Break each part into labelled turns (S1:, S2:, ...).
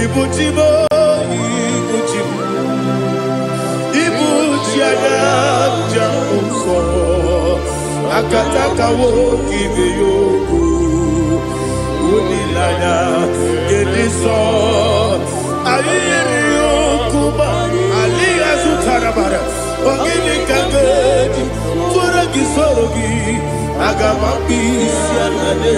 S1: Ibuchimo, Ibuchimo, Ibuchiana, Jamuso, Akataka woki beyoku, Unilana, Gediso, Ayiriyokuba, Aliya Sutarabara, Ogini Kageti, Furagi Sorogi, Agamaki, Sianade,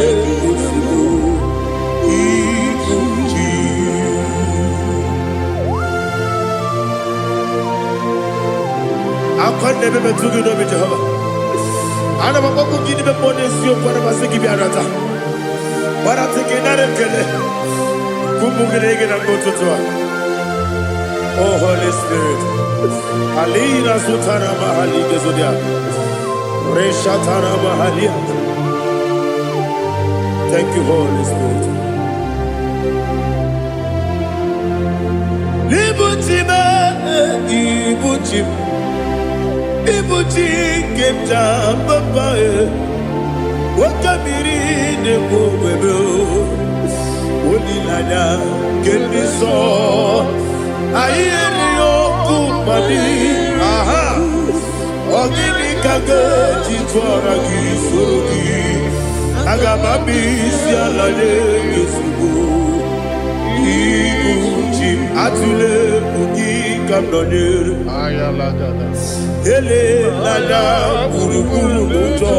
S1: I can't never be too good over Jehovah. I never go to give the money to you for the Masiki Biarata. But I'm taking that and get it. Kumugin and go to Tua. Oh, Holy Spirit. Alina Sutana Mahali Gezodia. Reshatana Mahalia. Thank you, Holy Spirit. Ibuchima, Ibuchim. Ibuchi kemta papa wakamiri ne bobebe onilanya keniso ayeri okupadi aha ogini kage jitwara kisorogi agamabi sialale yesugo Ibuchi atule ugi kamdonyer ayalagada ele lada buruburu muto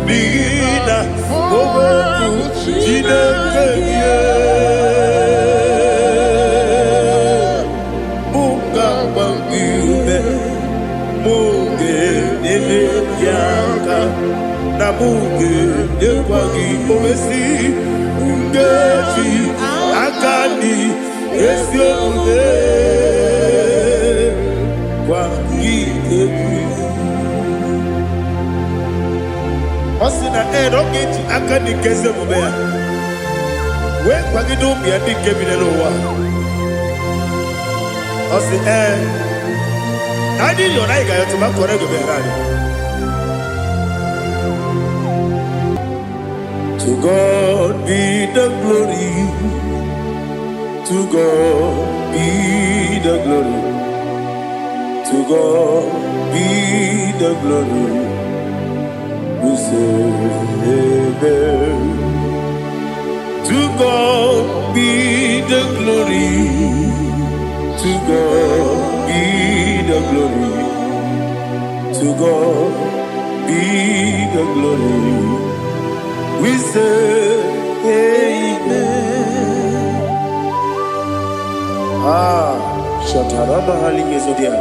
S1: bina oboku jinekeye munga bangibe munge nene yaka na munge nekwagi omesi ngeji akani esiode Osina rogeji akani keze mubea. We kwagido bia di kebine lowa. Osi Nadi yona iga yotu makore go berani. To God be the glory. To God be the glory. To God be the glory. We say amen. To God be the glory. To God be the glory. To God be the glory. We say amen. Shataraba halinge zodia.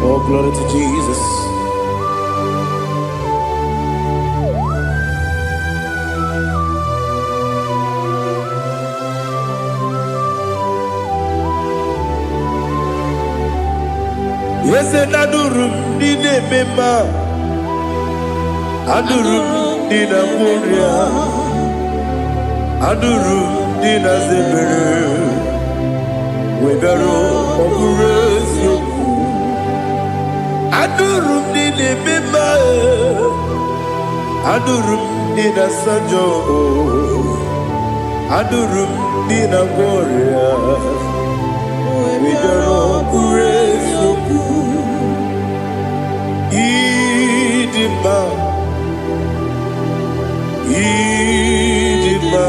S1: Oh, glory to Jesus. Yes, and Adurum did a member. Adurum did a warrior. Adurum did a zebra. We better operate you. Adurum did a member. Adurum did a sanjo. Adurum did a warrior. We better operate you. Idima, Idima,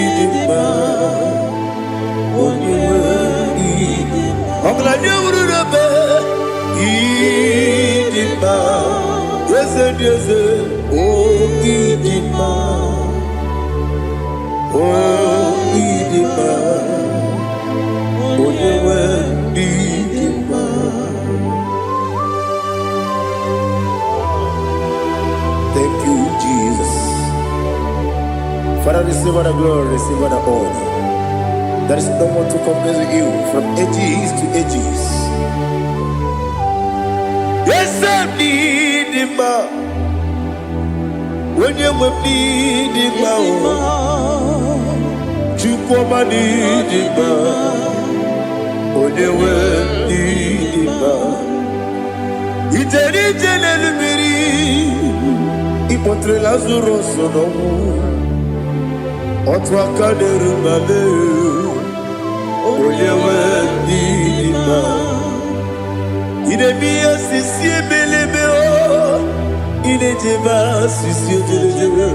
S1: Idima, Idima, yes, yes, oh, Idima, oh, Idima, oh, Idima. Thank you, Jesus. Father, receive all the glory, receive all the honor. There is no one to compare with you from ages to ages. Yes, I need him. When you need him, you come and need him. When you kpọtere Lazarus n'ọnwụ otu aka na-erubale onye nwe ndị dị mma ị na-eme ihe sisi ebelebe ị na-ejebe asịsị ojelejebe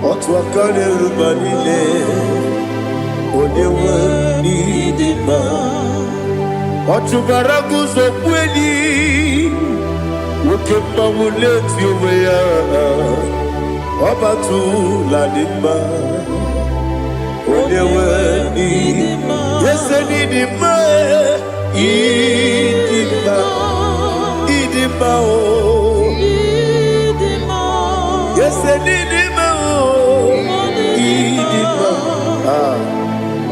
S1: otu aka na-eruba niile onye nwe ndị dị mma ọ chụbara gị ụzọ kweli nwoke mmanwụ na-eti onwe ya ọ batụla dị mma onye nwe ndị ese n'ịdị mma ịdị mma ịdị mma o ese n'ịdị mma o ịdị mma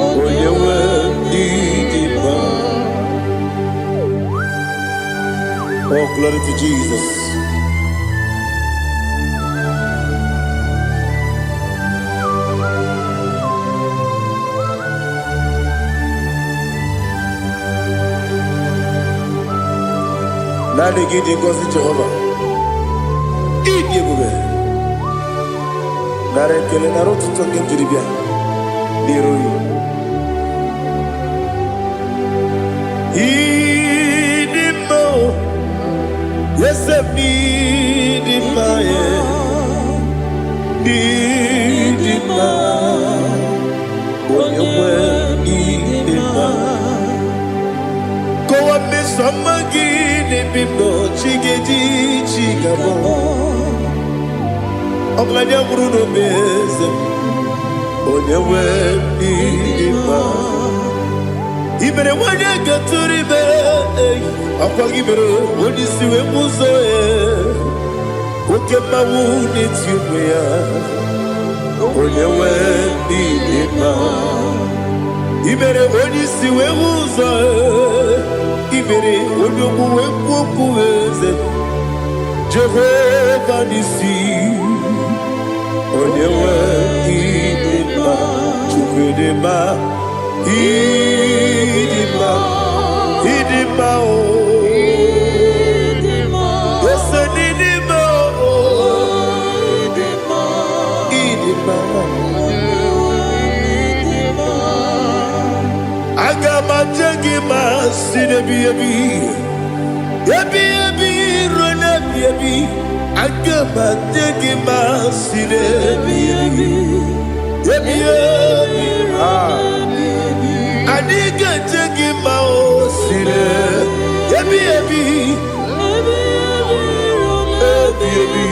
S1: onye nwe ndị dị mma. Oh, glory to Jesus. Nani gidi ngozi Jehovah. Idi ebube. Nare kele naro tutu nke jiribia. N'iroyi. Idi mo. Yes, idi ma ye. Idi ma. Onyewe idi ma. Kowa mesomagi. Bibo chigeji chigabo Oglanya Bruno Beze Onyewe Bidima Ibere wanya gaturi be Akwa gibere Onisiwe muzoe Oke mawu nitiwe ya Onyewe Bidima Ibere onisiwe muzoe Ibere onyomuwe kukuweze Jehovah nisi Onyewe idima Chukwedema Idima Idima o Yese nidima o Idima Agama jengima sinebi ebi Ebi ebi rona ebi Agama jengima sinebi ebi Ebi ebi Adiga jengima o sine Ebi ebi Ebi ebi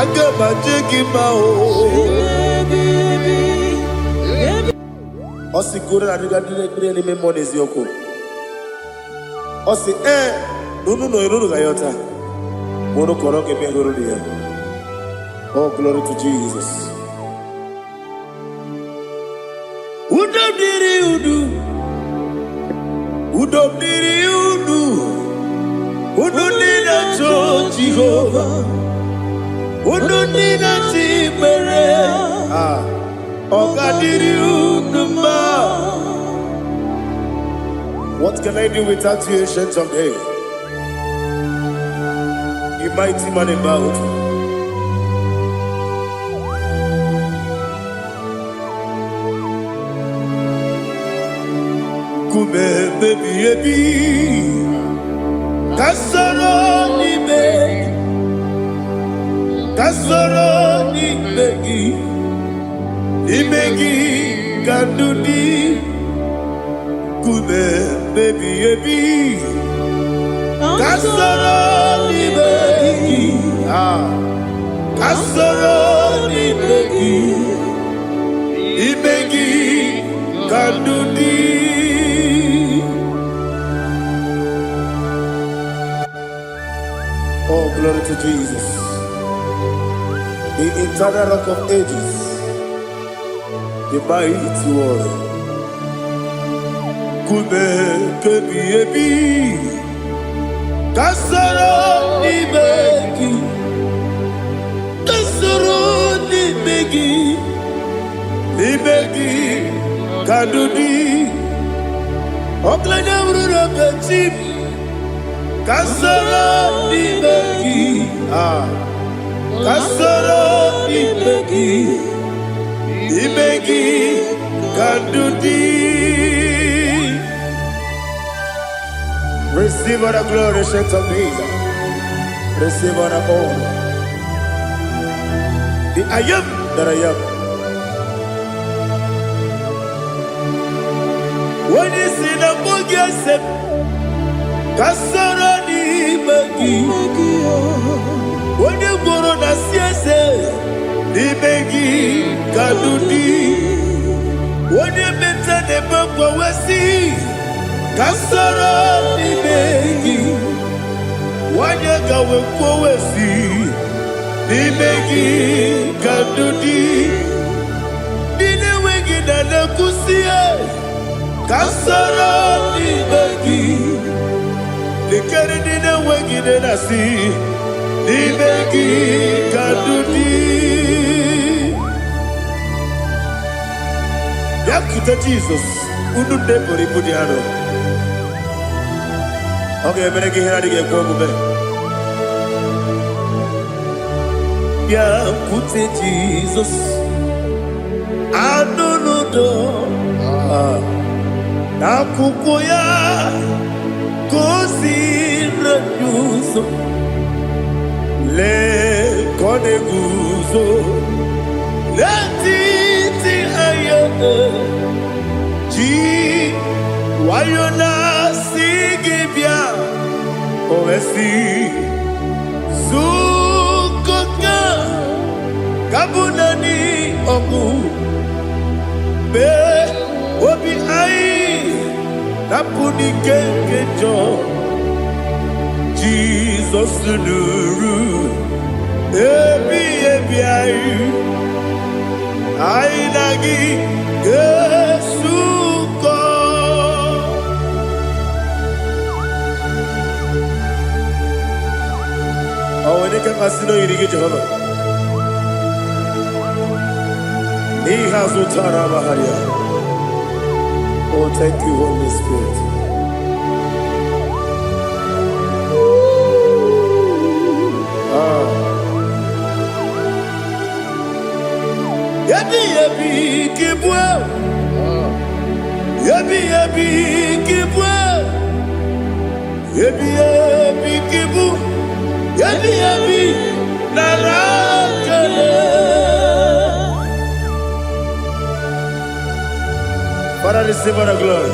S1: Agama jengima o Osi gore na diga dire ni me monezi yoko. Osi nunu no iruru ga yota. Mono koro ke me goro dia. Oh, glory to Jesus. Udo diri udu. Udo diri udu. Udo nina cho Jehovah. Udo nina chibere. What can I do without you, ancient of days? You mighty man about. Kume baby baby, kasoro ni begi, kasoro ni begi. Imegi kandudi kume baby baby kasoro ni begi kasoro ni begi imegi kandudi. Oh, glory to Jesus, the eternal rock of ages, the mighty one. Kume kebi ebi kasoro ni begi kasoro ni begi kadudi oklanya ururo beti kasoro ni begi Kasoro Ibegi Kandudi. Receive all the glory, shake of Jesus. Receive all the honor. The I am that I am. When you see the book, you say, Kasoro Ibegi. When you go on the CSA, Ibegi Kandudi. When you mention the book, we see. Kasoro Ibegi, wanyega wekwowesi, Ibegi Kandudi, Dine wegi na nekusie, Kasoro Ibegi, Dikeri dine wegi na nasi, Ibegi Kandudi. Yakuta Jesus, unu nepori pudiano. Okay, I'm going to get here. Yeah, put it Jesus. I don't know. Nakukoya, kosi renyuso, le kone guzo, le titi ayane, ji wayona sigibia. Oesi Sukoka Kabunani Oku Be Obi Ai Napuni Kenkejo Jesus Nuru Ebi Ai Ai Nagi Yesuko. Oh, when they can pass you get Jehovah. He has Utara Maharia. Oh, thank you, Holy Spirit. Yabi Kibwa. Yabi Kibwa. Yabi Kibu. Yabi Narakale. Father, receive our glory.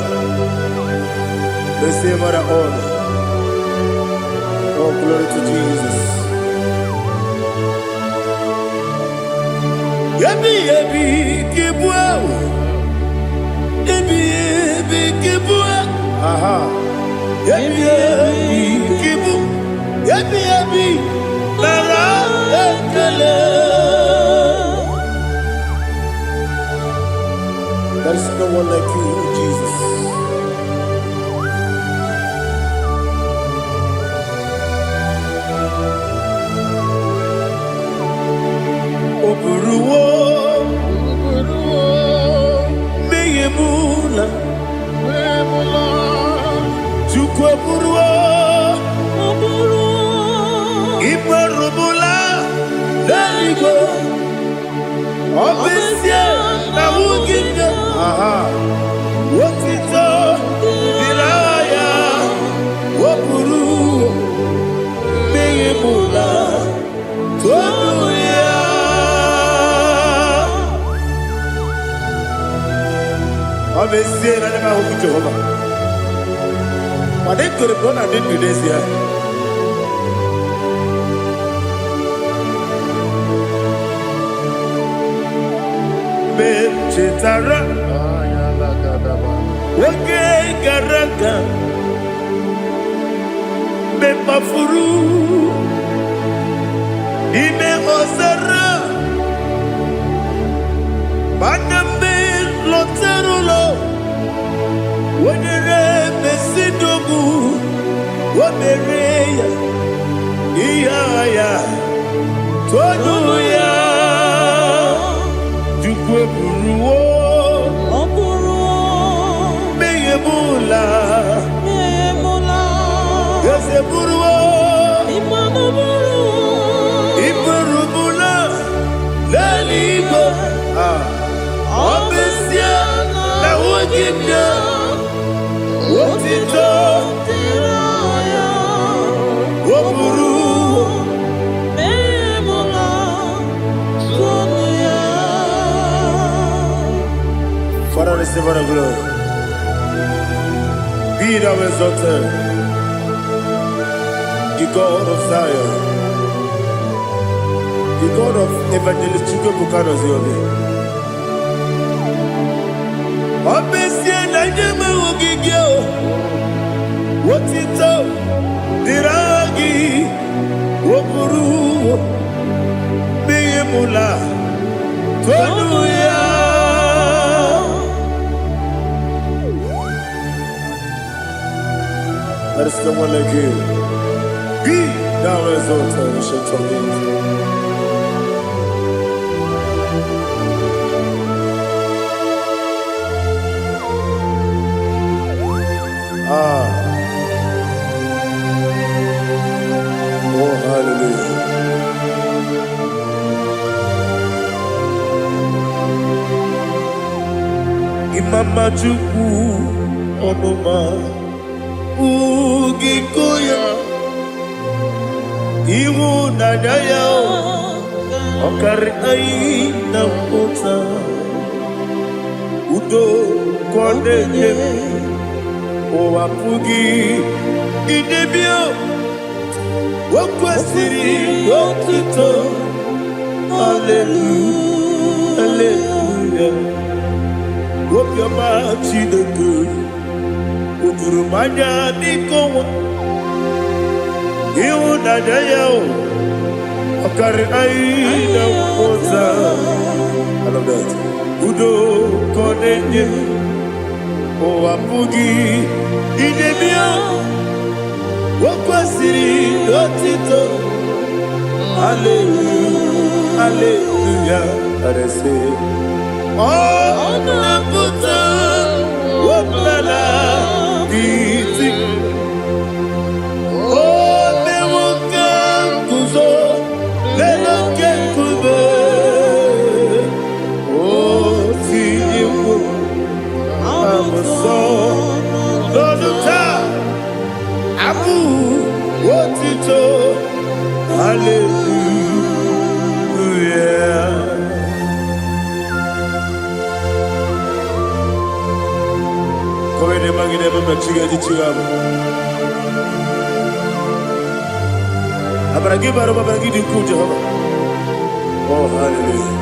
S1: Receive our honor. Oh, glory to Jesus. Yabi Kibwa. Yabi Kibwa. Aha. Yabi Kibu. Yabi Narakale. There is no one like you, Jesus. Oburuwo, Meyemula, Chukweburuwo, Ibarubula, Daligo, Obesia, Nawugina, aha, Wotito, Diraya, Wopuru, Meyemula, Tonuya. Obesia, I never hope Jehovah. But they could have gone and did this here. Chetara, Wage Garaka, Bepafuru, Ime Osara, Banambe Loterulo, Wenere Mesidobu, Wamereya, Iyaya, Tonuya. Buruwo, Meyemula, Yose Buruwo, Iburuwo, receive all the glory. Be thou exalted, the God of Zion, the God of Evangelist Chukwu Bukano Ziobi. Obesia na nyama ogigio, wotito diragi, wokuru, biyemula, tonuya. There is no one like you. Be thou exalted, ancient of days. Oh, hallelujah. Imama Chukwu Onuma Ugikoya Iwu Nadaya Okari Aina Kota Udo Kondeye Owapugi Idebio Wakwasiri Wakito Hallelujah Hallelujah Wopiama Chideku Udurumanya Nikowa Iwu Nadaya Okari Aina Kota I love that Udo Kondeye Owapugi Idebio Wakwasiri Lotito Hallelujah Hallelujah I say Oh Naputa Waplala Biti Oh Mewoka Kuzo Leloke Kube Oh Tiyiwu Amoson Loduta Abu Wotito Hallelujah Kowe magine baba chiga chigabu Abaragi baro babaragi diku Jehovah Oh hallelujah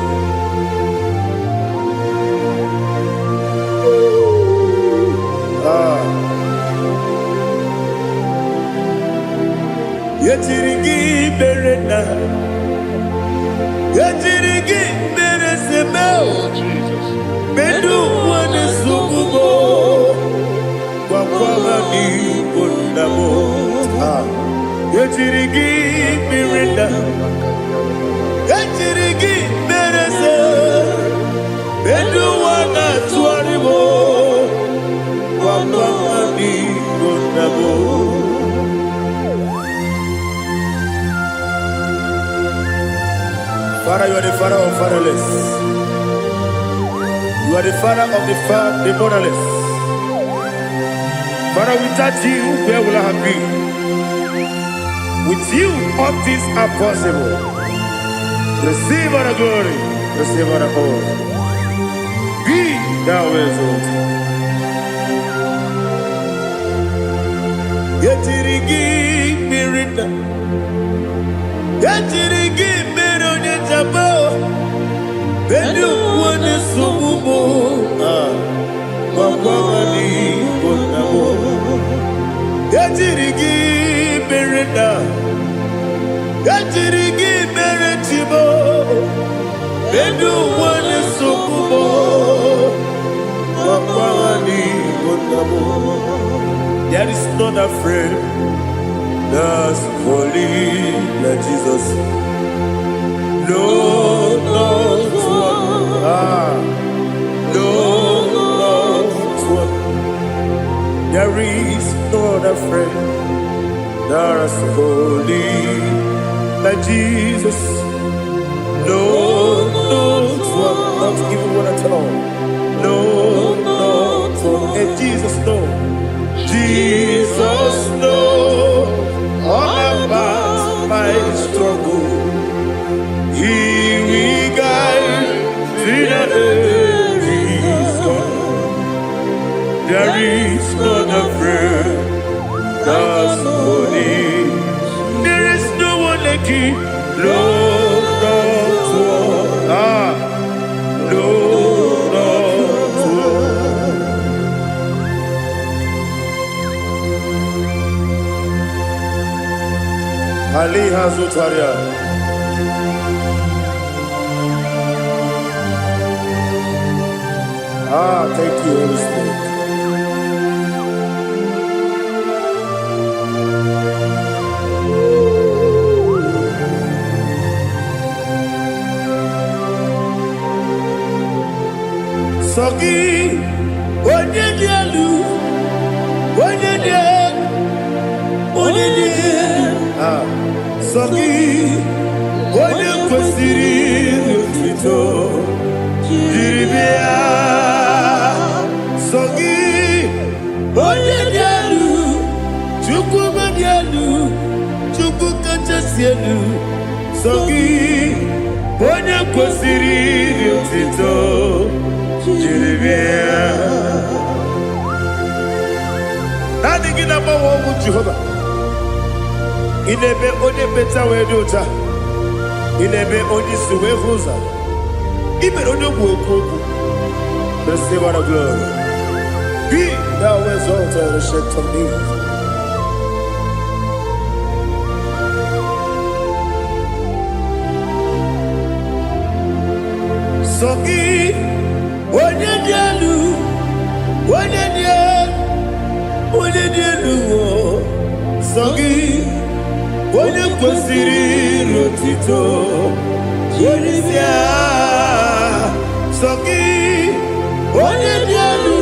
S1: Yetirigi berena Yetirigi beresebeo Bedu wane sububo Kwa ni kundamo Yetirigi berena Yetirigi berese Bedu wana tuaribo Kwa ni kundamo Father, you are the father of fatherless. You are the father of the motherless. Father, without you, where will I have been? With you, all things are possible. Receive all the glory, receive all the honor. Be thou exalted. Yetirigi mirina, yetirigi mironye jabo. Bedu wane sububo, wakwani konamo. Yetirigi mirina, yetirigi miretibo. Bedu wane sububo, wakwani konamo. There is not a friend that's holy like Jesus. No, not one. No, not one. There is not a friend that's holy like Jesus. No, not one. Not even one at all. No, not one. And Jesus, no. Jesus knows all about my struggle. He will guide through the day. He's gone. Ali Hazutaria. Thank you, Holy Spirit. Sogi, onye dielu, onye dielu, onye dielu. Sogi, onye kwesịrị otuto, jiri bịa. Sogi, onye dielu, Chukwu dielu, Chukwu kachasị elu. Sogi, onye kwesịrị otuto. Nothing in about what would Jehovah. In a bit only better way to ta. In a bit only Suwe Rosa. Even on your work, the Savior of glory. Be thou exalted and shed on me. Sogi. Onye dielu, onye dielu, Sogi, onye kwesịrị otuto, jiri bịa. Sogi, onye dielu,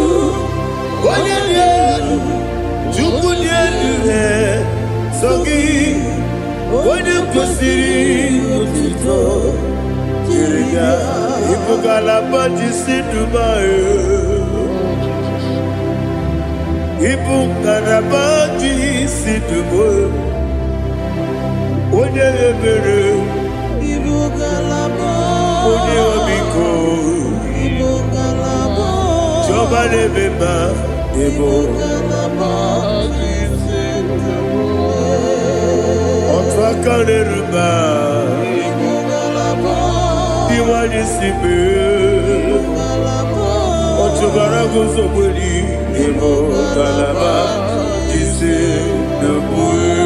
S1: Chukwu dielu, Sogi, onye kwesịrị otuto, jiri bịa. Ibugalaba jisi Dubai. Ibugalaba jisi Dubai. Onye ebere. Ibugalaba. Onye obiko. Ibugalaba. Joba lebeba. Ibugalaba jisi Dubai. Otwaka leruba. Iwani sibe, Ochubara gozoboli, Emo galaba, Jise debue.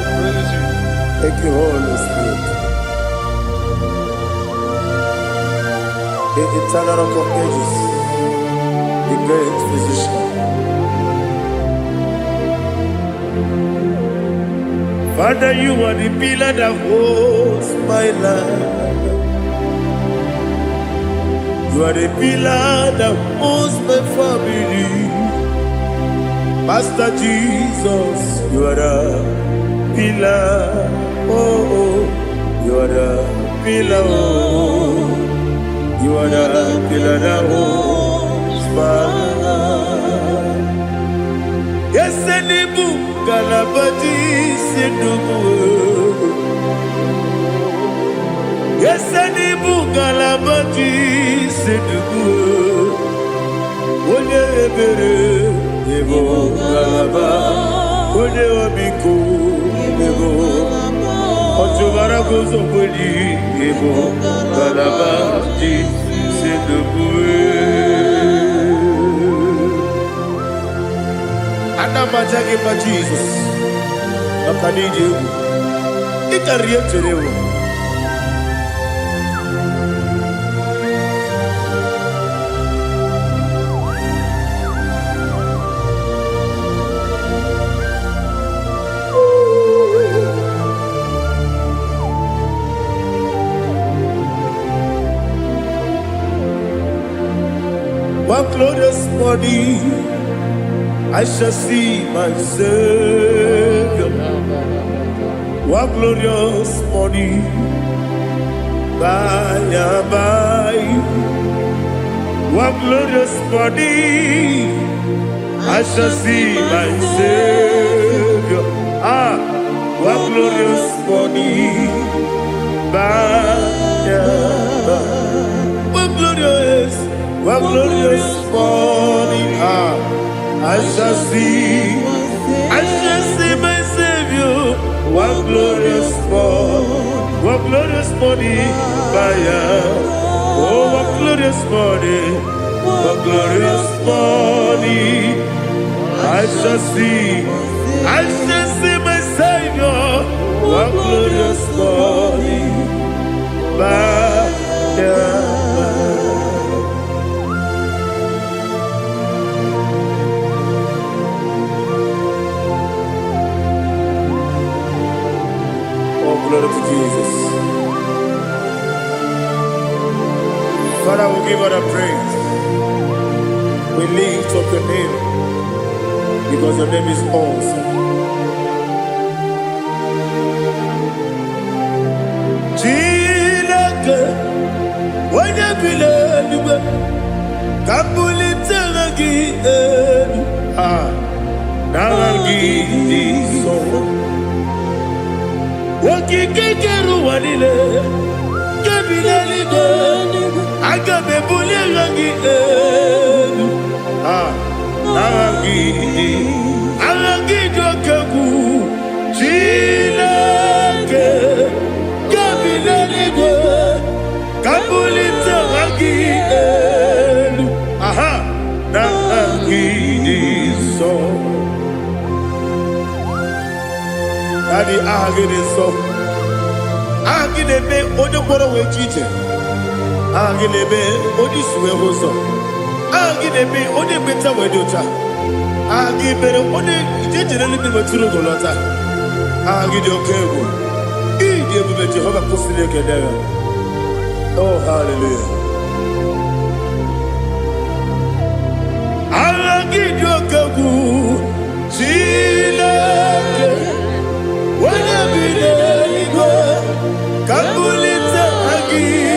S1: Thank you, Holy Spirit. The eternal rock of ages, the great physician. Father, you are the pillar that holds my life. You are the pillar that holds my family. Master Jesus, you are the pillar. Oh, you are the pillar. Oh. You are the pillar that holds my life. Yes, Enibu Galabati Sidubu. Yes, Enibu Galabati Sidubu. Onye ebere, Ebo Galaba. Onye obiko, Ebo. Ochubara gozoboli, Ebo Galabati Sidubu. Anamajagi ma Jesus. Nakaniji. Ikariyeterewo. One glorious morning, I shall see my Savior. One glorious morning, by and by. One glorious morning, I shall see my Savior. One glorious morning, by and by. One glorious morning, I shall see my Savior. One glorious morning. What glorious morning, fire. Oh, what glorious morning. What glorious morning. I shall see my Savior. What glorious morning. Fire. Glory to Jesus. Father, we give all the praise. We lift up your name because your name is awesome. Chilake, when you believe, Kapulitagi, Naragi, so. Wakikekeru wanile Kabilaligo Agabe bulirangi Arangi jokagu Chilake Kabilaligo Kabulita rangi Narangi so Daddy, agide so. Agide be odoporo we chiche. Agide be odisuwe hoso. Agide be ode beta we dota. Agide be ode ijejere libi weturu golota. Agide okego. Ide be Jehovah kusile kedera. Oh, hallelujah. Agide okego. Chilake. When you believe, Kapulita again.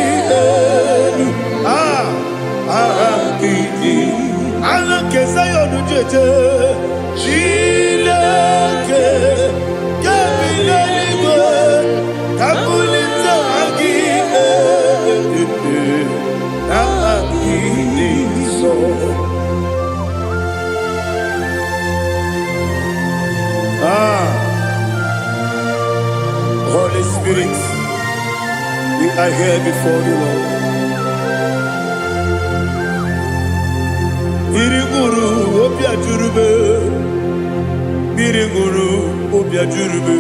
S1: Kesayon Jeje, Chilake, Kapilaligo, Kapulita again. So. Holy Spirit, we are here before you, Lord. Biriguru obia jurube, Biriguru obia jurube,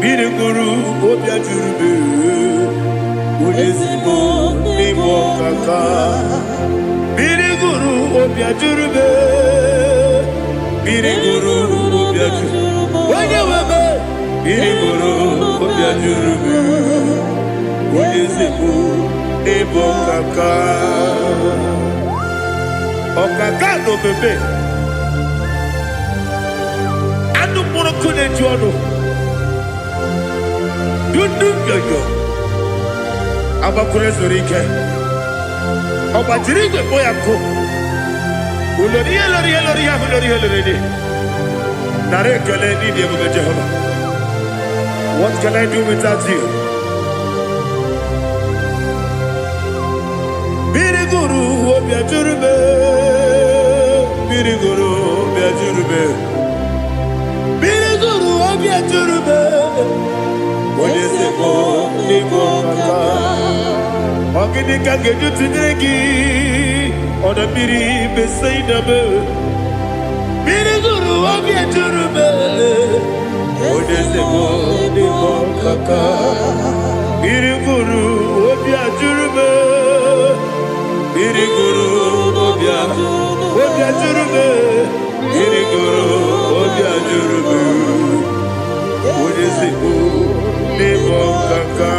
S1: Biriguru obia jurube, Udesibo nimo kaka, Biriguru obia jurube, Biriguru obia jurube, Wanyawebe. Biriguru obia jurube, Udesibo nimo kaka. Okaka no bebe anu mono kone jono dundu yoyo abakure zorike obajiri gbe boya ko ulori nare kele ni de mo Jehovah. What can I do without you? Biriguru obia jurube, Biriguru obia jurube, Biriguru obia jurube. Odesibo nimo kaka, ogini kangeju tinegi, oda biri besaidabe. Biriguru obia jurube, Odesibo nimo kaka, Biriguru obia jurube. Biriguru obia jurube, Biriguru obia jurube, Udesibo nimo kaka.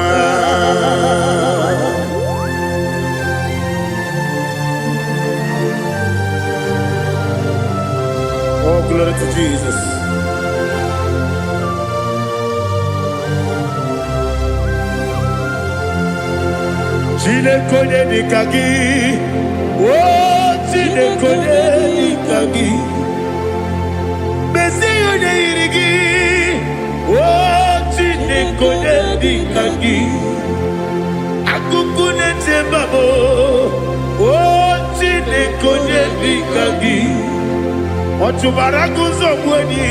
S1: Oh, glory to Jesus. Chinekonye nikagi, oh chinekonye nikagi, Mesiyone irigi, oh chinekonye nikagi, Akukune tembabo, oh chinekonye nikagi, Otubarakuzo mweni,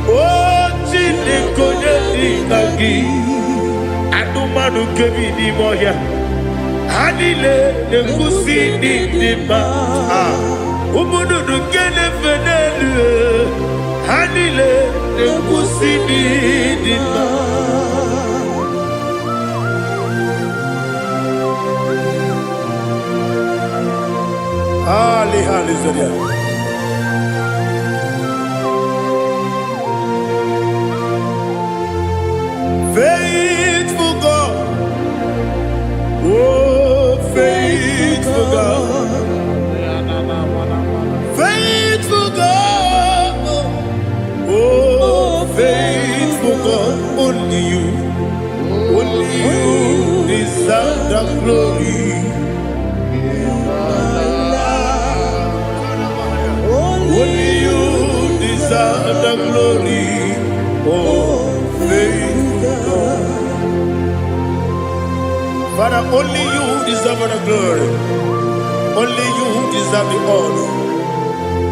S1: Oh, Chineke Nagi, Adumanu Kevi di Moya, Hanile, the Kusi di Ma, Umudu Kene Fenelu, Hanile, the Kusi di Ma. Hallelujah. Faithful God, oh faithful God, faithful God, oh faithful God, only you deserve the glory. Only you deserve the glory, oh faithful God. Father, only you deserve the glory. Only you deserve the honor.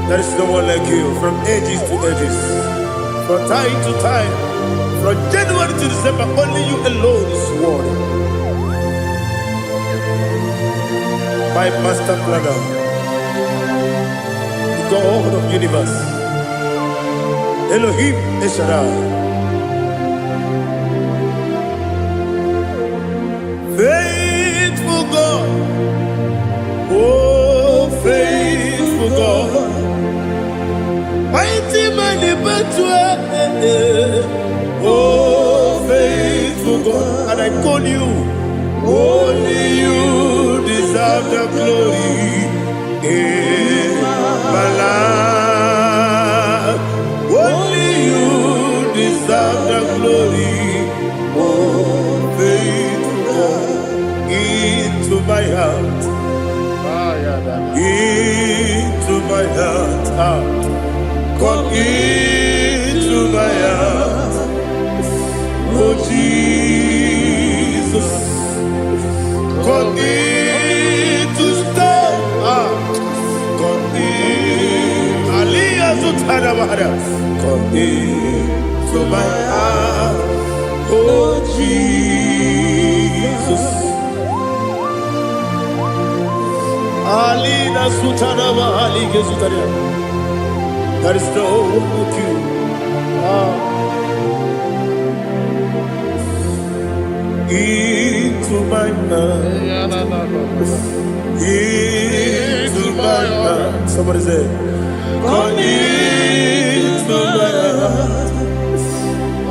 S1: There is no one like you, from ages to ages, from time to time, from January to December. Only you alone is worthy. My master planner, God of universe, Elohim Eshadai, faithful God, oh faithful God, mighty man in battle, oh faithful God, and I call you, only you deserve the glory. My life, only you deserve the glory, oh faithful God, into my heart, into my heart, come into my heart, oh Jesus, come in to stay, come into my heart, oh Jesus. Alina Sutanaba Ali Gesutaria. There is no one like you. Into my heart, into my heart. Somebody say, come into my heart,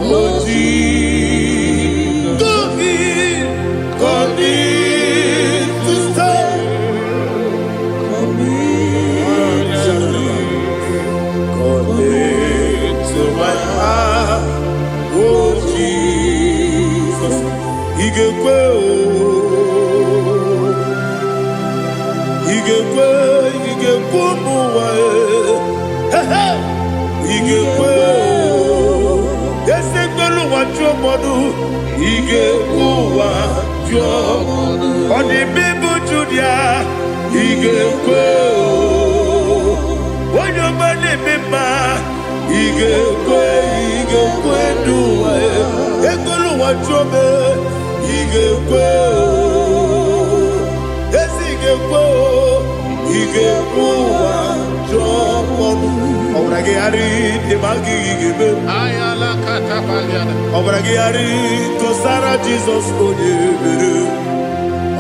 S1: oh Jesus. Come in to stay. Come into my heart, oh Jesus. Igekwe, muwa, igekwe, ese tolu wajo modu, igekwe wajo modu, oni bibu judia, igekwe, wanyo mane mema, igekwe duwa, ekolu wajo me, igekwe, ese igekwe. Obragari de magi gebe ayala katapaliana obragari to Sara Jesus onyebere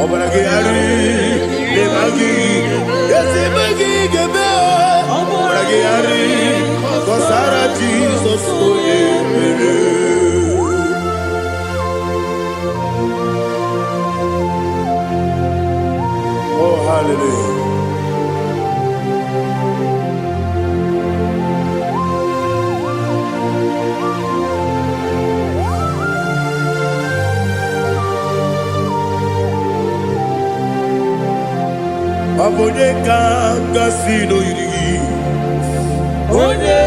S1: obragari de magi yesi magi gebe obragari to Sara Jesus onyebere. Oh hallelujah. Abonye kanga sino yirigi, onye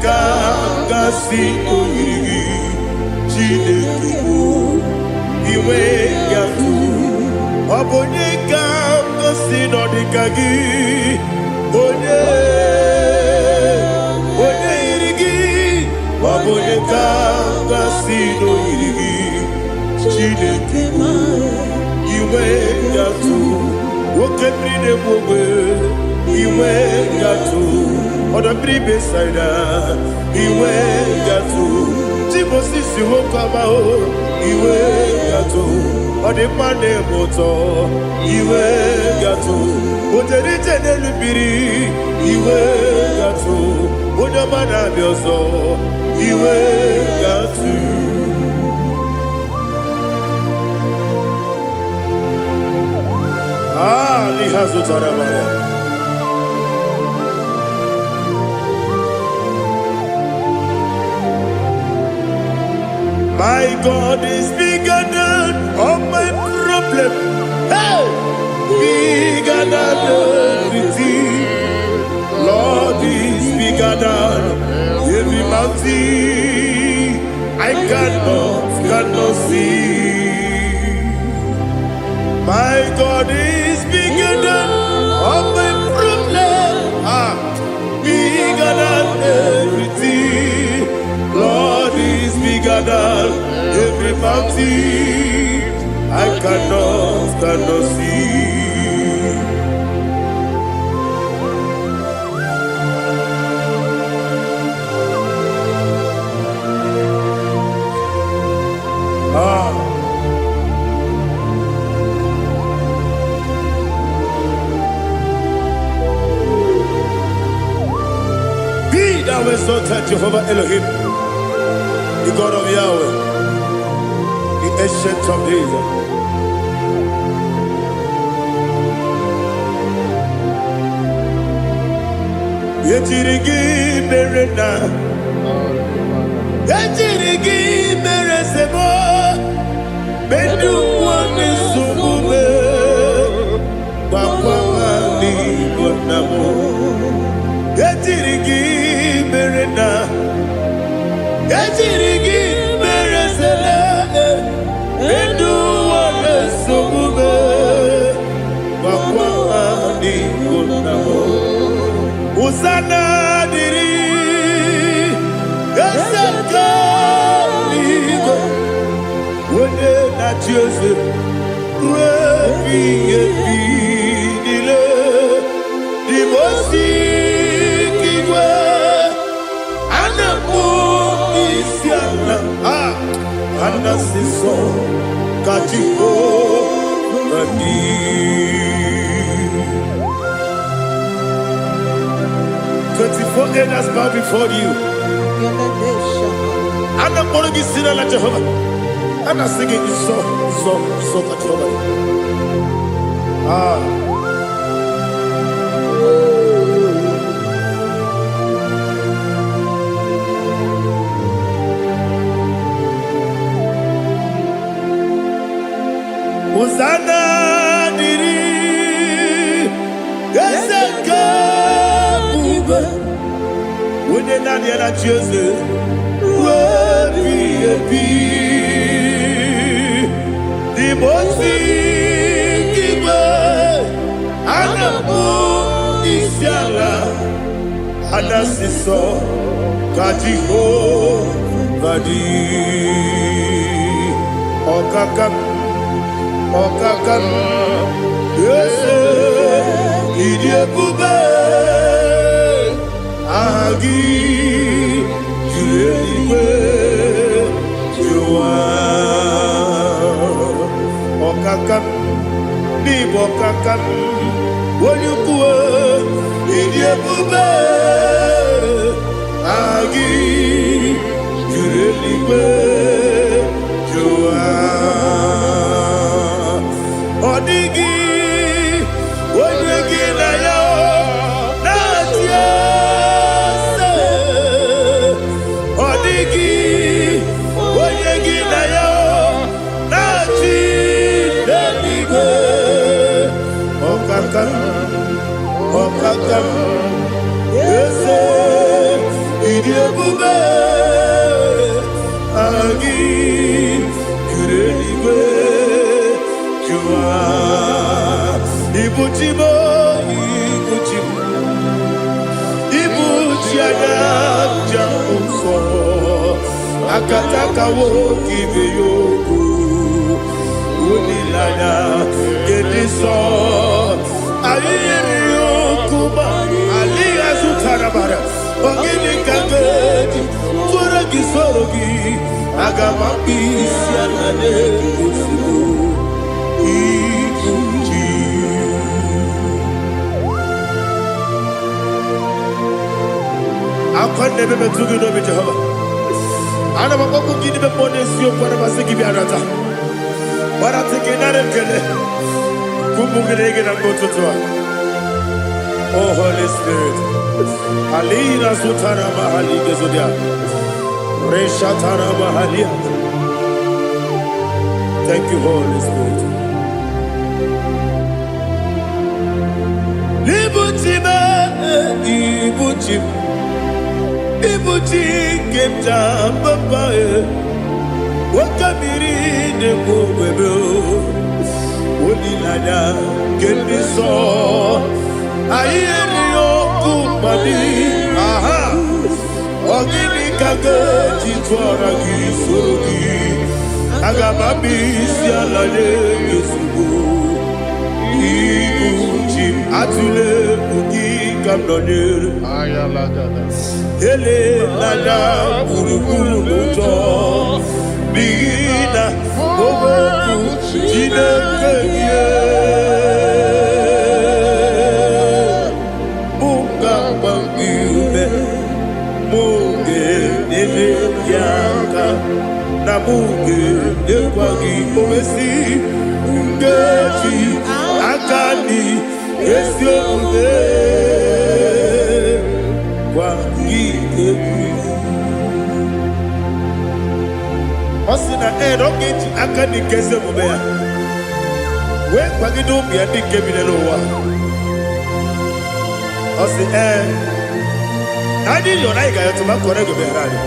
S1: kanga sino yirigi, Chineke iwe yatu. Abonye kanga sino dikagi, onye irigi onye ka si no irigi Chineke iwe yatu woke bride mogwe iwe yatu oda bribe saida iwe yatu Timosisi wokama o iwe yatu ode mane moto iwe yatu oterite nelubiri iwe yatu oda mana bioso iwe yatu lihazo tarabaya My God is bigger than all my problem. Hey! Bigger than everything. Lord is bigger than every mountain. I cannot see. My God is bigger than all my problem. Bigger than everything. Lord is bigger than every mountain. I cannot see. Be thou exalted, Jehovah Elohim, the God of Yahweh, the ancient of days. Yetirigi merena, yetirigi meresemo, bedu wane sumube, papa mani bonamo. Yetirigi merena, yetirigi meresele, bedu wane sumube, papa mani bonamo. Usana diri, esaka ligo, wone na Joseph, wepi dile, di mosi kiwe, anamu isiana, anasiso katiko mani. 24 elders bow before you. And I'm going to be singing like Jehovah. And I'm singing this song like Jehovah. Hosanna diri, Eseka. When you're not yet at Joseph, the most giver, and the moon is yalla, and the siso, Kajiho, Vadi, Okakam, yes, Idiabube. Agi jueliwe jua okakam ni bokakam wonyukue idiebube agi jueliwe jua odigi wonyegi na yo natie Okakam, ese idiebube, agi kureliwe jua, ibuchimo, jamuso akataka woki beyoku unilaya gediso ayiri yokuba aliya zutarabara ogini kagedi tora gisorogi agamapi sianane kusibu ikuji akwande bebe tugi no be Jehova ana bako gidi be ponesio kwa basiki bi arata bara tekenare kele kumugirege na mototwa. Oh Holy Spirit alina sutara mahali gezodia resha tara mahali. Thank you Holy Spirit. Libutime ibutim ibuti kemta papa wakamiri de bobebe onilanya kendiso ayeri yokumadi aha ogini kage titwara gisogi agamabi sialale yesugo ibuti atule bugi kamdonir ayalagada ele lada burukuru luto bigina oboku jinekeye munga bangiume munge nene yaka na munge nekwagi owesi ngeji akani esiombe Osina rogeji akani kese mubea we kwagido bi adi kebile lowa osi nadi yo na igayo to makore go berani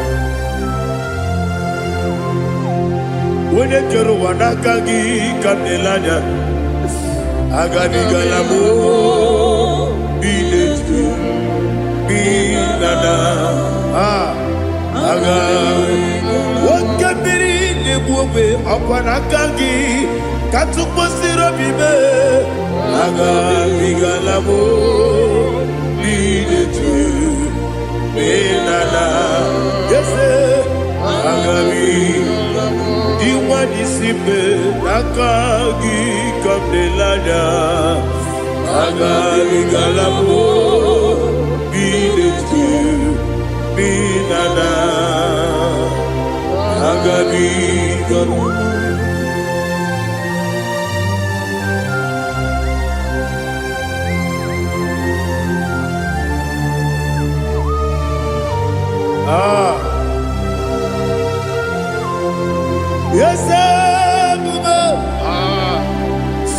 S1: wone kero wanaka gi kanelanya agadi galamo biletu binana aga wakabiri nebuwe apana kangi katuposiro bibe aga bigalamo biletu binana yese aga diwani sipe nakagi kamdelanya aga bigalamo biletu binana agabi garu yes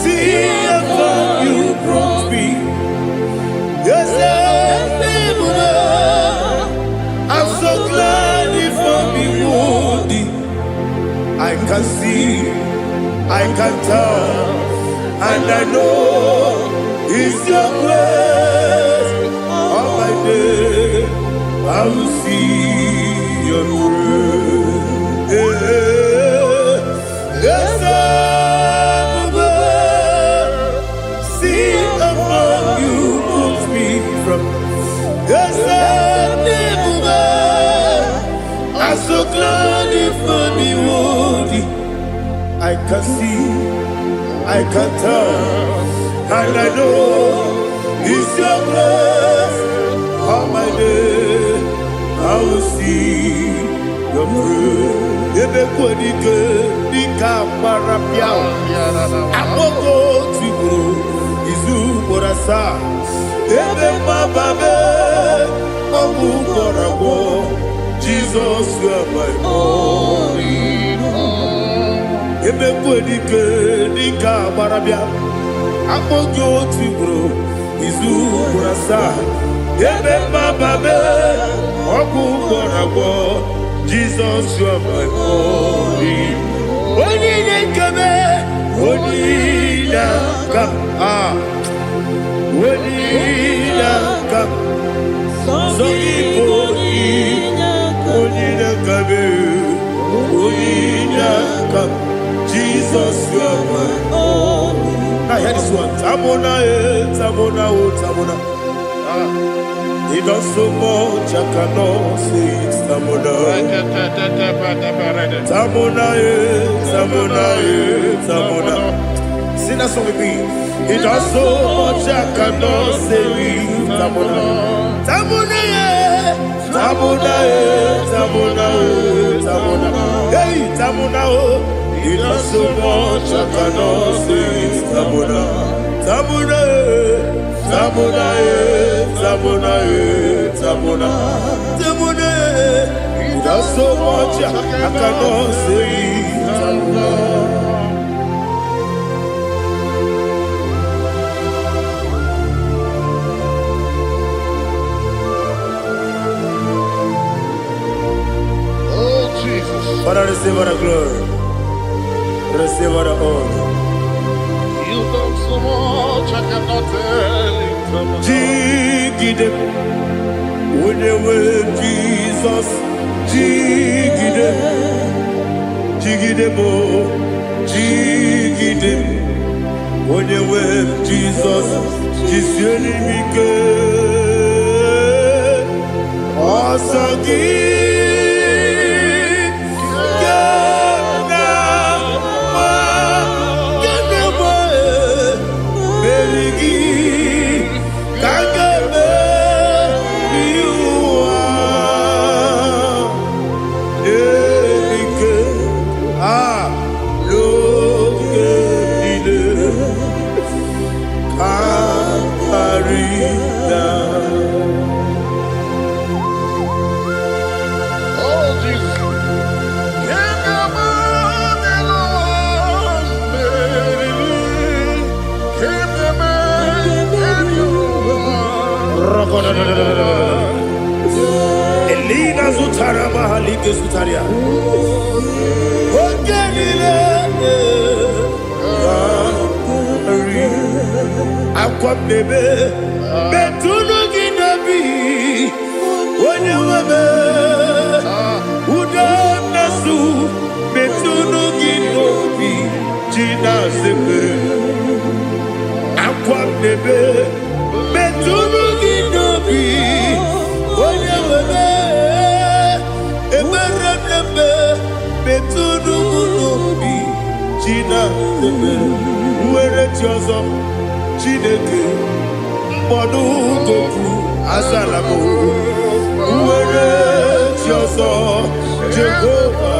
S1: see how you brought me. Yes I'm so glad if me woody. I can see, I can tell, and I know it's your grace. All my day I will see your grace. Yes, see among you puts me from. Yes, I'm so glad if me woody. I can see, I can tell, and I know it's your grace. All my day I will see your grace. Ebe kwenike nika marapia. Amoko tibu izu morasa. Ebe mababe omu korabo. Jesus, you are my only home. Ebe kwenike nika marapia. Amoko tibu izu morasa. Ebe mababe omu korabo. Jesus, you are my only. Only kame, only come, only come. So people. Jesus, you are my only. Now hear this one. Tamona, Tamona, Tamona. He does so much, I cannot say it. Tamona. Tamona, Tamona, Tamona. Sing that song with me. He does so much, I cannot say it. Tamona. Tamona, Tamona, Tamona, Tamona. Hey, Tamona, he does so much, I cannot say it. Tamona. Tamona, Tamona, Tamona, Tamona, Tamona. He does so much, I cannot say it. Tamona. Father, receive all the glory. Receive all the honor.
S2: You done so much, I cannot tell it.
S1: Jigide, when you were Jesus, Jigide, Jigide mo, Jigide, when you were Jesus, Jisyenimike, Asagi. Elina Zutara Mahalike Zutaria. Aqua bebe, Betuno Ginabi, when you were Udanasu, Betuno Ginobi, Gina Zebe, Aqua bebe, Betuno Ginobi, when you were Eberebe, Betuno Ginobi, Gina Zebe, where it was. Chineke mkpọdụ goku azalamo nwere chi ọzọ Jehova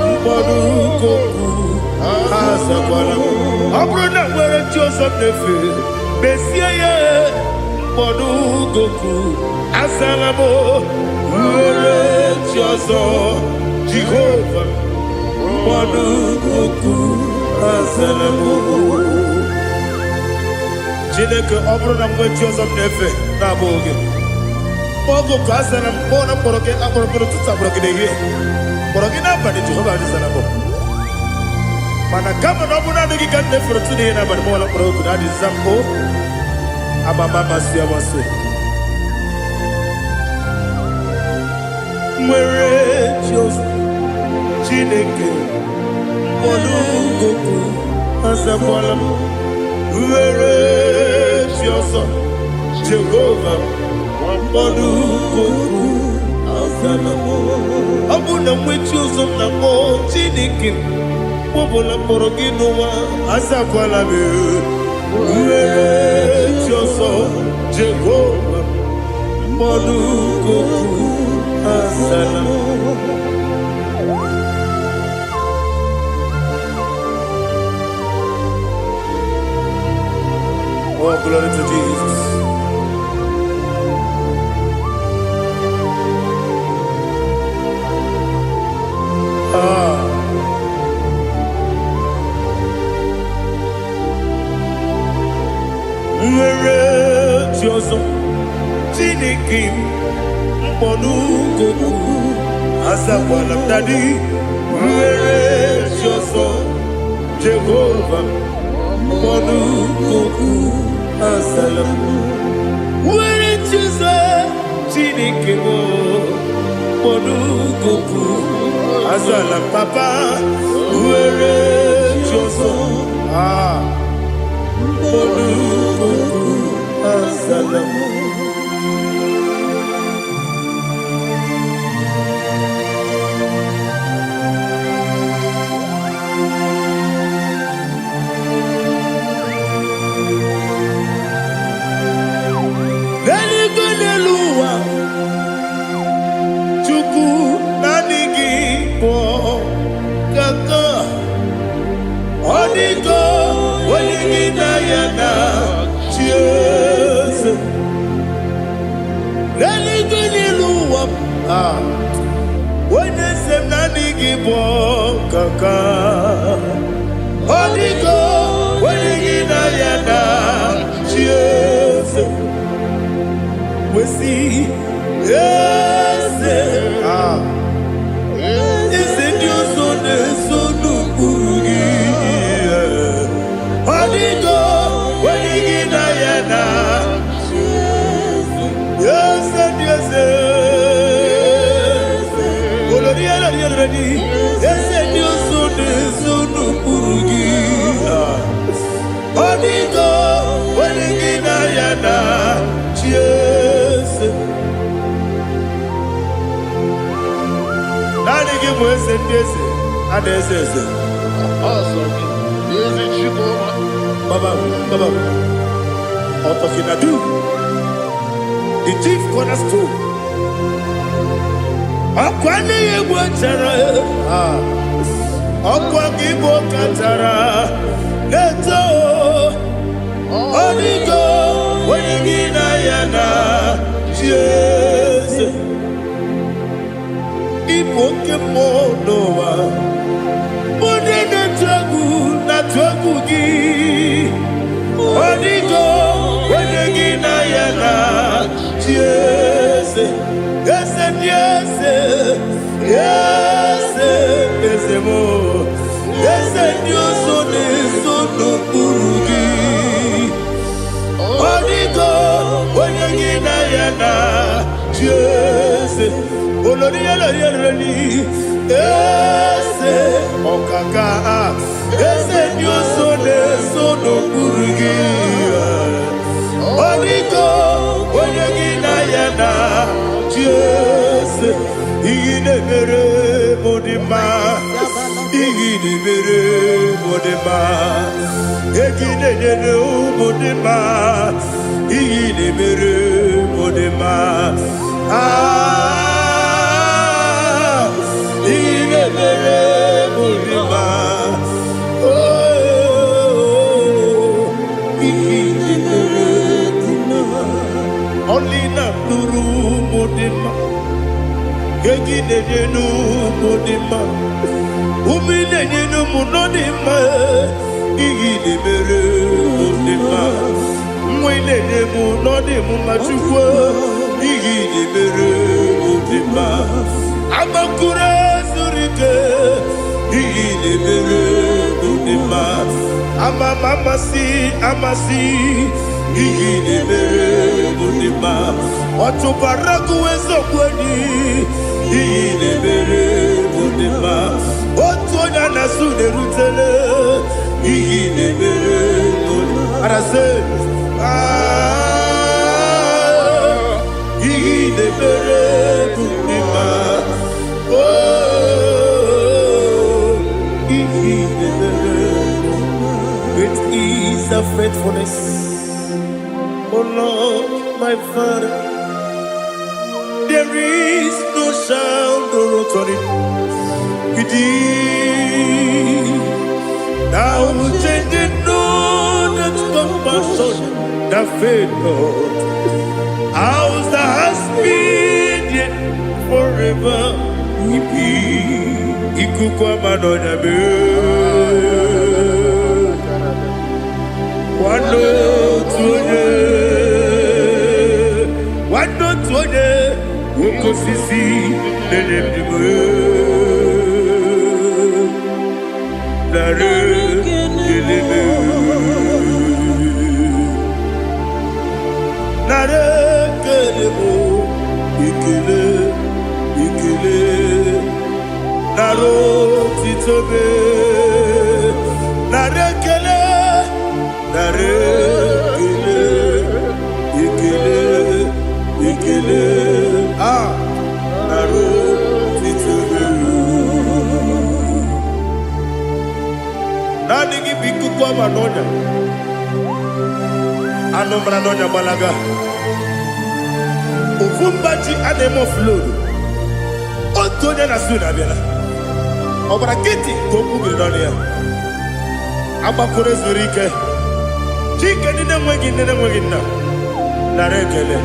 S1: mkpọdụ goku azakwala ọ bụrụ na nwere chi ọzọ na-efe mesie ya mkpọdụ goku azalamo nwere chi ọzọ Jehova mkpọdụ goku azalamo. Chineke ọ bụrụ na mgbe chi ọzọ m na-efe na-abụ oge ogo ka a sara m kpọọ na mkpọrọ gị akpọrọ mkpọrọ ụtụtụ akpọrọ gị n'ehihie mkpọrọ gị n'abalị Jehova adịzara m mana kama na ọ bụrụ na adịghị ka m na-efere otu n'ihe n'abalị mụọla mkpọrọ ogu na adịza mbụ amama amasị amasị nwere chi ọzọ Chineke mkpọrọ ogu azakwala m nwere chi ọzọ Jehova mkpọdụ goku azala m ọ bụ na nwe chi ọzọ na mkpọ Chineke kpọbụla mkpọrọ gị n'ụwa azakwala m nwere chi ọzọ Jehova mkpọdụ goku azala m. Oh, glory to Jesus. Nwere chi ọzọ Chineke mkpọdụ goku azakwala m dadi nwere chi ọzọ Jehova mkpọdụ goku azala m nwere chi ọzọ Chineke mkpọdụ goku azala m papa nwere Joso. Olukuku Asalamu. When you say nani gibo kaka, Odigo, when you get yana, cheers. We see, yes, is it your son, son of Burugi? Odigo, when you get yana, yes, yes. The chief cornerstone. Akwani Igbo chara, Akwani Igbo chara, Neto, Onigo, Wenigina yana, Jesus. Igbo kemo noa, Mone netragu na tragu gi, Onigo, Wenigina yana, Jesus. Yes, yes, yes, yes, more. Yes, you so no burugi. Onigo, when you get yana, yes, Olori, yes, Okaka, yes, you so no burugi. Onigo, when you get yana. Yes, Igidebere Modima, Igidebere Modima, Egidebere Modima, Igidebere Modima, Igidebere Modima, oh, Igidebere Modima, only not Nuru Modima. Gegidenu Modima, Umidenu Munodima, Igidebere Modima, Mwidenu Nodimu Machukwa, Igidebere Modima, Amakure Zurike, Igidebere Modima, Amasi, Igidebere Modima, Otubaraku Ezokweni, Igidebere Modima, Otonya Nasude Rutele, Igidebere Modima, Arase, Igidebere Modima, oh, Igidebere Modima, great is the faithfulness, oh Lord, my Father. There is no sound or authority. Thou changing not that compassion, that faith, Lord. Ours that has been yet forever. Ikukwa Madonna be. Ukosisi nenebdime Nare kelebe Nare kelebo Ikele Naro titobe narekele, narekele, ikele, ikele, naro titubelu. Nani gibiku kwa manonya, anomra nonya balaga. Ufumbaji anemo flood. Otonya na suna biela. Obra kiti koku bidonia. Abakure zurike. Chike nine mwegi na. Narekele.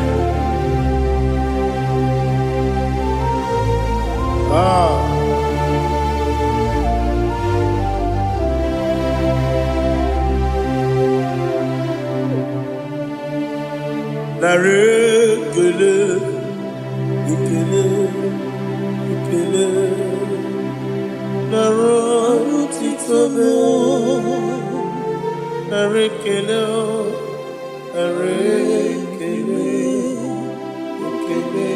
S1: Narekele. Ikele. Ikele. Narotitobe. Narekele. Narekele. Ikele.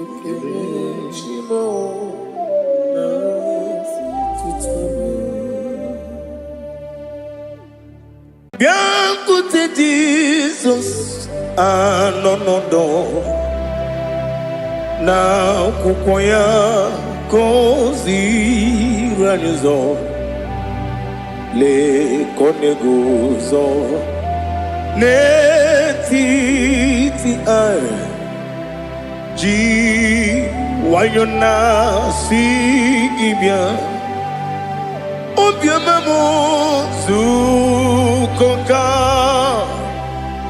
S1: Ikele. Shimo. Narotitobe. Bien côté Jesus. Anonodo na kukoya kozi ranizo le koneguzo ne titi ai ji wayona si ibia obiamamo zukoka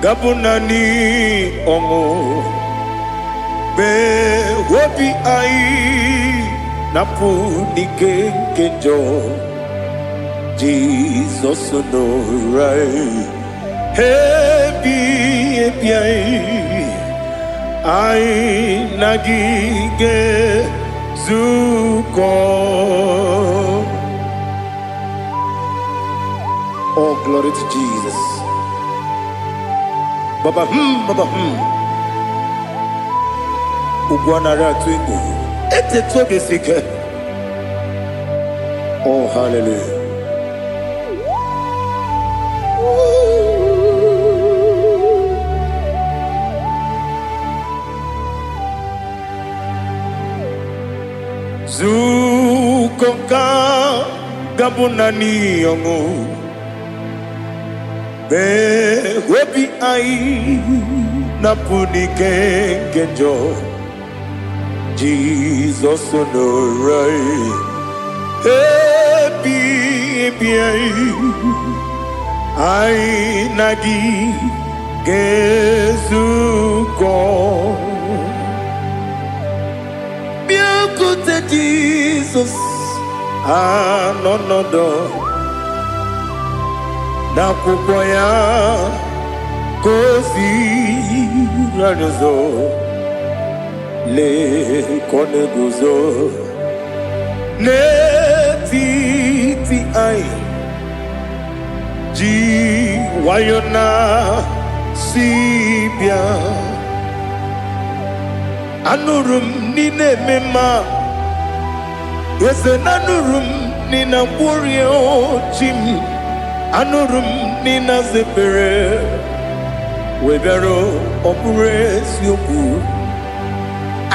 S1: Gabunani ongo be wopi ai napu nike kenjo Jesus no rai happy ai nagige zuko. Oh, glory to Jesus. Baba Ugwanara twingu ete tobe sike. Oh, hallelujah. Zukonka gabunani yongo be webi ai napuni kenjo Jesus no rai happy ai nagi gezuko bien côté Jesus no na kukoya kozi ranizo le koneguzo ne titi ai ji wayona sibia anurum nine mema yese nanurum nina burio chim anurum nina zepere webero opure sioku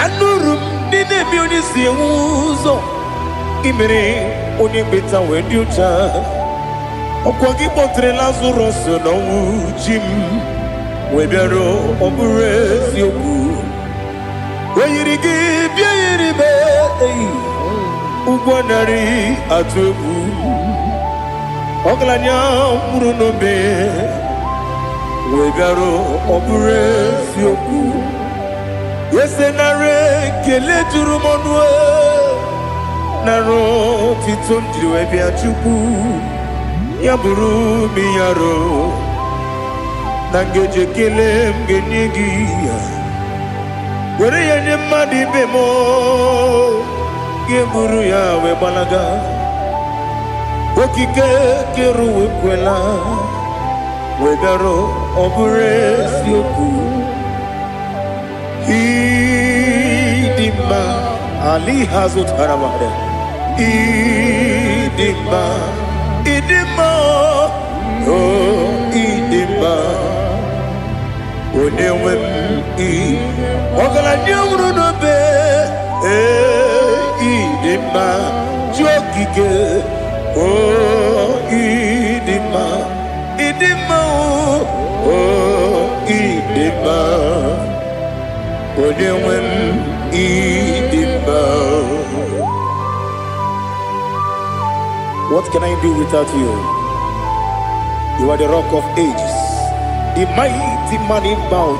S1: anurum nine bioni siuzo imere onye beta wediucha okwagi potre Lazarus no jim webero opure sioku weyirigi biayiribe ugwanari atubu Oglanya murunobe wegaro obure sioku yesenare kele jurumonwe naro titondriwe biachuku yaburu miyaro nangeje kele mgenigi were yenye madi bemo geburu ya we balaga Okike keru kwela wegaro obure sioku idima ali hazut haramade idima Idima, oh, Idima, Onewem, Ogala Nyamru no be, Idima, Jokike, oh, Idima, Idima, oh, Idima, Onewem, Idima. What can I do without you? You are the rock of ages, the mighty man in battle.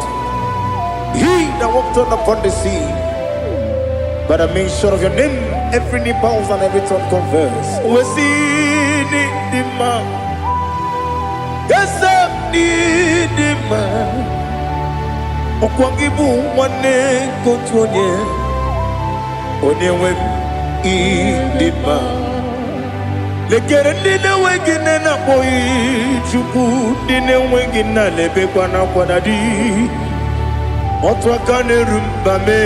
S1: He that walked on upon the sea. By the mention of your name, every knee bows and every tongue confess. We see the man. Yes, I need the man. Okwangibu wane kotonye. Onyewe the man. Lekere ndine wengine na boyi chuku ndine wengine lebe kwa na kwanadi otwakane rumba me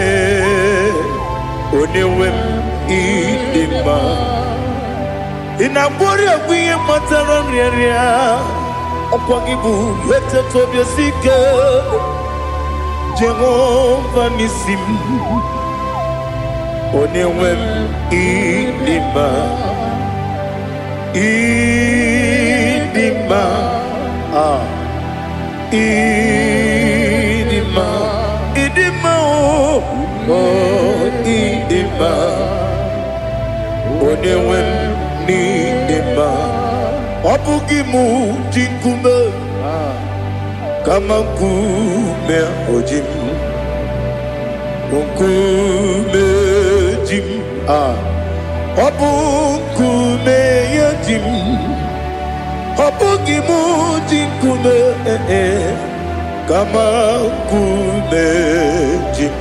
S1: onewem idima inabori agwiye matara nriaria okwagibu yete tobye sike Jehova nisim onewem idima Idima, Idima, Idima, oh, Idima, Onewem Nidima, Obugimu Jinkume, Kamakume Ojim, Unkume Jim, Obukume Yajim, Obugimu Jinkume, Kamakume Jim,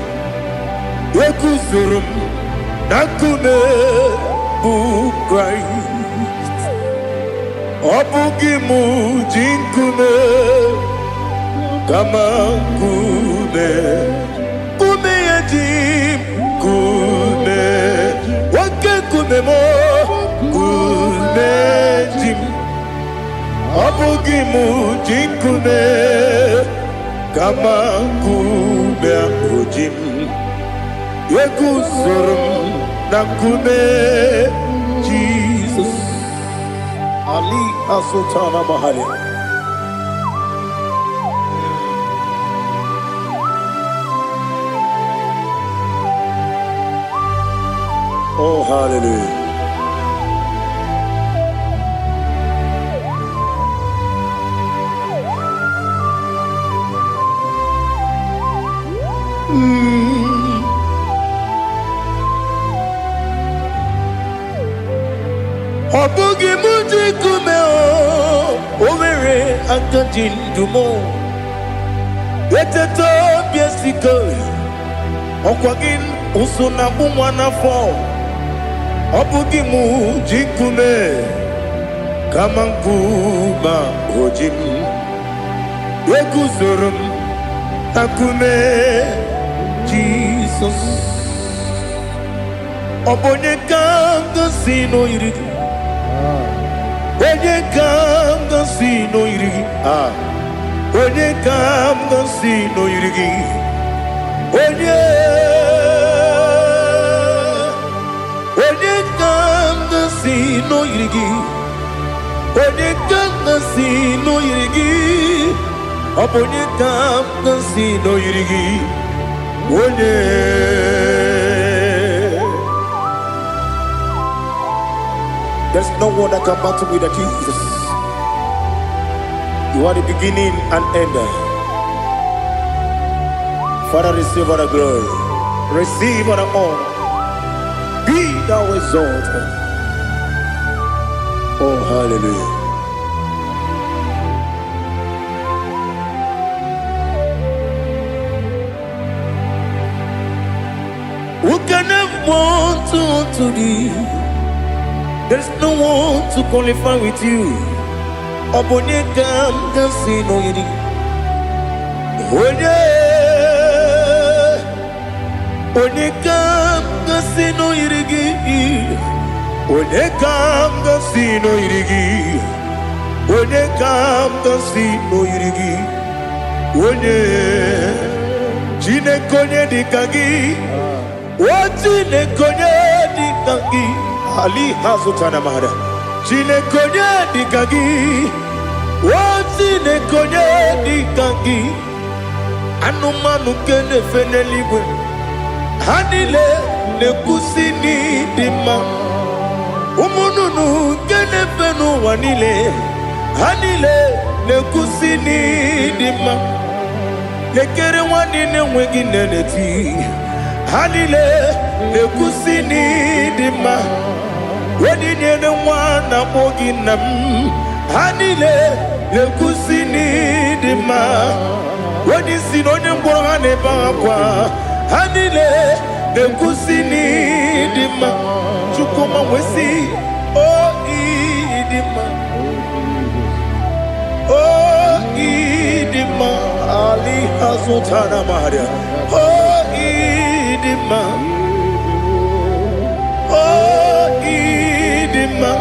S1: Yakuzurum, Nakume, Christ, Obugimu Jinkume, Kamakume, Kume Yajim, Kume, Kumemo, Kumejim, Abugimu Jinkume, Kama Kume Ojim, Yekuzurum Nakume, Jesus, Ali Asultana Mahali. Oh, hallelujah. Obugi muji kumeo, overe akajindumo. Eteto biesiko, okwagin usuna bumwana fo. Obugi muji kume, kamankuma hojim. Yekuzurum akume, Jesus. Obonye kanga sino irigi. Onye kanga sino irigi. Onye kanga sino irigi. Onye kanga sino irigi. Onye kanga sino irigi. Obonye kanga sino irigi. Onye. There's no one that can battle with Jesus. You are the beginning and end. Father, receive all the glory. Receive all the honor. Be thou exalted. Oh, hallelujah. Who can have one to thee? There's no one to qualify with you. Obonye kam sino yidi. Onye kam sino yidi. Onye kam gasi no irigi. Onye kam gasi no irigi. Onye Chineke onye dịka gị. O Chineke onye dịka gị. Ali hazụtana mara. Chineke onye dịka gị. O Chineke onye dịka gị. Anụmanụ nke na-efe n'eluigwe. Ha niile na-ekwusi n'ịdị mma. Ụmụ nnụnụ nke na-efe n'ụwa niile. Ha niile na-ekwusi n'ịdị mma. Lekere nwanne na-enweghị nne n'eti. Ha niile na-ekwusi n'ịdị mma. Onyinye nwa na-akpọ gị nna m. Ha niile na-ekwusi n'ịdị mma. Onye isi na onye mkpọrọ ha na-ebe akwa. Ha niile na-ekwusi n'ịdị mma. Chukwuma nwesi o ịdị mma. O ịdị mma. Ali hazụtara Maria. O ịdị mma. O ịdị mma.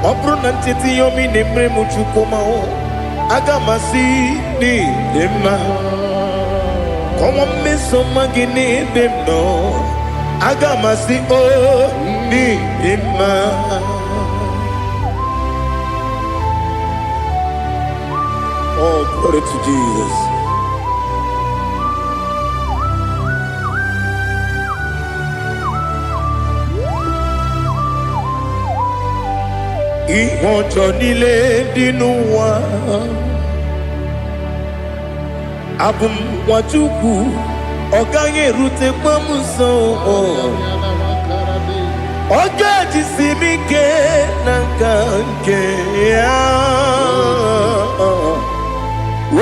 S1: Ọ bụrụ na ntete yomi na-emere m Chukwuma aga m asị n'ịdị mma. Kọwa mmeso mma gị n'ebe m nọ. Aga m asị o n'ịdị mma. Oh, glory to Jesus. Ihe ọjọọ niile dị n'ụwa. Abụ m nwa Chukwu, ọ gaghị erutekwa m nso. Ọ ga-ejisi m ike n'aka nke ya.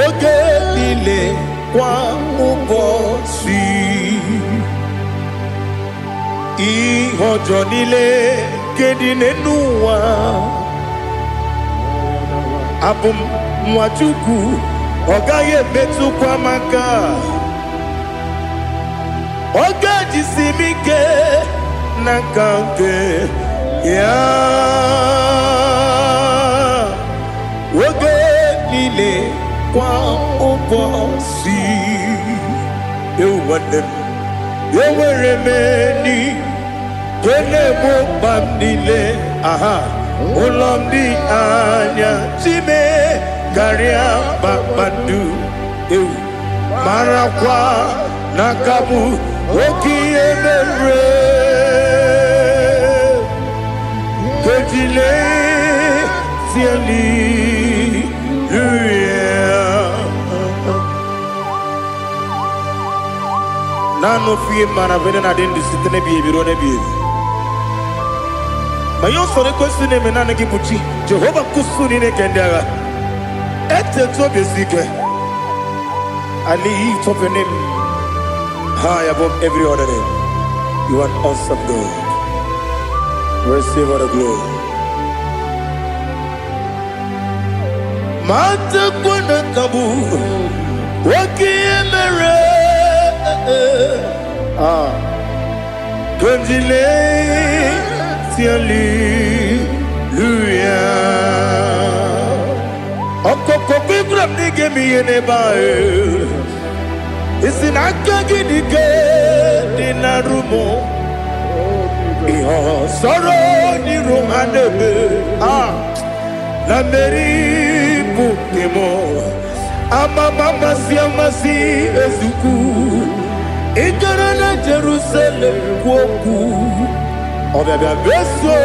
S1: Oge niile kwa ụbọchị. Ihe ọjọọ niile nke dị n'ụwa. Abụ m nwa Chukwu, ọ gaghị emetụkwa m aka. Ọ ga-ejisi m ike n'aka nke ya. Oge niile kwa ụbọchị. Ewu nwanne m, enwere m enyi nke na-egbo mkpa m niile. Aha, ụlọ m dị anya chime karịa kpakpando. Ewu marakwa n'aka bụ oke ihe mere. Kejile tieli nano fie mana vene na den disitene bi ebiro ne bi. Ma yo sore kwesi ne menana ki buchi. Jehova kusuni ne kendaga. Ete to besike. I lift up your name high above every other name. You are awesome God. Receive all the glory. Mata kuna kabu waki emere. Kanjile tiali luya. Okoko bibram nige miyene bae. Isinaka gidike dinarumo. Iho soro ni romanebe. La meri bukemo. Ama mama si amasi ezuku. Ikarana Jerusalem kwoku. Obebe beso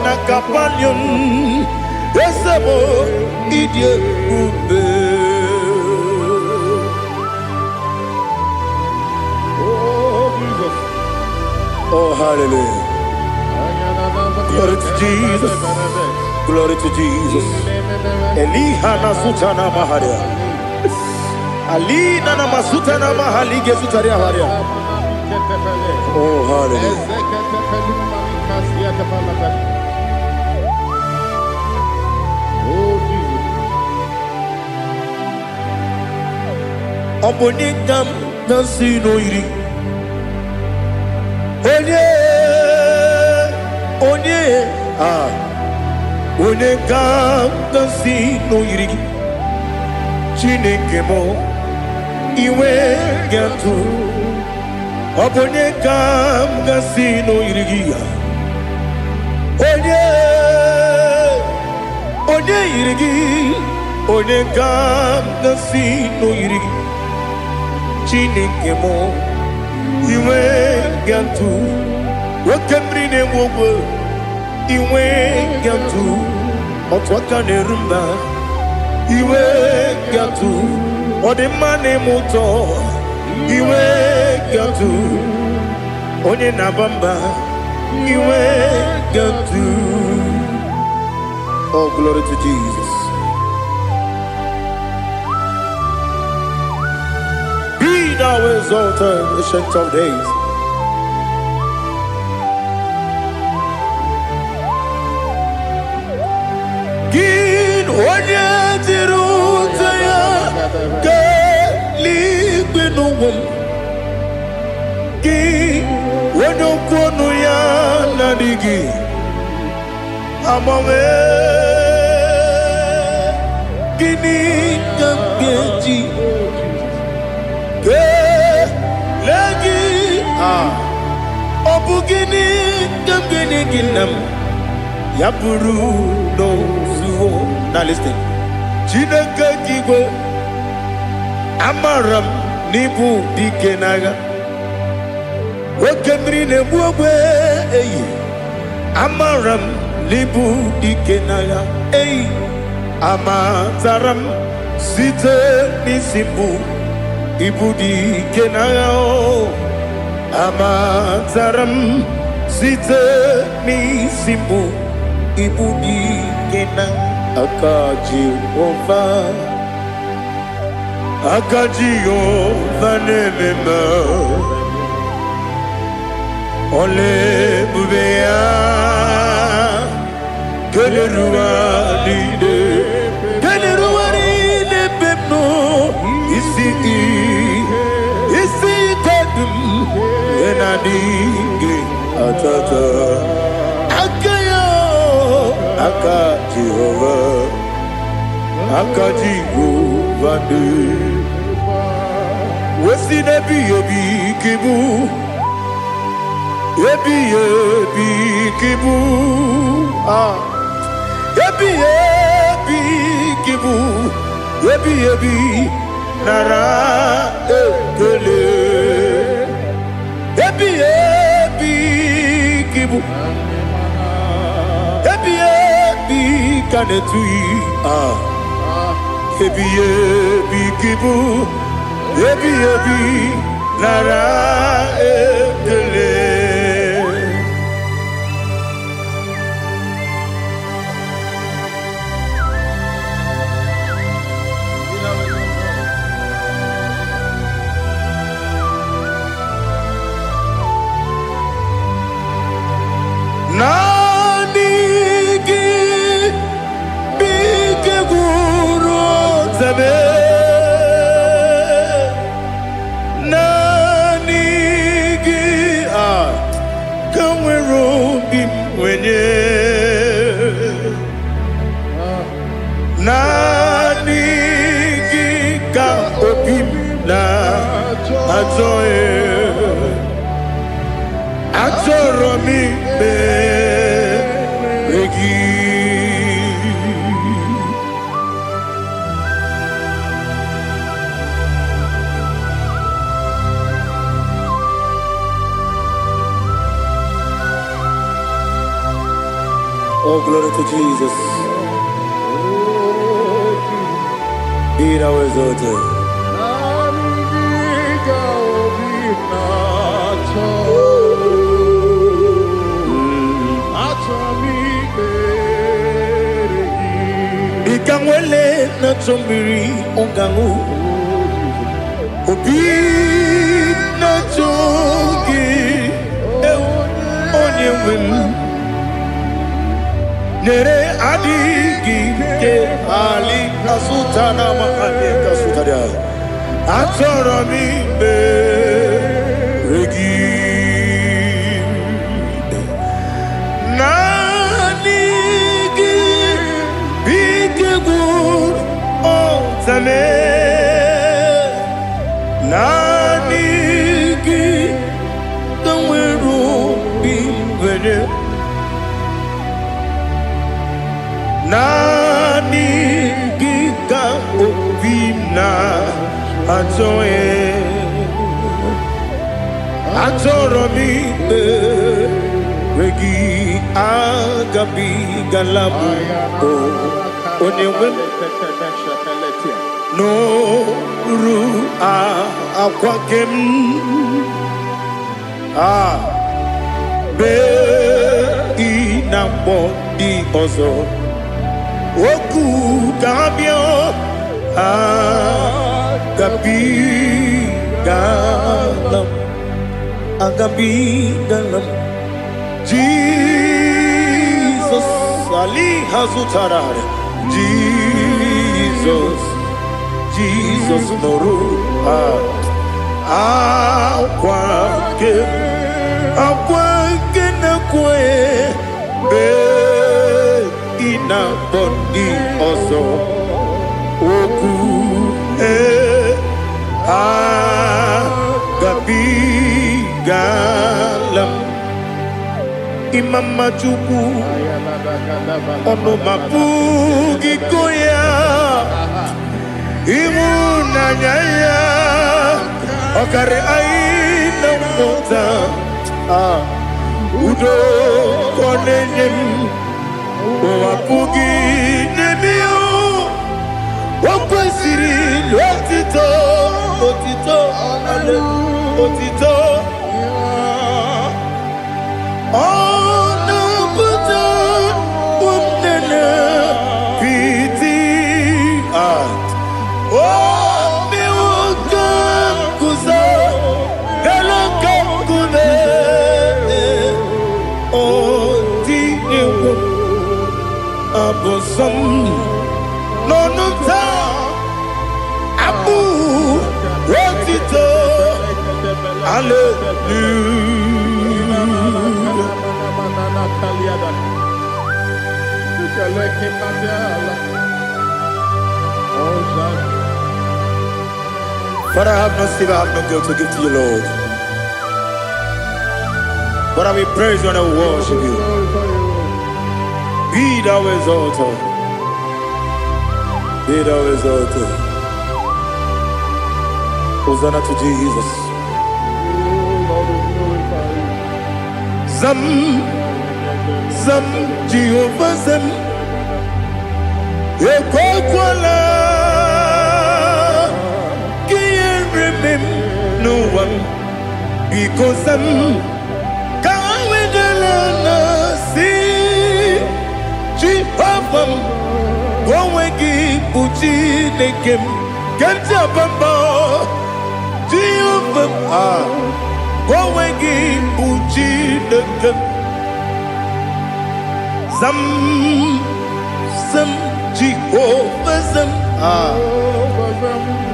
S1: na kapanion. Esebo idie ube. Oh Jesus. Oh hallelujah. Glory to Jesus. Glory to Jesus. Elihana sutana maharia. Alina na masuta na mahali gesutaria haria. Oh hallelujah. Oh Jesus. Obonikam nasino iri. Onye onye onye ga-si n'oyiri gị Chineke m iwe ga-atụ ọ bụ onye ga-si n'oyiri gị onye yiri gị onye ga-si n'oyiri gị Chineke m iwe ga-atụ nwoke mmiri na-enwe ogwe iwe ga-atụ otu aka na-eru mba iwe ga-atụ ọ dị mma na-eme ụtọ iwe ga-atụ onye na-aba mba iwe ga-atụ. Oh, glory to Jesus. Be thou exalted, ancient of days. Gin onye dịrị ụzọ ya ka eluigwe n'ụwa gị onye okwu ọnụ ya na-adịghị agbanwe gịnị ka m ga-eji kelee gị ọ bụ gịnị ka m ga-enye gị nna m ya bụrụ n'ozuo na listen Chineke gị igwe amara m n'ịbụ dike n'agha nwoke mmiri na-egbu ogwe eyi amara m n'ịbụ dike n'agha eyi amatara m site n'isi mbụ ịbụ dike n'agha amatara m site n'isi mbụ ịbụ dike n'agha aka Jehova na-ememe ole ebube ya keleruwa niile bepno isi kedum enadịghị atata aka ya aka Jehova dị wesi n'ebighị ebi kibu ebighị kibu ebighị kibu ebighị nara ekele ebighị kibu ebighị ka na-etughị ebighị kibu ebighị nara ekele. Nani gị bike gwuru zebe nani gị ka nwere obi m wenye nani gị ka obi m na-achọ achọrọ m ikpere gị Oh, glory to Jesus. Be thou exalted. Ikanwele na chombiri ongangu obi na chogi onye wem nere adigi ke ali kasutana mahane kasutaria achoro mi beregi na Nani giga obina atoe atoromi regi agabi galabu onyewe no ru akwakem be inambo di ozo oku gabio agabi galam Jesus Ali Hazutarare Jesus Noru akwake na kwe be ina bondi ozo oku gabi galam imama chuku ono mapugi koya imuna nyaya okare aina mota udo konenyem wapugi nemio wakwesiri otito ale otito ono buto unene piti mi wakam kuza galakam kune oti ewo abosam nonumta abu otito Father, I have no silver, I have no gold to give to you, Lord. But I will praise you and I will worship you. Be thou exalted. Be thou exalted. Hosanna to Jesus. Zam Jehovah Zam Ekwakwala Can't remember no one because Zam Kawegalana see Jehovah Gowegi Puchi Nekem Kantabamba Jehovah Gowegi Puchi Nekem Zam Jehovah Zam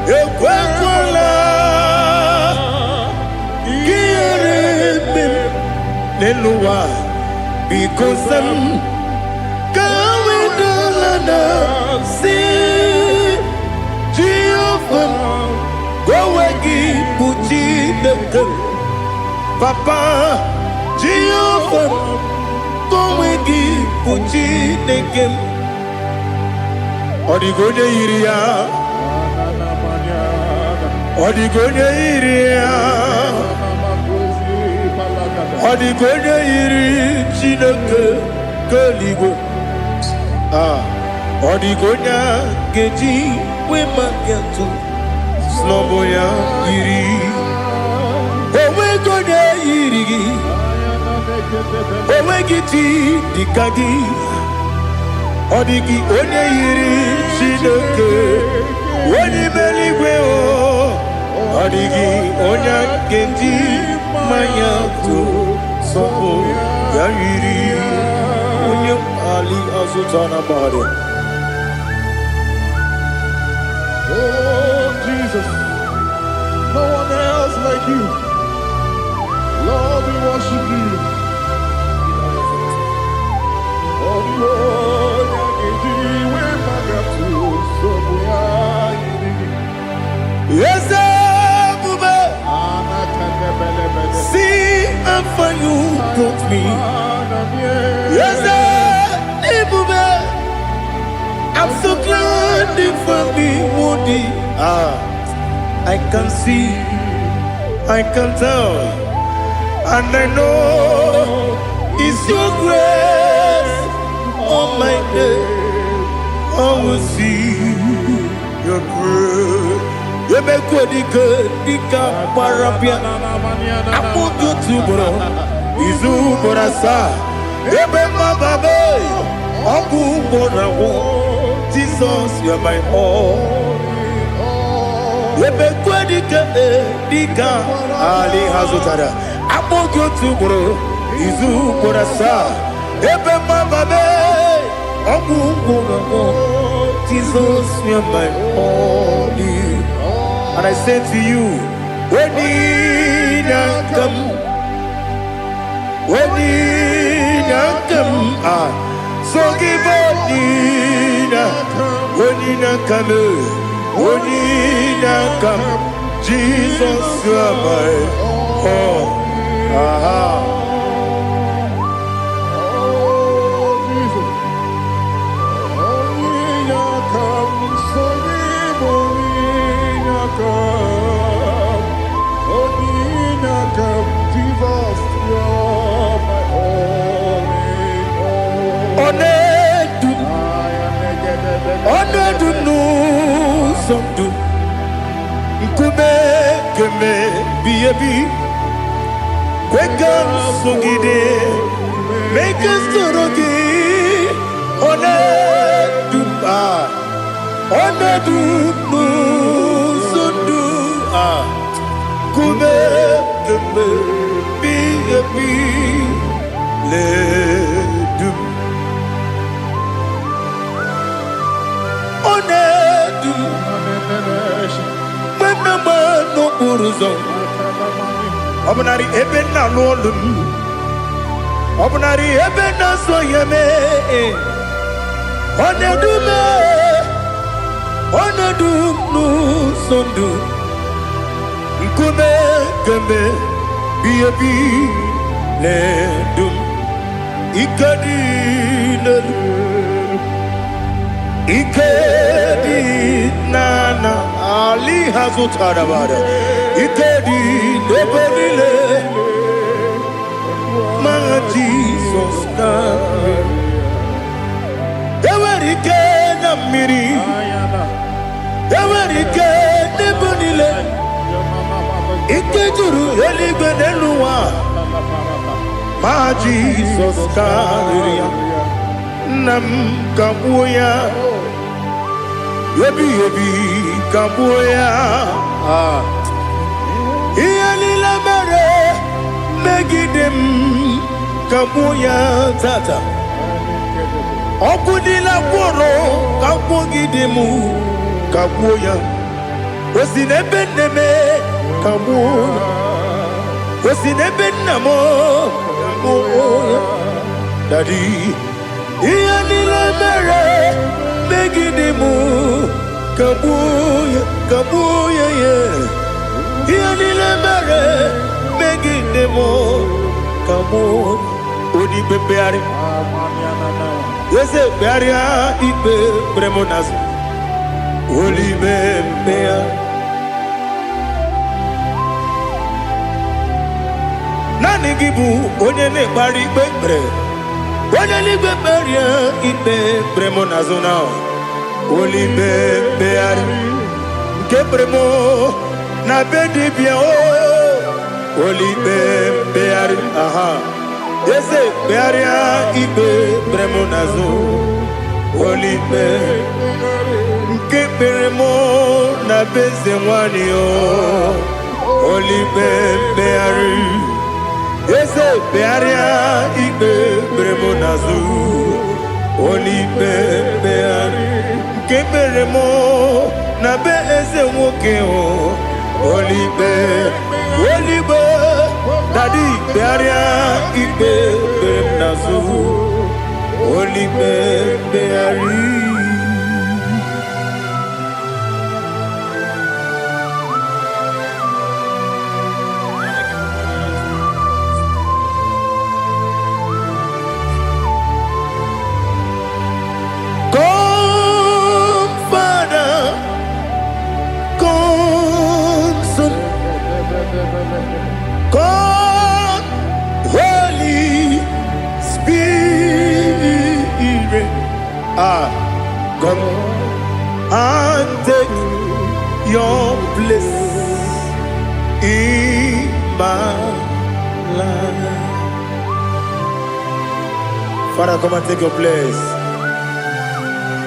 S1: Ekwakwala Kieremim Neluwa because Zam Kawedalana Si Jehovah Gowegi Puchi Nekem Papa Jehovah Gowegi Puchi Nekem Odigonya Iria Odigonya Iria Odigonya Iri Chineke Keligo Odigonya Geji Wemakiatu Sloboya Iri Owegonya Iri Owegiti Dikagi Odigi onye yiri Chineke onye meligwe Odigi onye kendi manya tu sopo ya yiri onye Ali Azutana Bade.
S2: Oh Jesus, no one else like you. Lord, we worship you. Oh Lord,
S1: yes, Bube. See how far you brought me. Yes, Bube. I can see, I can tell, and I know it's your grace. On my day, I will see your grace. You make good, dika parapia. I'm good to bro. Izu borasa. Ebe mababe. Ogu borawo. Jesus, you're my all. Ebe kwadika dika ali hazutara. I'm good to bro. Izu borasa. Ebe mababe. Ogu borawo. Jesus, you're my all. And I say to you, when you come, so give when you come, Jesus, you are my all. Somdu Nkume keme biyebi Kwekam sungide Make us torogi One dumba One dumu Sundu Nkume keme biyebi Le dum One dum no buruzo Obnari ebena lolum Obnari ebena soyeme Onedume Onedum no sondu Nkume kembe biyebi ledum Ikadi Ikedi nana Ali hazutarabara Ikedi neberile Ma Jesus name Ewerike na miri Ewerike nebenile Ikejuru eligwe neluwa Ma Jesus name Nam kabuya Yebi kabuya Iyalila mere Megidem kabuya tata Okudila kworo Kabugidemu kabuya Osinebeneme kabuya Osinebenamo kabuya Daddy Iyalila mere Megidemu kabuya kabuya Iyalila mere Megidemu kabuya Odi bebeari Yese bearia ibe bremonas Oli bebea Nani gibu onye ne bari bebre Onye ligwe beria ibe bremonazona Oli bebeari Nke bremo na bedi bia o Oli bebeari aha Yese bearia ibe bremonazo Oli be Nke bremo na beze mwani o Oli bebeari Yese bearia ibe bremonazo Oli bebeari Nke bremo na beze mwoke o Oli be Daddy bearia ibe bremonazo Oli bebeari Come, Father. come and take your place in my life. Father, come and take your place.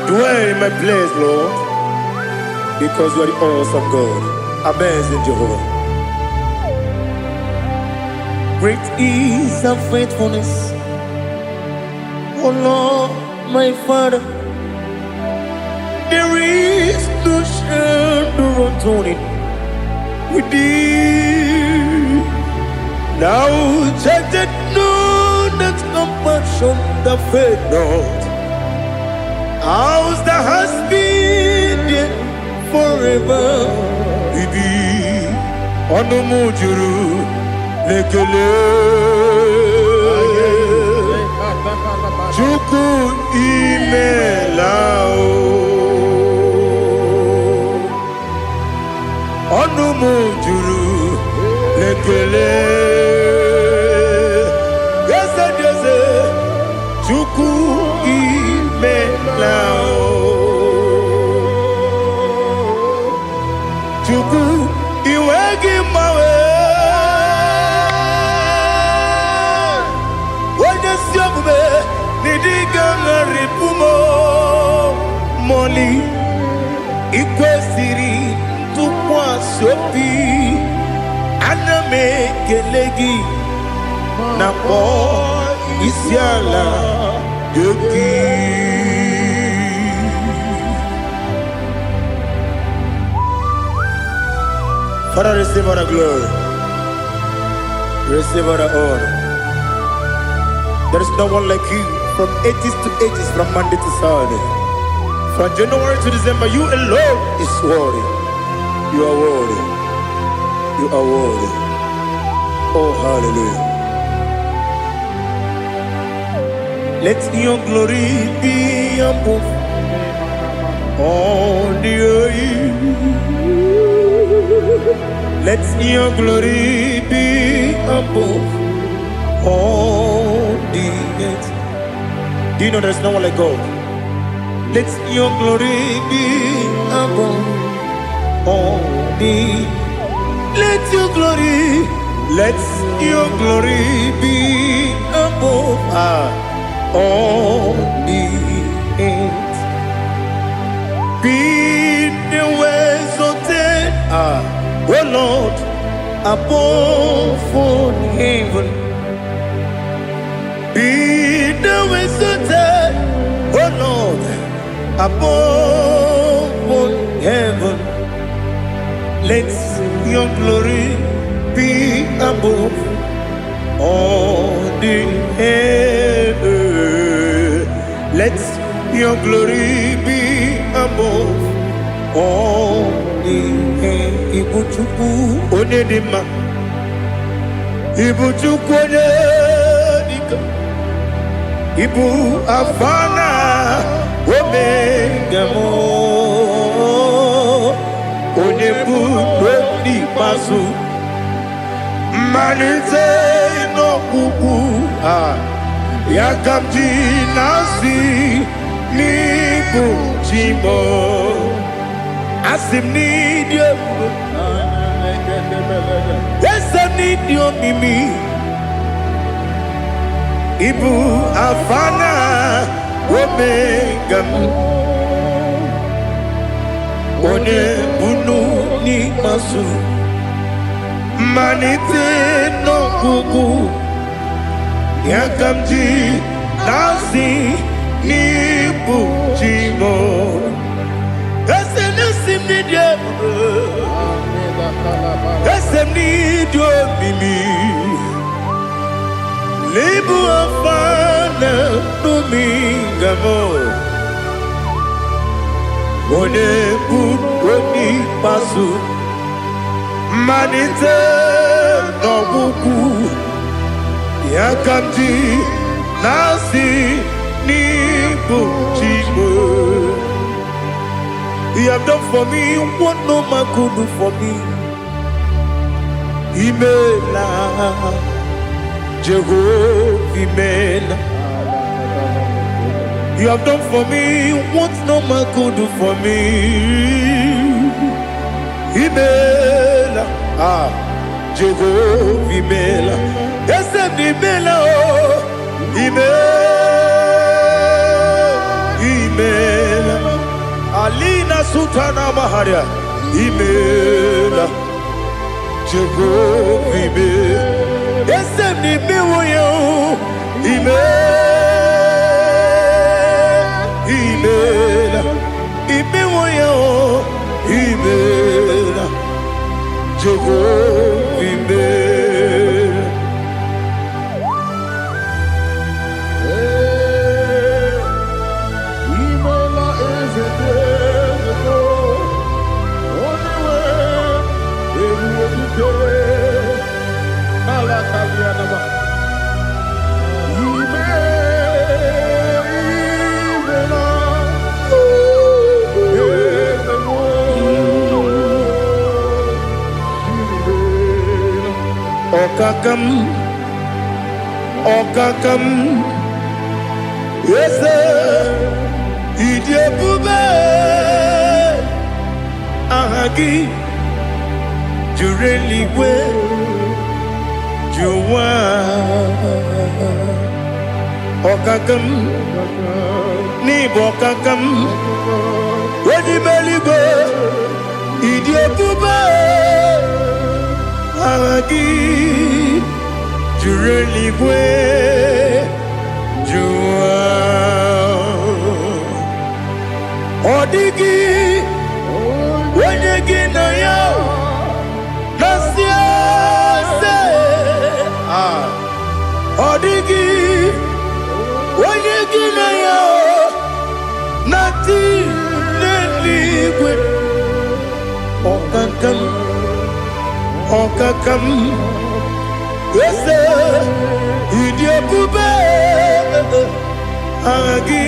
S1: Dwell in my place, Lord, because you are the awesome God. Amazing Jehovah. Great is thy faithfulness, oh Lord, my Father. There is no shadow unto it with thee. Now judgeth none that compassion that faith not. Ours that has been there forever with thee. Onomujuru lekele Chuku imelao Onumujuru lekele Yese yese Chuku imelao Chuku iwegi mawe Siogube nidiga ngaripumo moli ikwesiri tukwa sopi aname kelegi na po isiala yoki. Father, receive all the glory, receive all the honor. There is no one like you from ages to ages, from Monday to Saturday. From January to December, you alone is worthy. You are worthy. You are worthy. Oh, hallelujah. Let your glory be above all the earth. Let your glory be above all the earth. Do you know there's no one like God? Let your glory be above all the. Let your glory be above all the earth. Be the ways of death, oh Lord, above all heaven. Be the wizard, oh Lord, above all heaven. Let your glory be above all the earth. Let your glory be above all the earth. Ibuchuku onedima, Ibuchuku onedika. Ibu afana omega mo onebu weni masu manize no kuku yakamji nasi nibu chimo asim nidio yesam nidio mimi Ibu afana omega one bunu ni masu manite no kuku yakamji nasi ni bujimo esenesim ni dia esem ni dio mimi Lebu afana dominga mo One buni pasu Manite no buku Yakamji nasi ni bujimo. You have done for me what no man could do for me. Imela Jehovah Imela You have done for me what no man could do for me. Imela, Jehovah Imela, Esem Imela, Imela, Alina Sutana Maharia, Imela, Jehovah Imela, Esem Imela, Imela, Imela, Jehovah Imela.
S2: Imela is a desert, only way they will be Malakavianaba.
S1: Okakam, Okakam, yes, Idiabube, Ahagi, Jureligwe, Juwa, Okakam, Nibokakam, Wadibeligwe, Idiabube, Ahagi, Jureligwe, Juwa, Odigi, Wenegi na yo, Nasia se, Odigi, Wenegi na yo, Nati Neligwe, Okakam, Okakam, yes, Idiabube, Agi,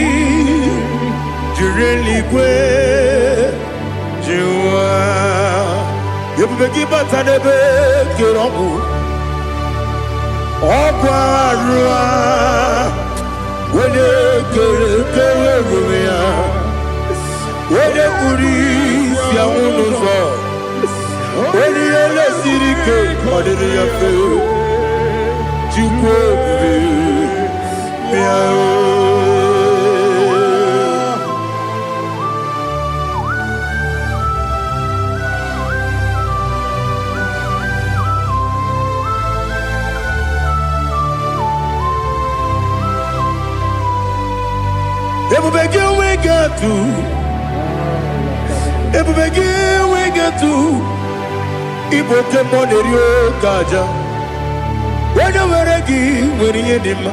S1: Jureligwe, Jua, Yabeki Batanebe, Kirobu, Okwarua, when you Rumia, when you Uri, Yamuno. When you are the city cake, what did you feel? You Ever begin we got to. Ever begin we got to. Igbo kemonerio kaja. Wanya weregi weri edima.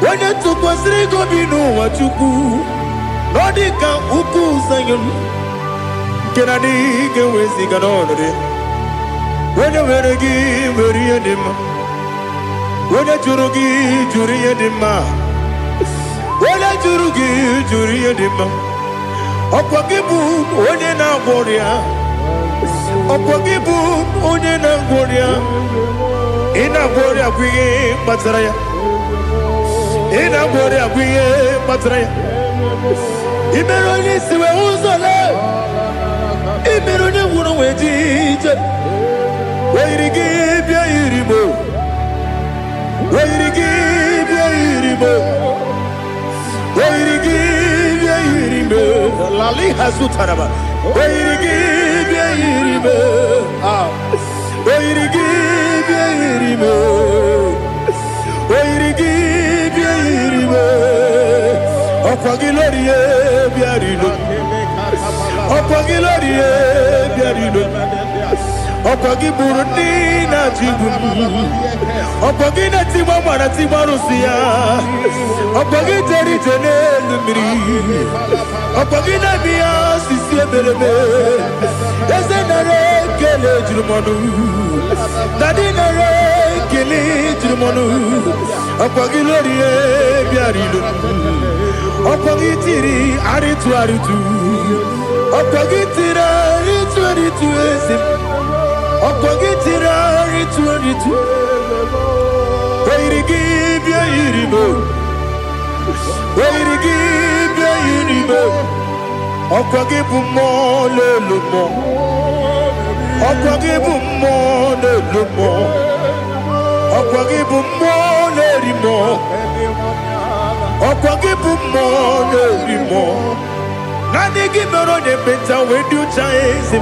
S1: Wanya tukwasiri gobinu wachuku. Nodika uku sanyon. Kenadi gewezi ganonore. Wanya weregi weri edima. Wanya jurugi juri edima. Wanya jurugi juri edima. Okwakibu onye na gworia. Okwakibu onye na gworia. Ina gworia kwiye mataraya. Ina gworia kwiye mataraya. Imero ni siwe uzole. Imero ni wuro wejije. Weirigi bia irimo. Weirigi bia irimo. Weirigi bia irimo. Lali hazutaraba. Weirigi bia irimo. Weirigi bia irimo. Weirigi bia irimo. Okwagilorie bia irimo. Okwagilorie bia irimo. Okwagiburu ni na jibu. Okwagina tiwa mwana tiwa rusia. Okwagiteri jene lumiri. Okwagina biya sisi ebelebe. Eze nare kele jirumonu. Dadi nare kele jirumonu. Okwagilorie biarilu. Okwagitiri aritu aritu. Okwagitiri aritu aritu esim. Okogitira ritu Oirigi bia irimo Oyirigi bia yiribe. Okwagi bumo lelumo. Okwagi bumo lelumo. Okwagi bumo lerimo. Okwagi bumo lerimo. Nani gibero de beta we do chaise.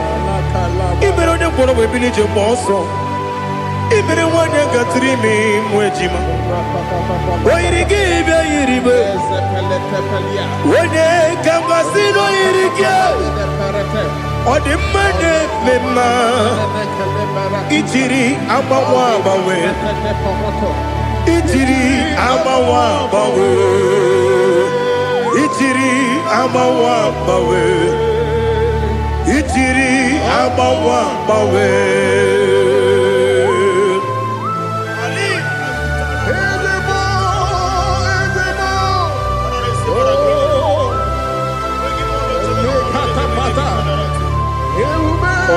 S1: Ibero de boro we bilije moso. Ibere wanya gatrimi mwejima. Oyirigi bia yiribe. Wene kambasino yirigi. Odimane mema. Ichiri amawa bawe. Ichiri amawa bawe. Ichiri amawa bawe. Ichiri amawa bawe.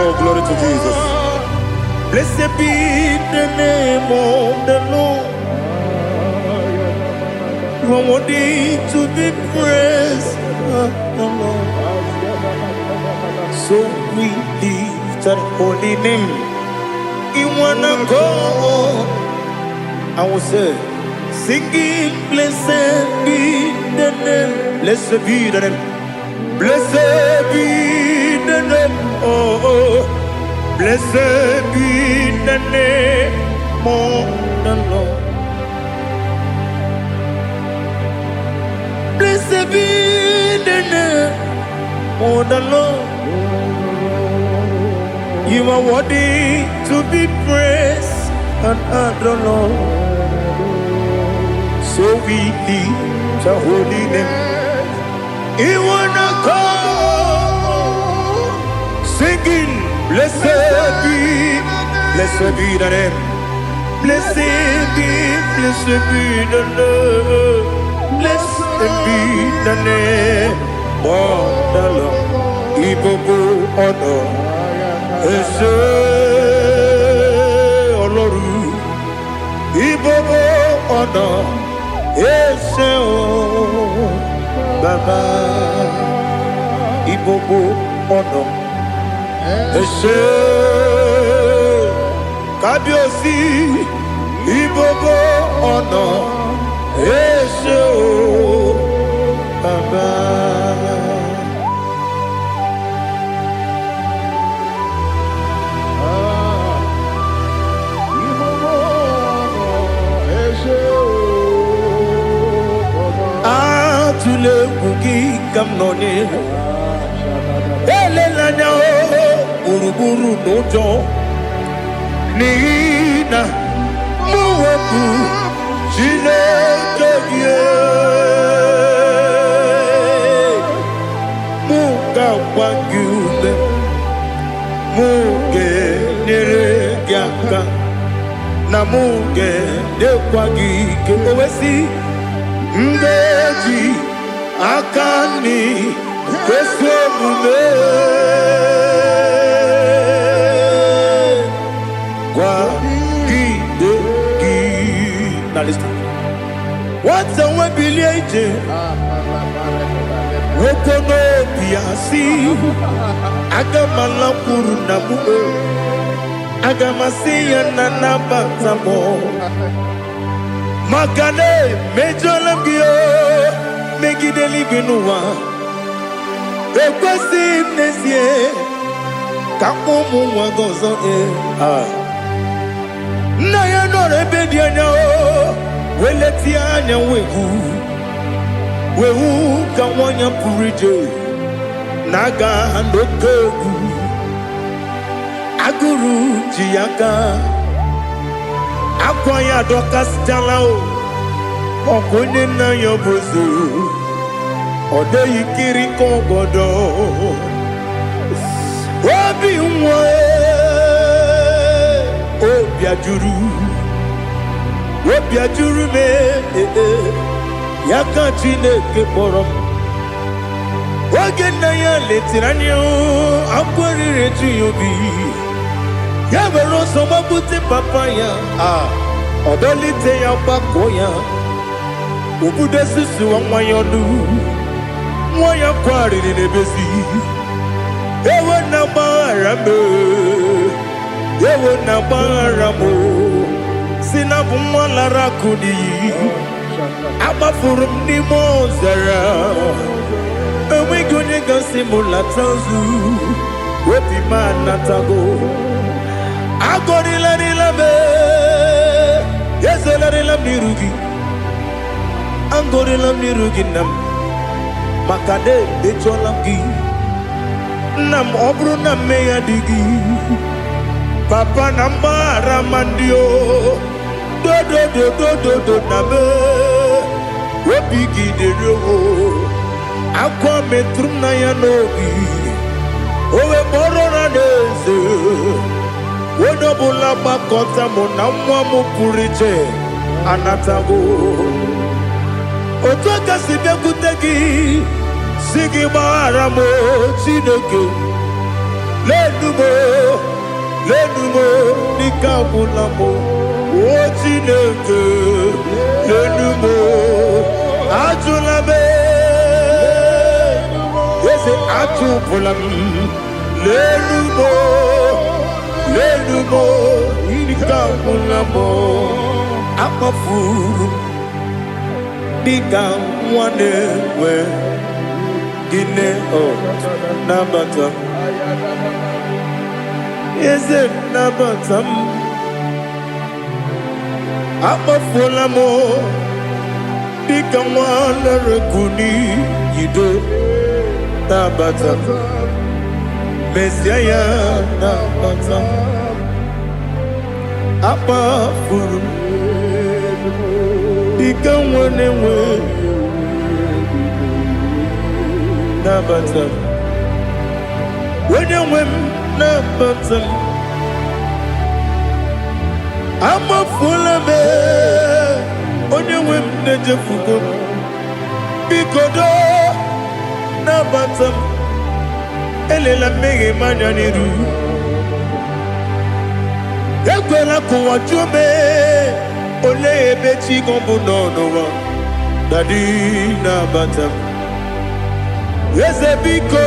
S1: Oh, glory to Jesus. Blessed be the name of the Lord. You are worthy to be praised, Lord. So we lift that holy name. You wanna go? I will say, singing, blessed be the name. Blessed be the name. Blessed be the name. Oh, blessed be the name of the Lord. Blessed be the name of the Lord. You are worthy to be praised and adored, Lord. So we lift the holy name. You wanna call, singing, blessed be the name. Blessed be the Lord. Blessed be the name of the Lord. Ibobo honor, Ese Oloru. Ibobo honor, Ese O Baba. Ibobo honor, Ese Kabiosi. Ibobo honor, Ese O Baba. Atule kuki kamnoni. Ele lanya o uruburu nojo. Nina muweku Chineke ye. Muga wagyume. Muge neregiaka. Na muge nekwagike owesi. Ngeji akani kwesomume kwa gidegi. Now listen. What's a webiliaje? Okono biasi. Agamala kuru namu. Agamasiya nanabatamo. Makane mejolamgio megideli binua ekwesi nesie kamumu wagozo na ya nore bedianya o weleti anya wehu kawanya purije naga nokegu aguru jiaka akwanya dokas jalao okonye na yobozu ode yikiri kogodo obi nwa obi ajuru me yaka Chineke kpọrọ oge na ya letirani akwarire tuyobi ya mere ọsọ gbapute papa ya ọdọlite ya gbakọ ya Obude susu wa mwayonu Mwaya kwari ni nebezi Ewe na marambe Ewe na maramo Sinabu mwala kudi Abafurum ni mozara Ewe goni gansi mula tanzu Wepi manatago Agori la me Yezela la mirugi Angori la mirugi nam Makade becholamgi Nam obru na meya digi Papa namara mandio Do na me Wepigi de roho Akwa metrum na yanogi Owe moro na neze Wodobula bakota mo na mwa mo puriche Anatago Otoka sibe kutegi Sigi bara mo Chineke Lenumo Nikabula mo O Chineke Lenumo Ajula me Yese ajupula Lenumo Nikabula mo Akafuru Nika wane we Gine o Nabatam Yese Nabatam Akafula mo Nika wane rekuni Yido Nabatam Messiah Nabatam Akafuru Nika wane we Nabatam When you win Nabatam I'm a full of it On you win Nejafugo Bikodo Nabatam Elela mege manyaniru Ekwela kuwa jume Ole ebechi kombu nono Dadi Nabatam Yese biko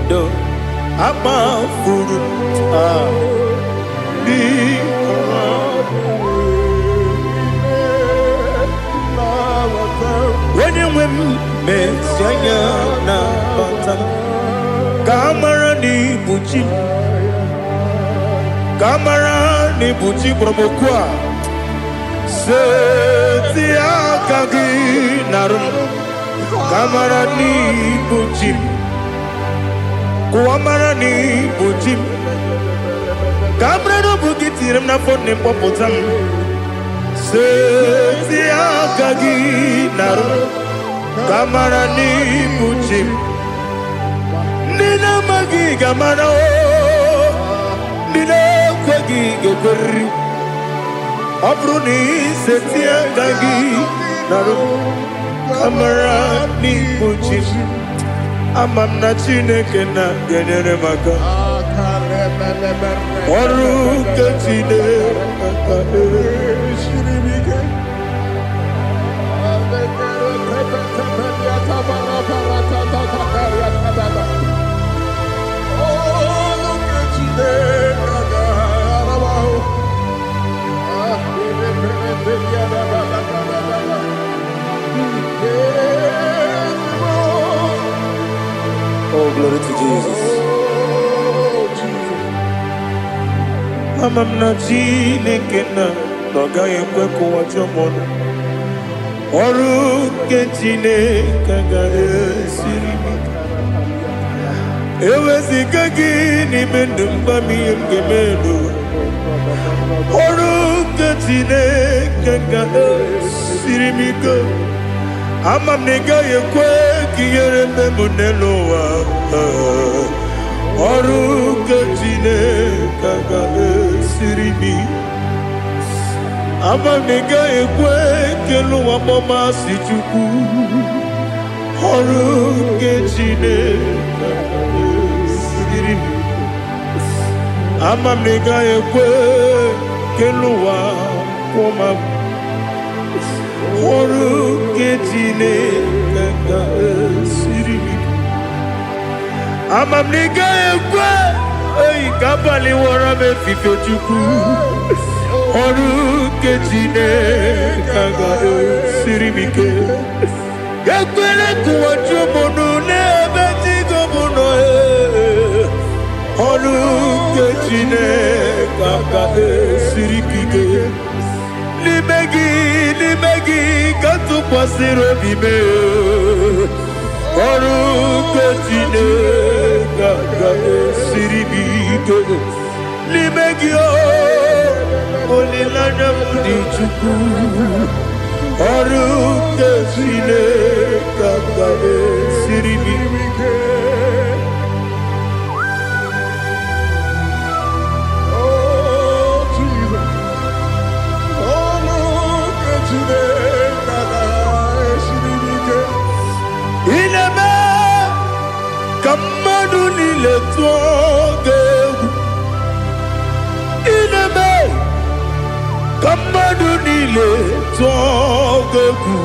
S1: do Ama furu When you win Messiah Nabatam Kamara ni buchi Kamara ni buchi bromokwa Seti akagi narum Kamara ni buchi Kuamara ni buchi Kamara no bukiti rem na fone popotam Seti akagi narum Kamara ni buchi Nina magi kamara o Nina kwagi gekori Abruni seti akagi narum Kamara ni buchi Amamna Chineke na genyere maka Oru ke Chineke Shiribike Oh, glory to Jesus. Amamna Chineke na noga yekwe kuwa chomono. Oru ke Chineke ga esiri. Ewe zikagi ni mendumba mi emgemelo. Oru ke Chineke ga esiri miko. Amam nega yekwe kiyere memunelo wa Oru kachine kaga siribi Amam nega yekwe kelu wa mama si chuku Oru kachine kaga siribi Amam nega yekwe kelu wa mama ọrụ nke Chineke ga-esiri m ike. Ama m na ị gaghị ekwe oyi ka abalị wara m efife Chukwu. Ọrụ nke Chineke ga-esiri m ike. Ekwela ka ụwa jụọ m n'ebe Chigo m nọ. Ọrụ nke Chineke ga-esiri m ike. N'ime gị ka tụkwasịrị obi m. Ọrụ nke Chineke ga-esiri m ike. N'ime gị olileanya m dị Chukwu. Ọrụ nke Chineke ga-esiri m ike. Ineme ka mmadụ niile tụọ gị egwu. Ineme ka mmadụ niile tụọ gị egwu.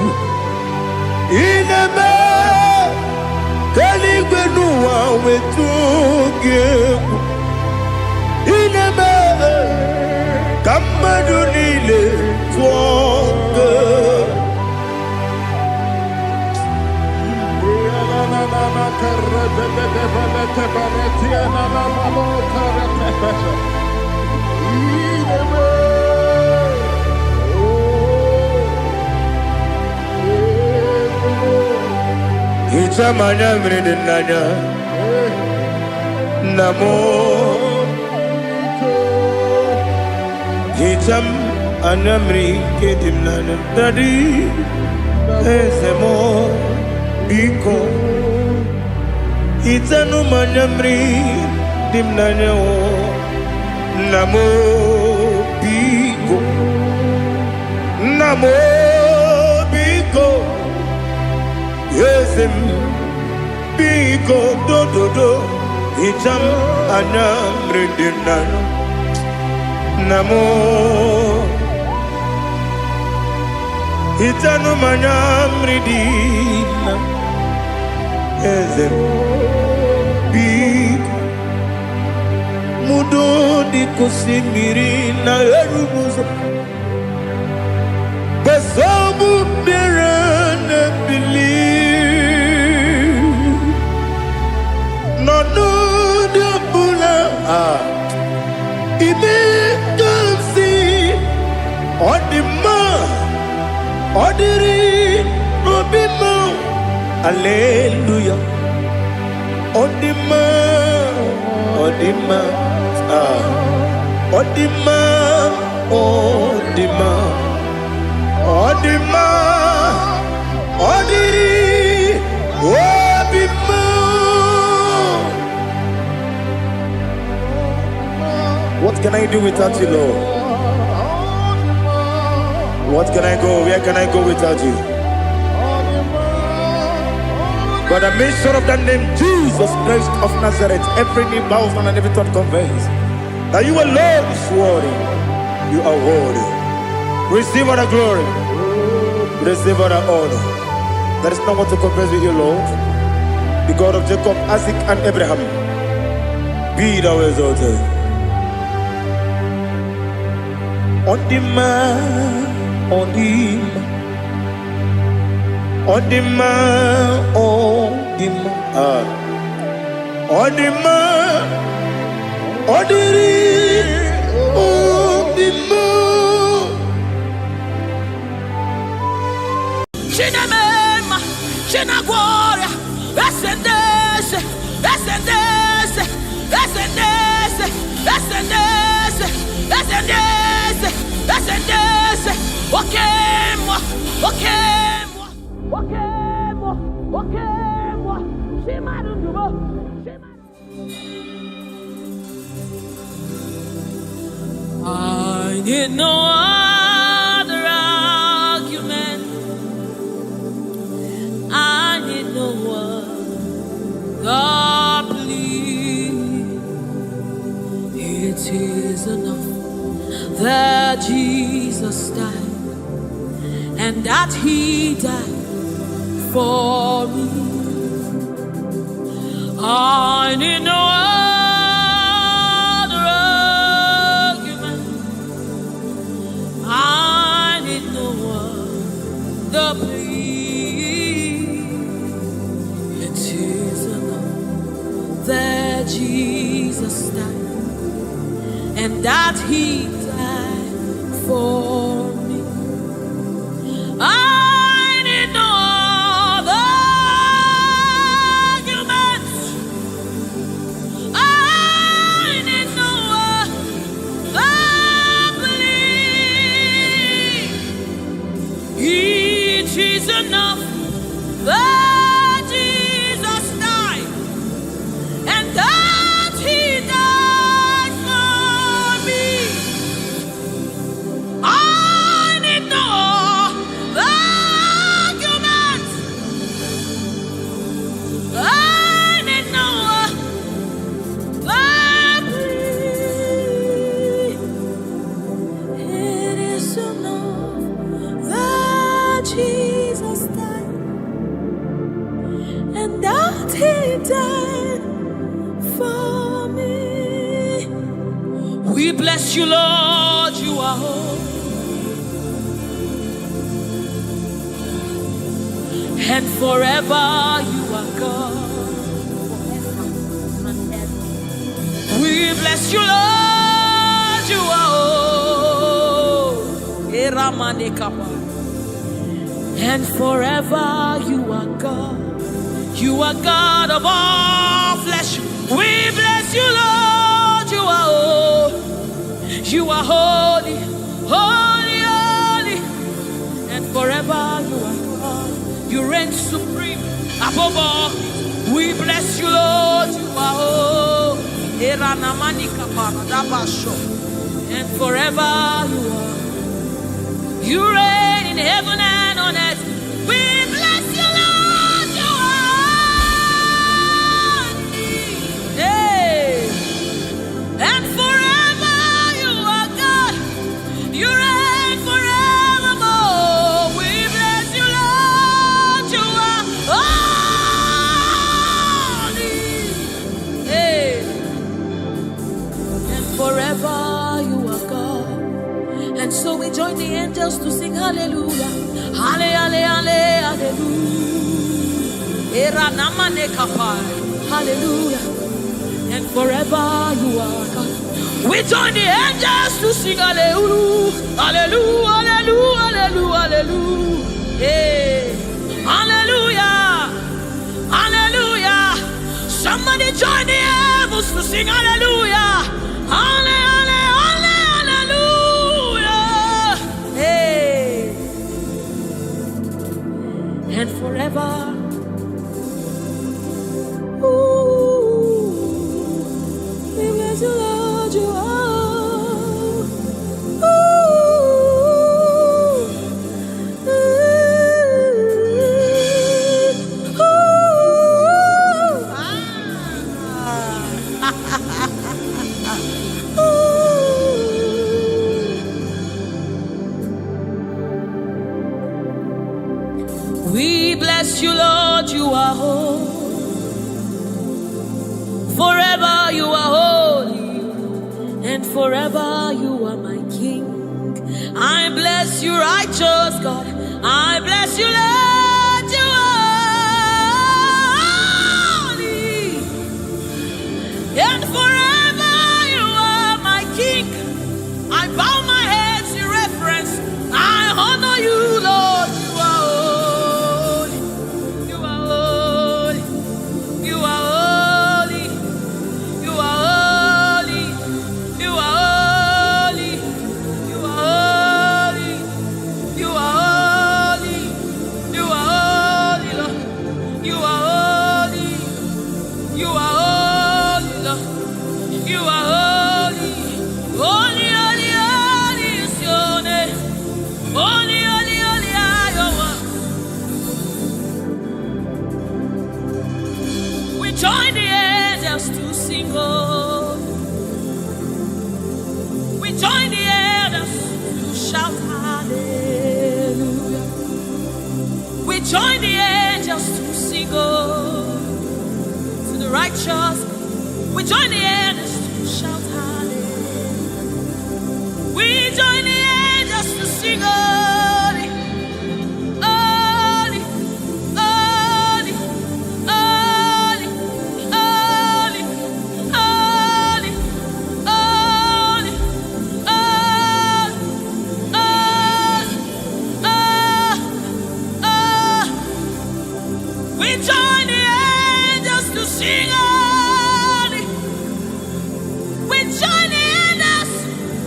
S1: Ineme ka eluigwe n'ụwa wee tụọ gị egwu. Ineme ka mmadụ niile tụọ gị egwu. Itamanya mridinanya namo Itam anamri kedimnana dadi ezemo biko Itanu manyamri dimnanya o namo biko Yesem biko do Itam anamri dimnanya namo Itanu manyamri dimnanya Yesem biko mudo di kusimiri na erubuzo besobu birane bili no de bula ibe kamsi odima odiri obimo hallelujah Odima, Odima, Odima, Odima, Odima, Odiri, Odima. What can I do without you, Lord? What can I go? Where can I go without you? By the mention of that name, Jesus Christ of Nazareth, every knee bows down and every thought conveys that you alone is worthy. You are worthy. Receive all the glory. Receive all the honor. There is no one to compare with you, Lord. The God of Jacob, Isaac, and Abraham. Be thou exalted. On the man, on him. Odima, Odima, Odima, Odiri, Odima.
S3: Chinamema, Chinagora, Ascendese, Ascendese, Ascendese, Ascendese, Ascendese, Ascendese, Okemo, Okemo. I need no other argument. I need no other plea. It is enough that Jesus died and that He died for me. I need no other argument. I need no other plea. It is enough that Jesus died, and that He died for me. I need no other arguments. I need no other plea. It is enough that Jesus died, and that He died for me. I need no arguments. I need no plea. It is enough that Jesus died, and that He died for me. We bless you, Lord, you are holy, and forever you are God. We bless you, Lord, you are holy, and forever you are God. You are God of all flesh. We bless you, Lord, you are holy. You are holy, holy, holy, and forever you are God. You reign supreme above all. We bless you, Lord, you are holy, and forever you are. You reign in heaven and on earth. We bless you, Lord, you are holy. Hey. And forever you are God. You reign forevermore. We bless you, Lord, you are holy. Hey. And forever you are God. And so we join the angels to sing hallelujah. Hallelujah, hallelujah. Hallelujah. And forever you are God. We join the angels to sing hallelujah. Hallelujah, hallelujah, hallelujah, hallelujah. Hey. Hallelujah. Hallelujah. Somebody join the heavens to sing hallelujah. Hallelujah, hallelujah. Hey. And forever. We bless you, Lord, you are. We bless you, Lord, you are holy. Forever you are holy, and forever you are my King. I bless you, righteous God. I bless you, Lord, you are holy, and forever you are my King. I bow my head in reverence. I honor you, Lord. You are holy. You are holy. You are holy. You are holy. You are holy. You are holy. You are righteous. We join the angels to shout hallelujah. We join the angels to sing holy, holy, holy, holy, holy, holy, holy, we join the angels to sing holy. We join the angels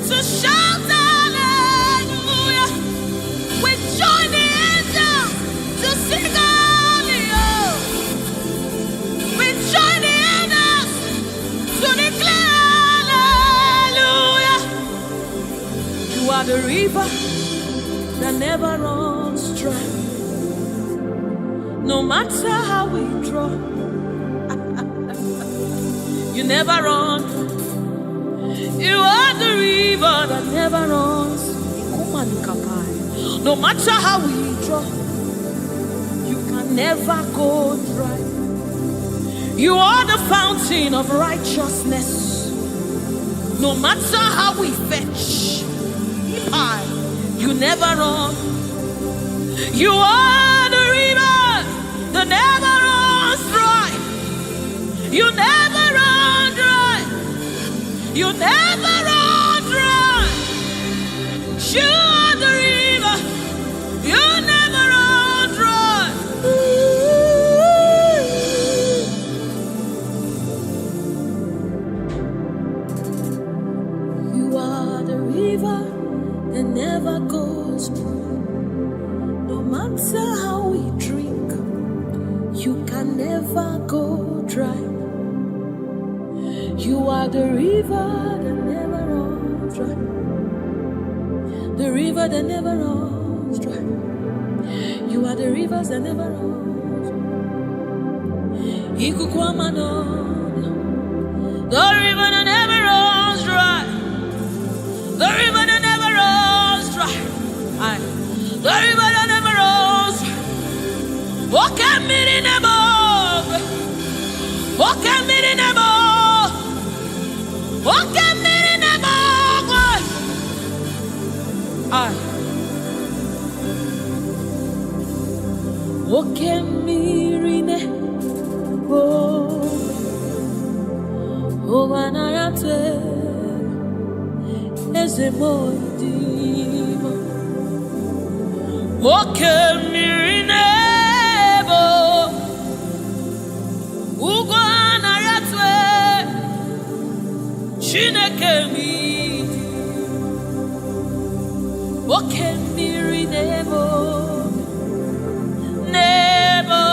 S3: to shout hallelujah. We join the angels to sing hallelujah. We join the angels to declare hallelujah. You are the river that never runs dry. No matter how we draw, you never run. You are the river that never runs. No matter how we draw, you can never go dry. You are the fountain of righteousness. No matter how we fetch, you never run. You are the river that never runs dry. You never run dry. You never run dry. You are the river. You never run dry. You are the river that never goes dry. No matter how we drink, you can never go dry. You are the river that never runs dry. The river that never runs dry. You are the rivers that never runs dry. The river that never runs dry. The river that never runs dry. The river that never runs dry. Walk at me in the above. Walk at me in the above. Walk at me in the above. Walk at me in the above. Oh, and I tell is a more deep. Walk at me in the Chineke midi, oke mmiri nebo, nebo,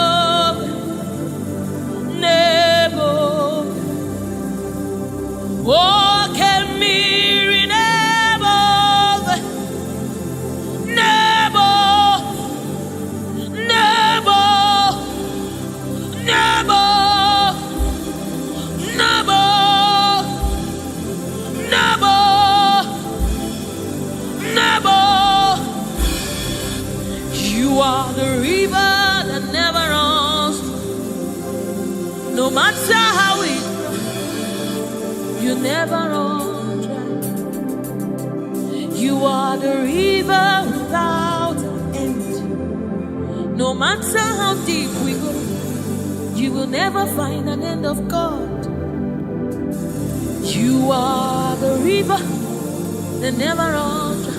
S3: nebo, oke mmiri nebo, nebo, nebo, nebo, nebo. You are the river that never runs. No matter how it runs, you never run dry. You are the river without an end. No matter how deep we go, you will never find an end of God. You are the river that never runs dry.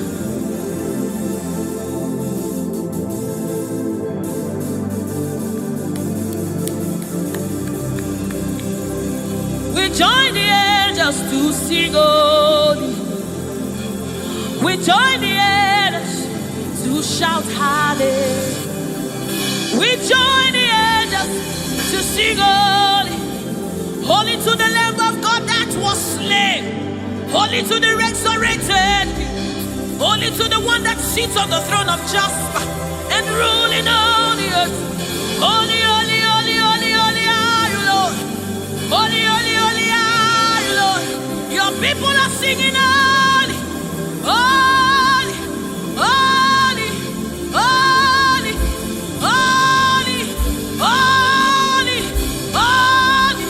S3: We join the angels to sing holy. We join the angels to shout hallelujah. We join the angels to sing holy. Holy to the Lamb of God that was slain. Holy to the resurrected. Holy to the one that sits on the throne of Jasper and ruling all the earth. Holy, holy, holy, holy, holy are you, Lord. Holy, holy, holy are you, Lord. Your people are singing holy, holy, holy, holy, holy, holy, holy,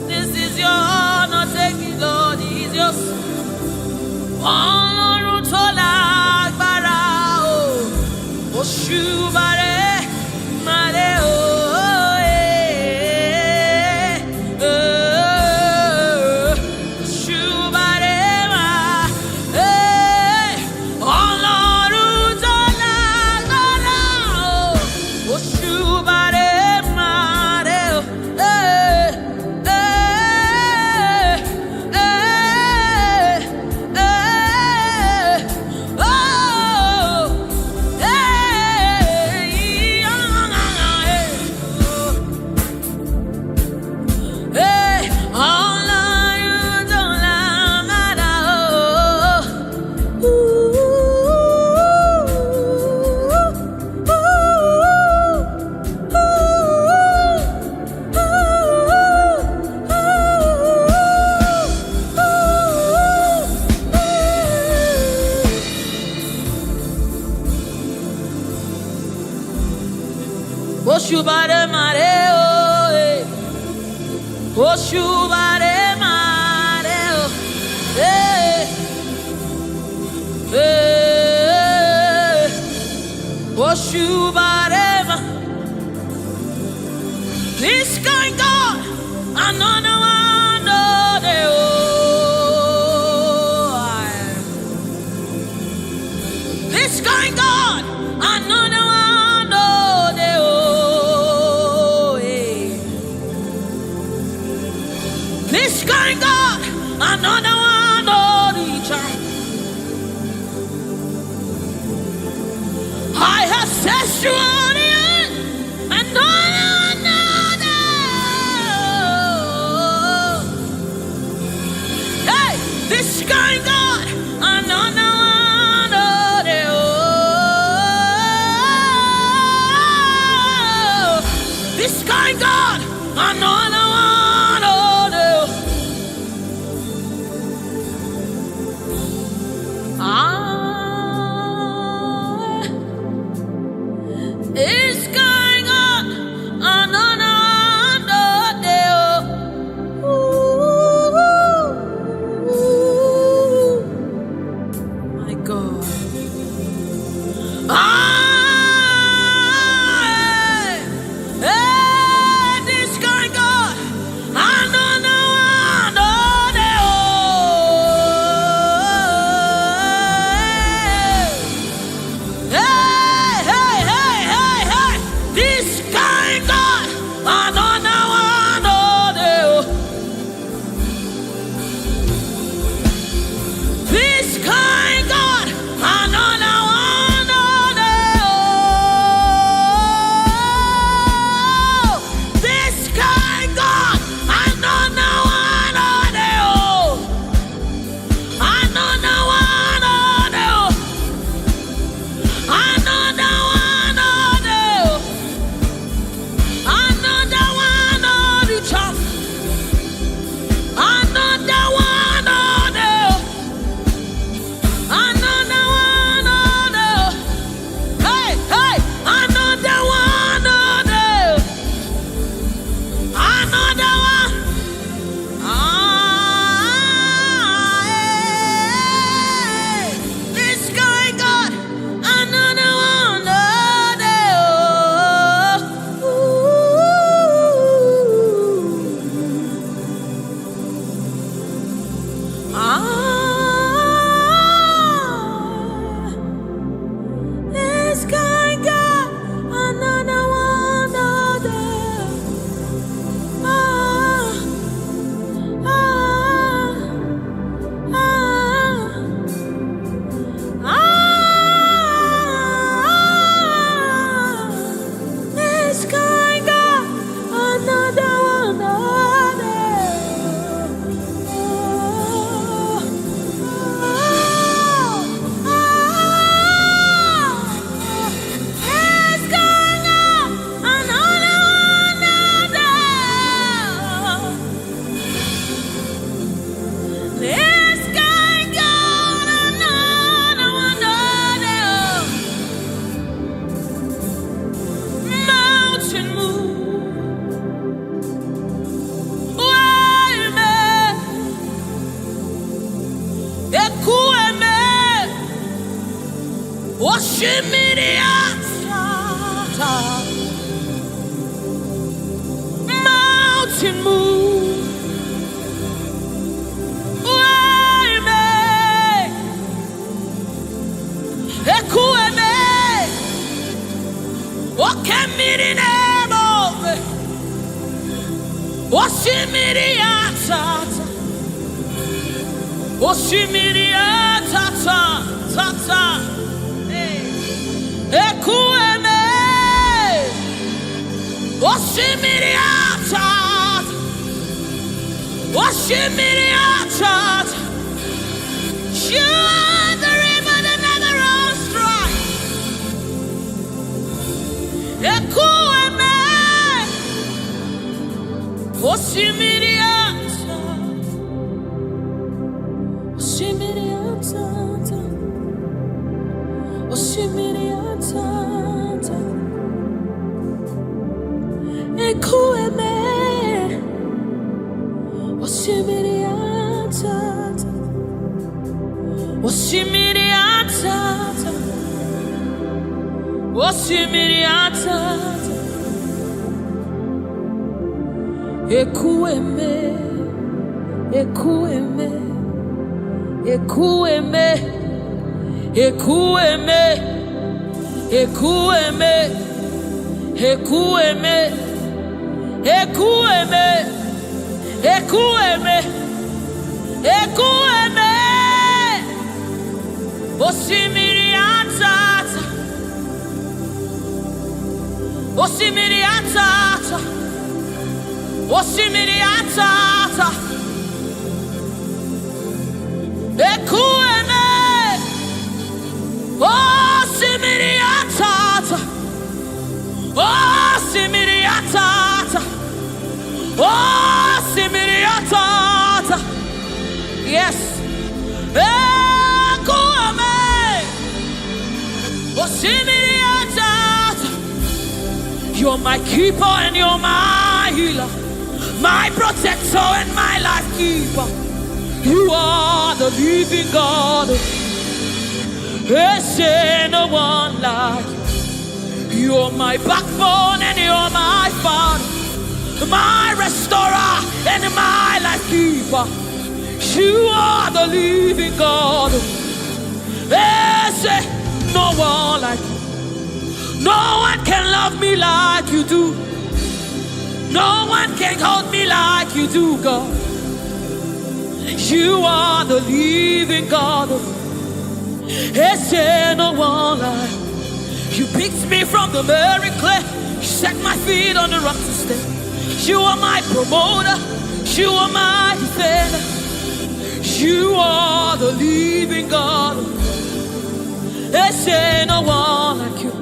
S3: This is your honor, take it, Lord, is yours. Ọlọ́run tó lágbára o, Òṣùbàrè màrè o. Òṣùbàrè màrè, Ọlọ́run tó lágbára o, Òṣùbàrè màrè o. Òṣùbàrè màrè o, Òṣùbàrè màrè o, Òṣùbàrè màrè. This kind God, another one, oh, they, oh. This kind God, another one, oh, they, oh. This kind God, another one, oh, the child. I have set you on the earth, and hey, this kind God, another one, oh, they, oh. This kind God, another one, oh, they, oh. It's going on, another one, oh, they, oh. Mountain move. Ekueme, okemiri nemo, osimiri atata, osimiri atata, tata. Ekueme, osimiri atata, osimiri atata. Ekueme, osimiriata, osimiriata, osimiriata, ekueme, osimiriata, osimiriata. Osimiriata, ekueme, ekueme, ekueme, ekueme, ekueme, ekueme, ekueme, ekueme, ekueme, osimiriata. Osimiriata, osimiriata, ekueme, osimiriata, osimiriata, osimiriata, yes, ekueme, osimiriata. You're my keeper and you're my healer, my protector and my life keeper. You are the living God. There's no one like you. You're my backbone and you're my father, my restorer and my life keeper. You are the living God. There's no one like you. No one can love me like you do. No one can hold me like you do, God. You are the living God. There's no one like you. Picked me from the very clay. You set my feet on the rock to stay. You are my promoter. You are my defender. You are the living God. There's no one like you.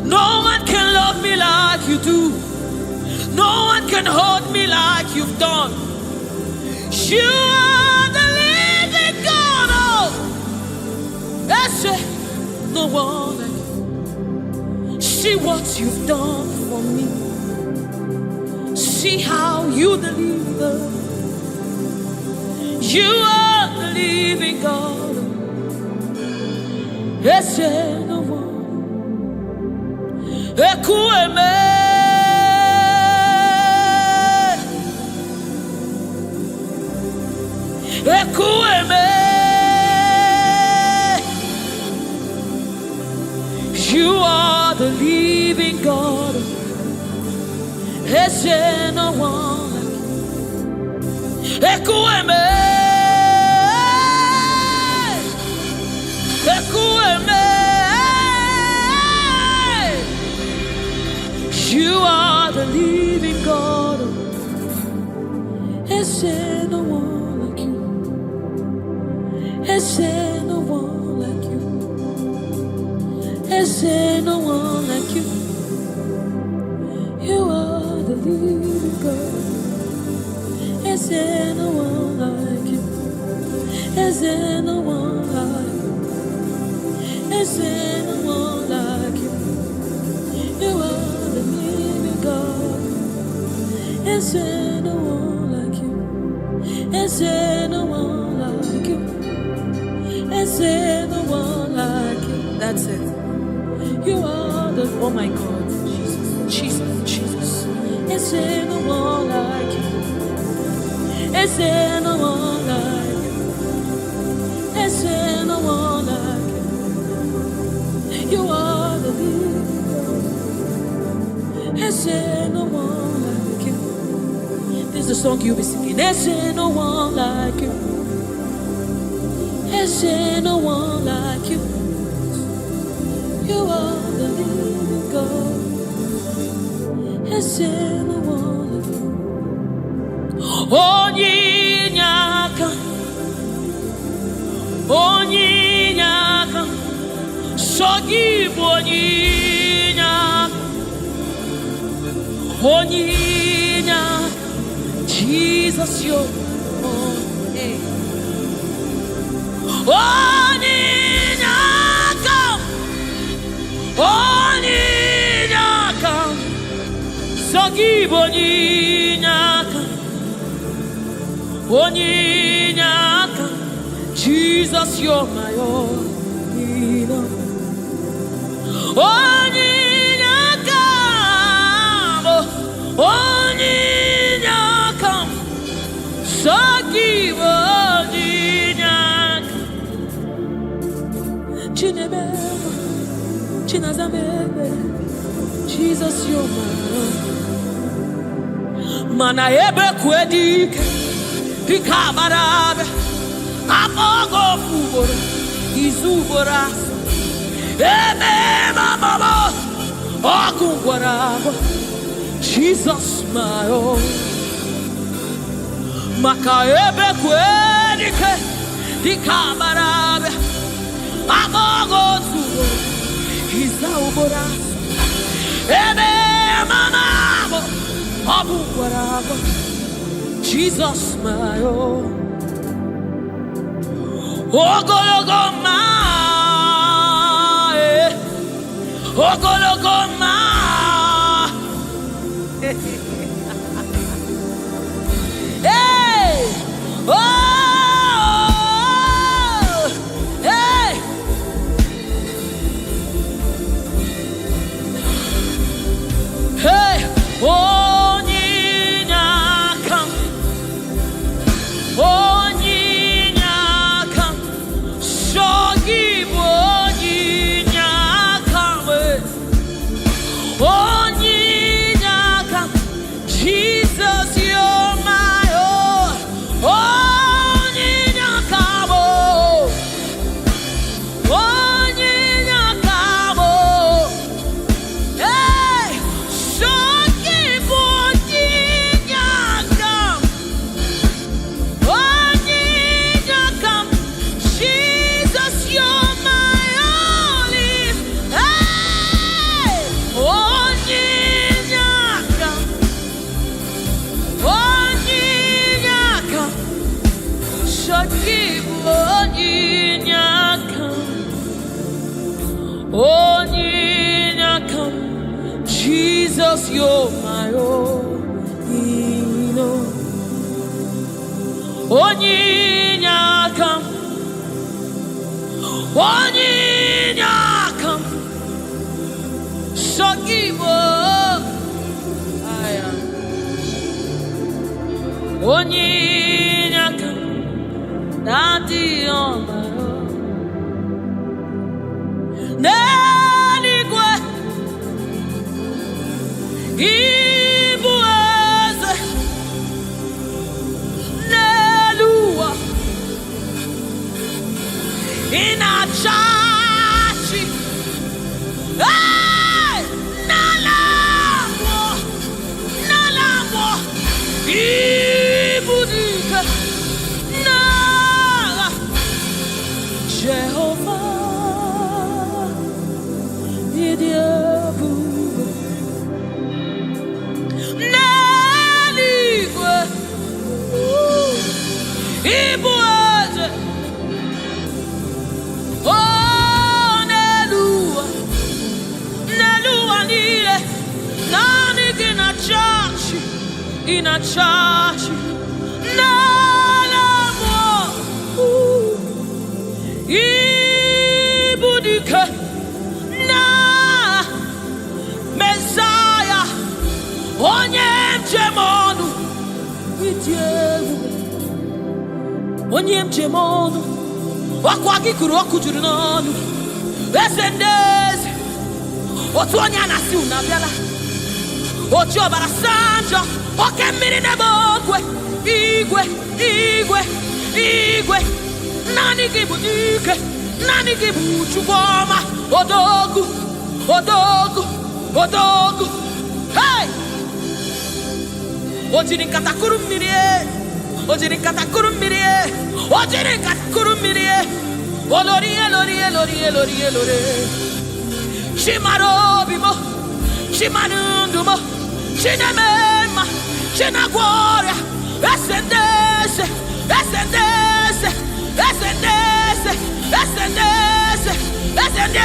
S3: No one can love me like you do. No one can hold me like you've done. You are the living God. Oh, that's it. No one like you. See what you've done for me. See how you deliver. You are the living God. That's it. No one. Ekueme, ekueme, you are the living God. There's no one like you. Ekueme, ekueme. You are the living God. Is there no one like you? Is there no one like you? Is there no one like you? You are the living God. Is there no one like you? Is there no one like you? Is there no one like you? You are the living God. Is there no one like you? Is there no one like you? Is there no one like you? That's it. You are the, oh my God, Jesus, Jesus, Jesus. Is there no one like you? Is there no one like you? Is there no one like you? You are the leader. Is there no one like you? This is the song you'll be singing. Is there no one like you? Is there no one like you? You are the living God. Is there no one like you? Onyinyaka, Onyinyaka, Sogibu Onyinyaka, Onyinyaka, Jesus, your name. Onyinyaka, Onyinyaka, Sogibu Onyinyaka, Onyinyaka, Jesus, you're my own. Onyinyaka, Onyinyaka, Sogibu Onyinyaka, Chinebe, Chinazamebe, Jesus, you're my own. Mana ebe kwedike. Pikabarabe, Amogo Fubora, Izubora, Eme Mama, Okungwaraba, Jesus, my own. Makaebe Quedike, Pikabarabe, Amogo Fubora, Izubora, Eme Mama, Okungwaraba. Jesus, my own. Ogologoma, Ogologoma. Hey, oh, hey. Hey, oh. Jesus, you're my own. Onyinyaka, Onyinyaka, Shogibo, Onyinyaka, Daddy on my own. Neligwe, Ibueze, Nelua, Inachachi, hey, Nalamo, Nalamo, Ibudika, Nala, Jehovah, Idiabu. Ibueze, oh Nelua, Nelua nile, nani gina chachi, nalamo, ibudike. onye njem ọnụ ọkwa gị kụrụ ọkụ juru n'ọnụ eze ndị eze otu onye a na-asị unu abịala oji ọbara saa njọ oke mmiri n'ebe okwe igwe igwe igwe naanị gị bụ ike naanị gị bụ Chukwu ọma odogwu odogwu odogwu hey o jiri nkata kụrụ mmiri o jiri nkata kụrụ mmiri o jiri nkata kụrụ mmiri olori elori elori elori elori chimara obi mo chimara ndụ mo chineme mma chinagwọ ọrịa ese ndị eze ese ndị eze ese ndị eze ese ndị eze ese ndị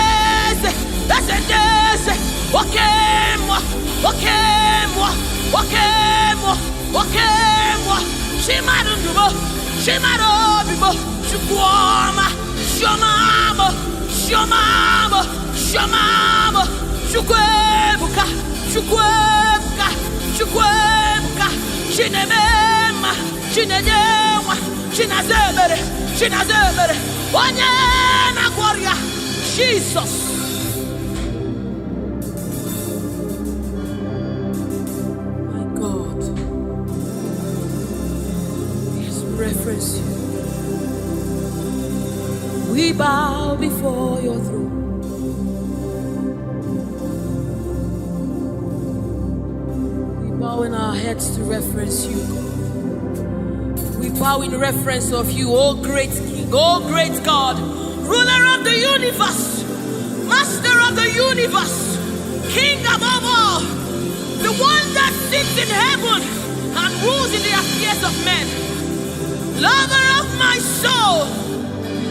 S3: eze ese ndị eze oke mmụọ oke mmụọ oke mmụọ oke mmụọ chimara ndụ mo chimara obi mo Chukwu ọma chioma mo chioma mo chioma mo Chukwu ebuka Chukwu ebuka Chukwu ebuka chineme mma chinenye nwa chinaza ebere chinaza ebere onye na-agwọ ọrịa Jesus. My God, yes, reference you. We bow before your throne. Bowing our heads to reference you. We bow in reference of you, O great King, O great God, ruler of the universe, master of the universe, King above all, the one that sits in heaven and rules in the affairs of men, lover of my soul.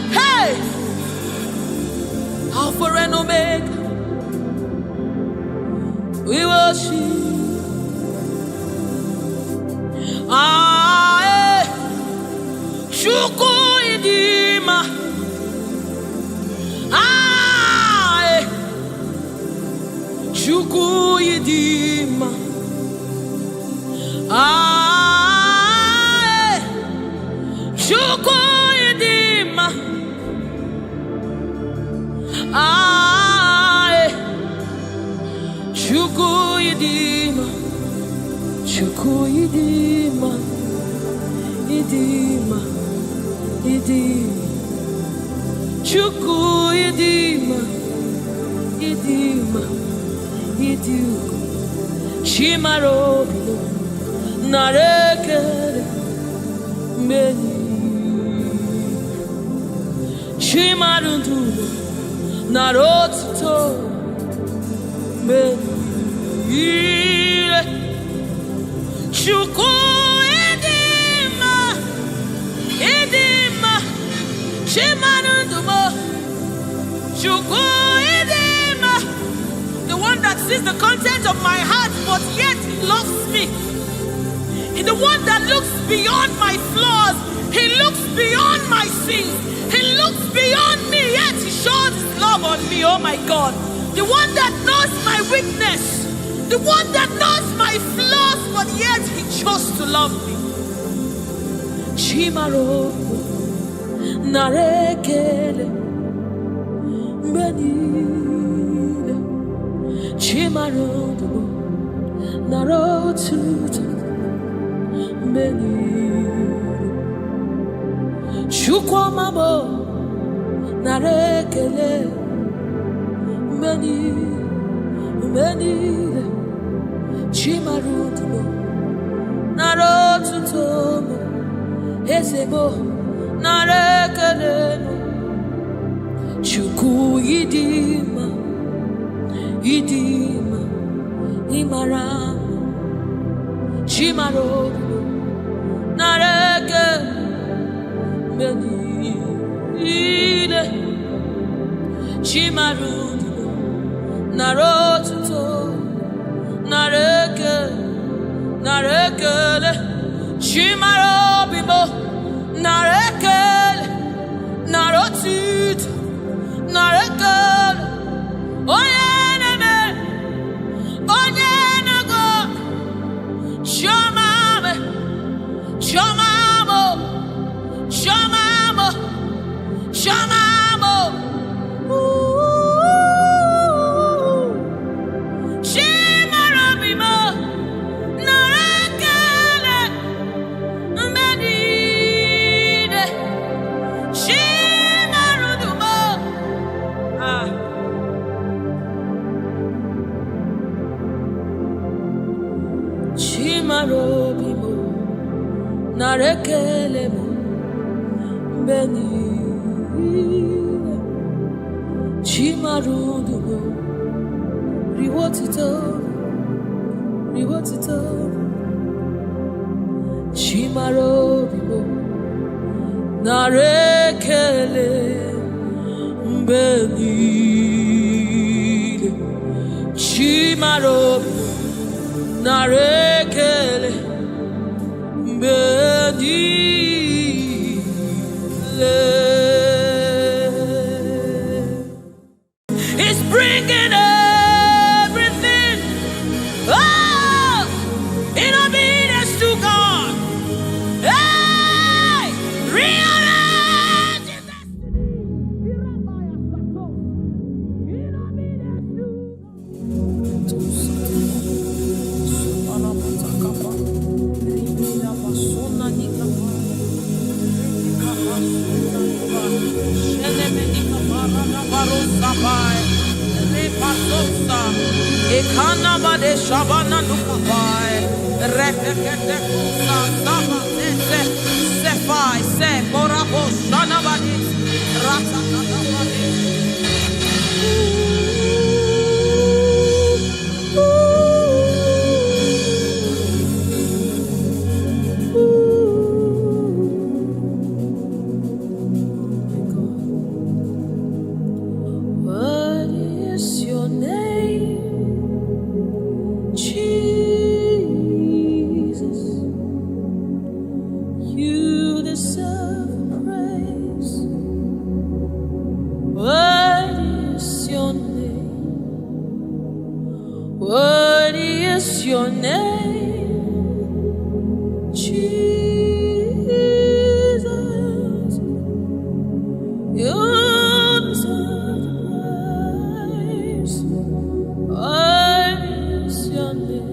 S3: Hey, Alpha and Omega, we worship. Chukwu idima Chukwu idima Chukwu idima Chukwu idima Chukwu idima idima idima Chukwu idima idima idima chimara obi narekere meni chimara ndụ narotuto meni Chukwu idima chimara ndụ Chukwu idima, the one that sees the content of my heart but yet loves me. He's the one that looks beyond my flaws. He looks beyond my sins. He looks beyond me, yet he shows his love on me. Oh my God. The one that knows my weakness. The one that knows my flaws, but yet he chose to love me. Chimaro narekele benile chimaro narotutu benile chukwamabo narekele benile chimaro narotutu ezebo narekele Chukwu idima idima imara chimaro nareke benile chimaru narotuto nareke narekele chimaro bibo narekele narotuto narekele onye nago shomame shomamo shom Benile Chimarudugo Riwotito Chimarudugo Narekele Benile Chimarudugo Narekele Benile. It's bringing everything in obedience to God. Hey, realize your destiny. In obedience to Ekana bade shabana nukapai refekete kusa sama sefai se morabo shana bade rata kata bade. What is your name? Jesus, you deserve praise. What is your name? What is your name? Jesus, you deserve praise. What is your name?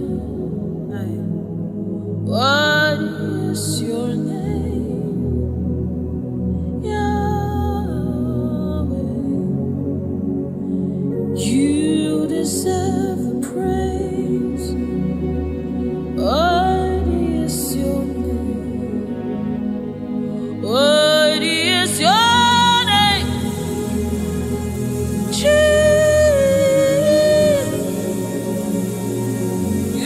S3: What is your name? Yahweh. You deserve the praise. What is your name? What is your name? Jesus.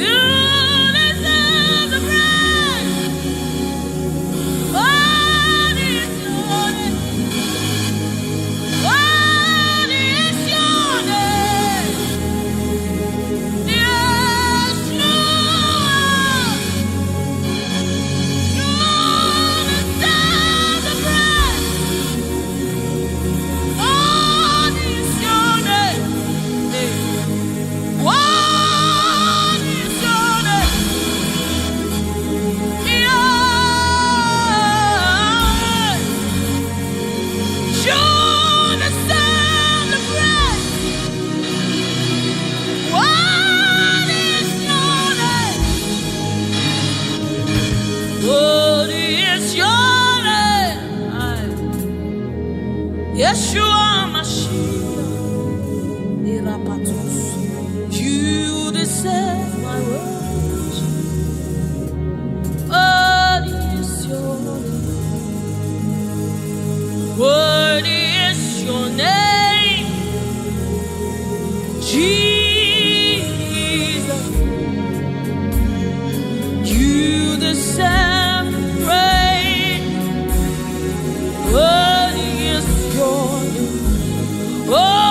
S3: You deserve the praise. What is your name? What is your name? Yes, Lord. You deserve the praise. What is your name? What is your name? Yahweh. You deserve the praise. What is your name? What is your name? Yeshua Mashiach, Irapatos. You deserve my worship. What is your name? What is your name? Jesus, you deserve praise. What is your name? Oh,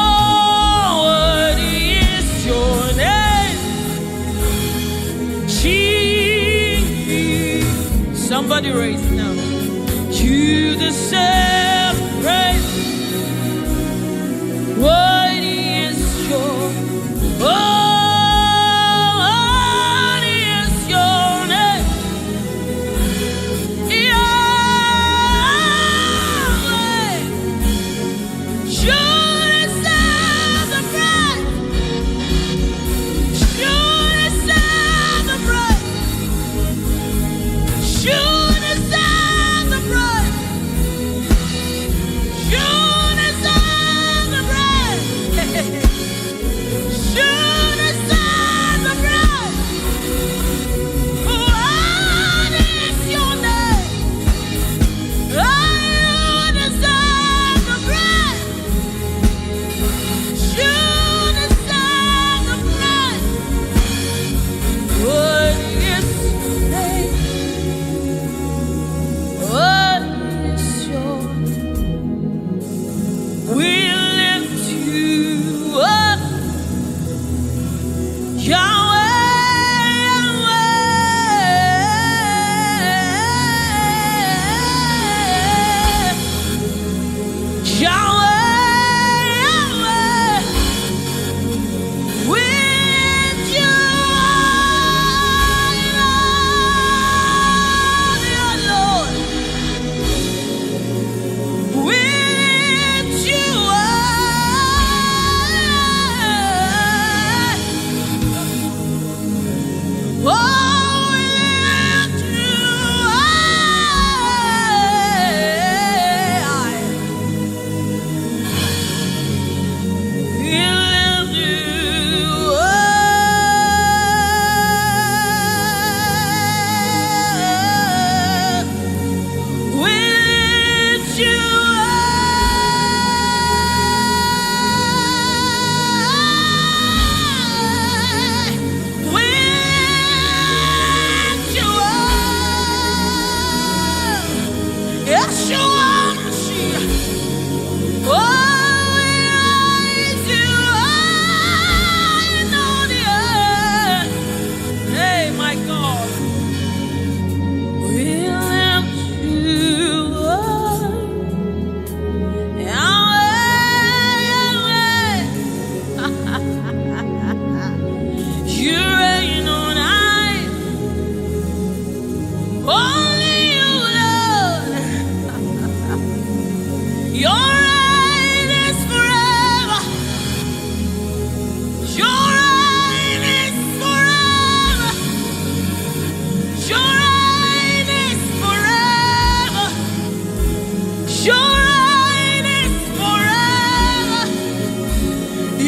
S3: Your reign is forever.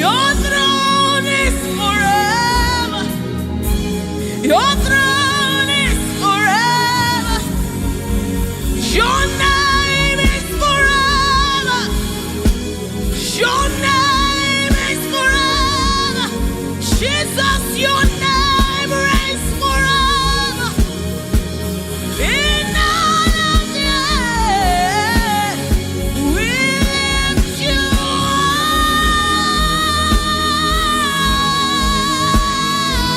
S3: Your throne is forever. Your throne is forever. Your name is forever. Your name is forever. Jesus, your name reigns forever. In all of the earth, we lift you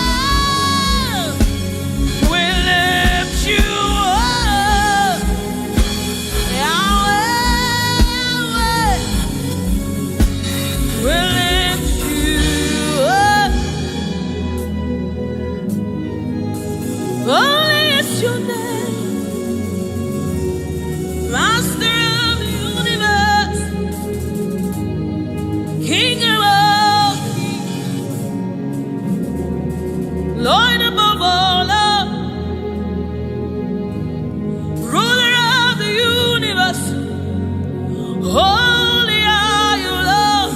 S3: up. We lift you up. Yahweh, we lift you up. Holy is your name, Master of the universe, King of all kings, Lord above all love, Ruler of the universe. Holy are you, Lord.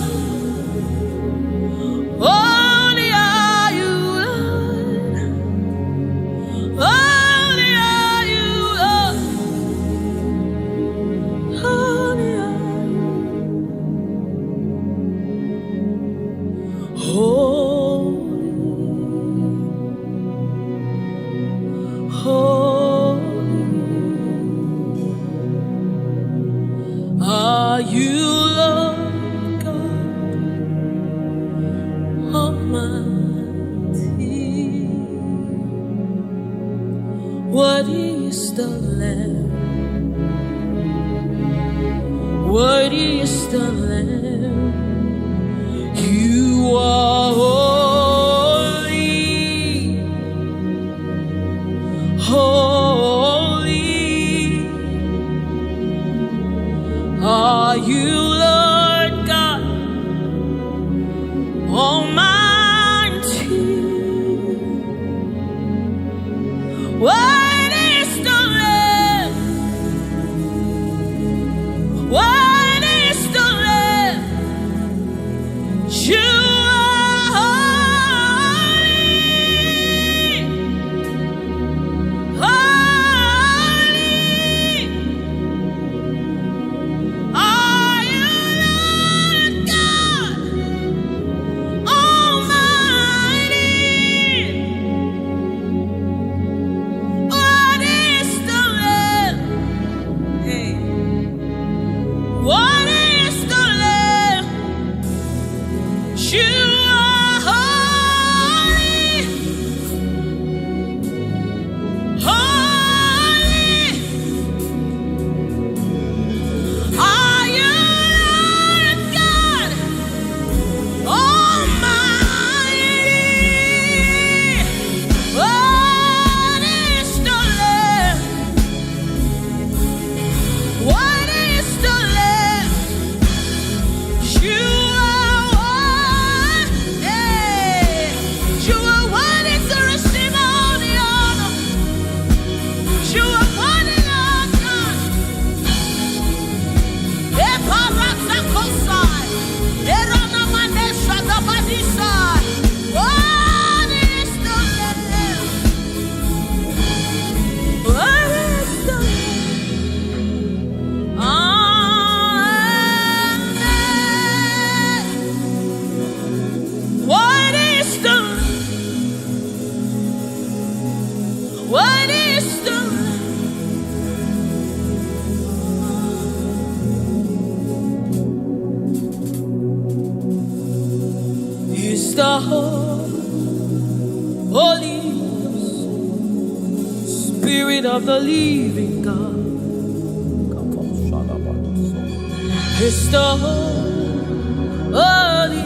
S3: Holy are you, Lord. Holy are you, Lord. Holy are you. Holy, holy are you, Lord God Almighty. Worthy is the Lamb. Worthy is the Lamb. You are holy. Holy are you, Lord God Almighty. Worthy is the Lamb. Worthy is the Lamb. You are holy. Holy are you, Lord God Almighty. What is the Lamb? Hey. What is the Lamb? You are holy. Holy are you, Lord God Almighty. What is the Lamb? What is the Lamb? You are worthy. You are worthy to receive all the honor. You are worthy, Lord God. Eparakosai, Eranamanesa Dabadisa. What is the Lamb? What is the Lamb? Amen. What is the Lamb? What is the Lamb? Is the Holy Spirit of the living God. Is the Holy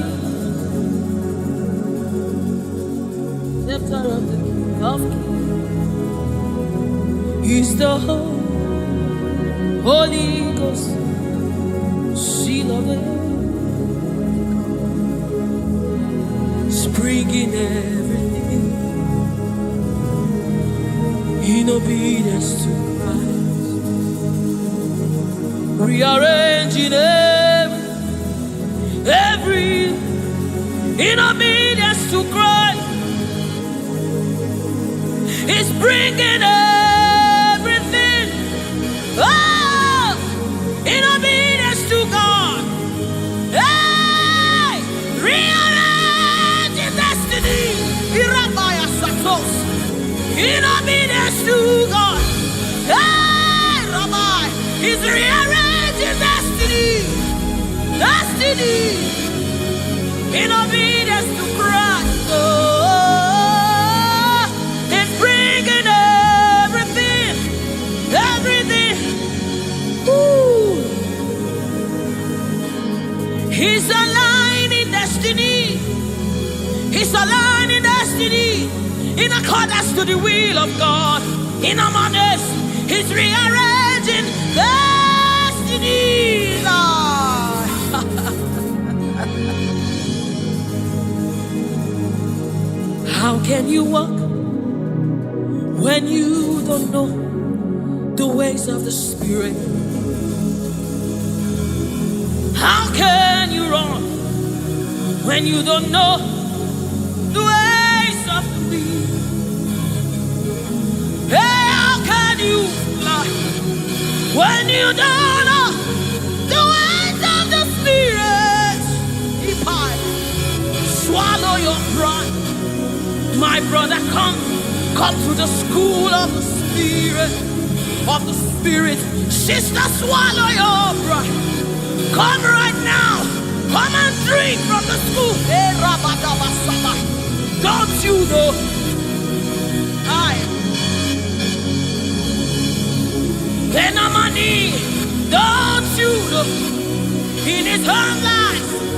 S3: Scepter of the King of Kings. Is the Holy Ghost seal of the spring in everything in obedience to Christ. rearranging every in obedience to Christ. He's bringing everything in obedience to God. Hey, rearranging destiny. In obedience to God. Hey, Rabbi, He's rearranging destiny. Destiny. In obedience to Christ. Oh, He's bringing everything. Everything. Ooh. He's aligning destiny. He's aligning destiny in accordance to the will of God. In among us, He's rearranging destiny. How can you walk when you don't know the ways of the Spirit? How can you run when you don't know the ways of the wind? Hey, how can you fly when you don't know the ways of the Spirit? If I swallow your pride, my brother, come to the school of the Spirit, Sister, swallow your pride. Come right now. Come and drink from the school. Hey, don't you know? Enamani, don't you know? In his own life,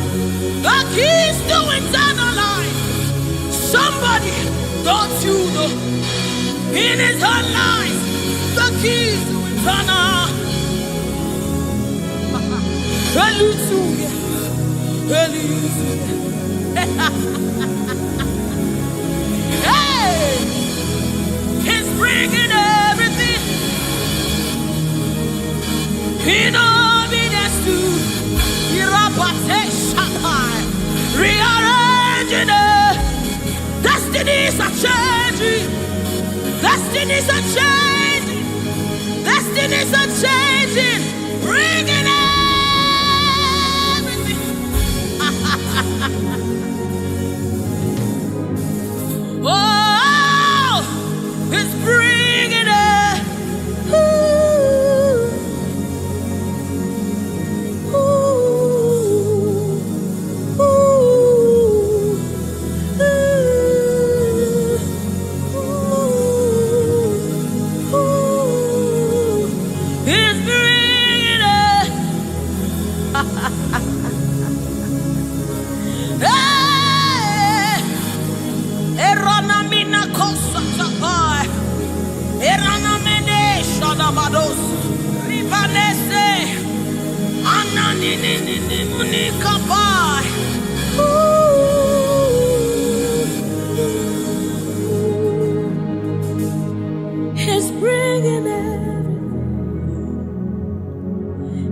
S3: the keys to eternal life. Somebody, don't you know? In his own life, the keys to eternal. Hallelujah. Hey, He's bringing everything in obedience to rearranging destinies are changing. Destinies are changing. Destinies are changing. Bringing everything. Oh, He's bringing it. He's bringing it. Hey, Erana mina kosa tapai, Erana mene shadabados, Ribanese, Anani ni munikapai. He's bringing it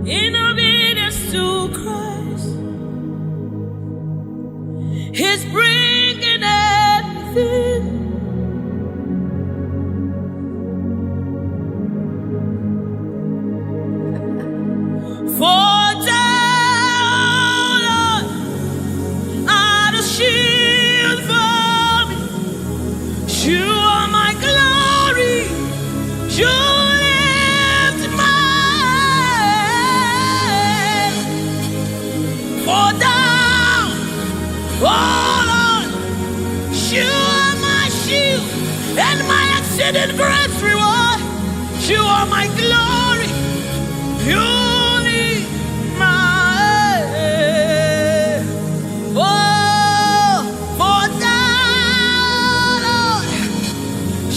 S3: in obedience to Christ. He's bringing everything. For down are the shield for me. You are my glory. You lift my head. For down, oh Lord, you are my shield and my exceeding great reward. You are my glory. You lift my head. Oh, for down, Lord,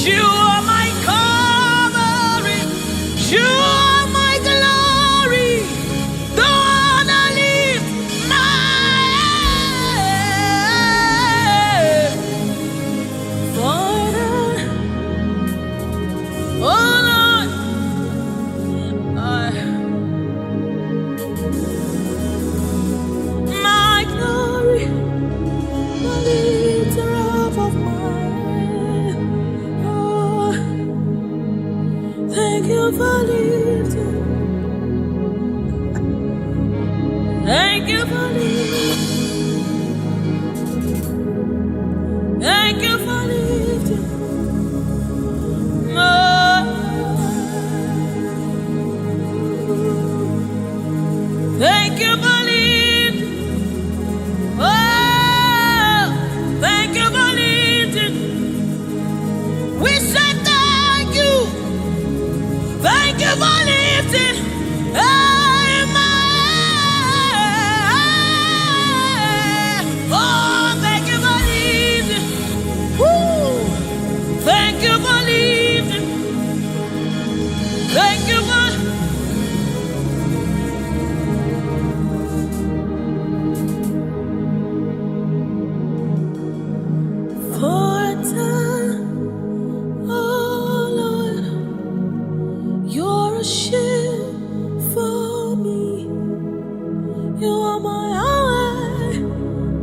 S3: you are my covering. You are my glory. The one I lift my head. Father, oh Lord, Thank you for lifting. Thank you for lifting. Thank you for lifting. Oh, thank you for lifting. We say thank you. Thank you for lifting. Oh, thank you for lifting. Woo. Thank you for lifting. Thank you for. For a time, oh Lord, you're a shield for me. You are my Yahweh,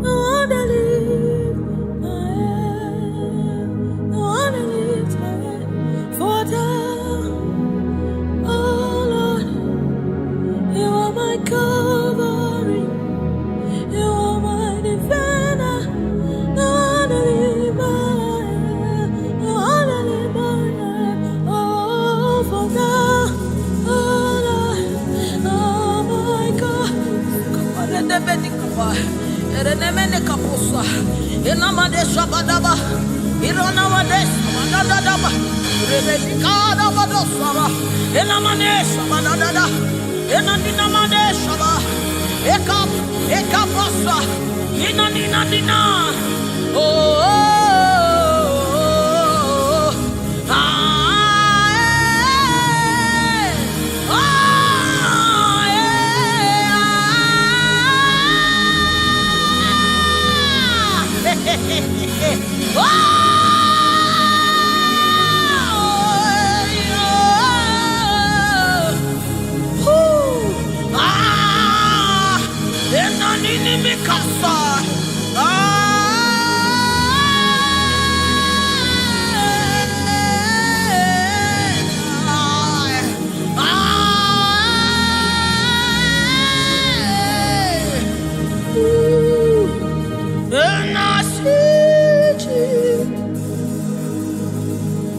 S3: the one that lift my head, the one that lifts my head. For a time, oh Lord, you are my covering, you are my defender, the one that lifts my head, the one that lifts my head. Oh, for now, oh Lord, oh my God.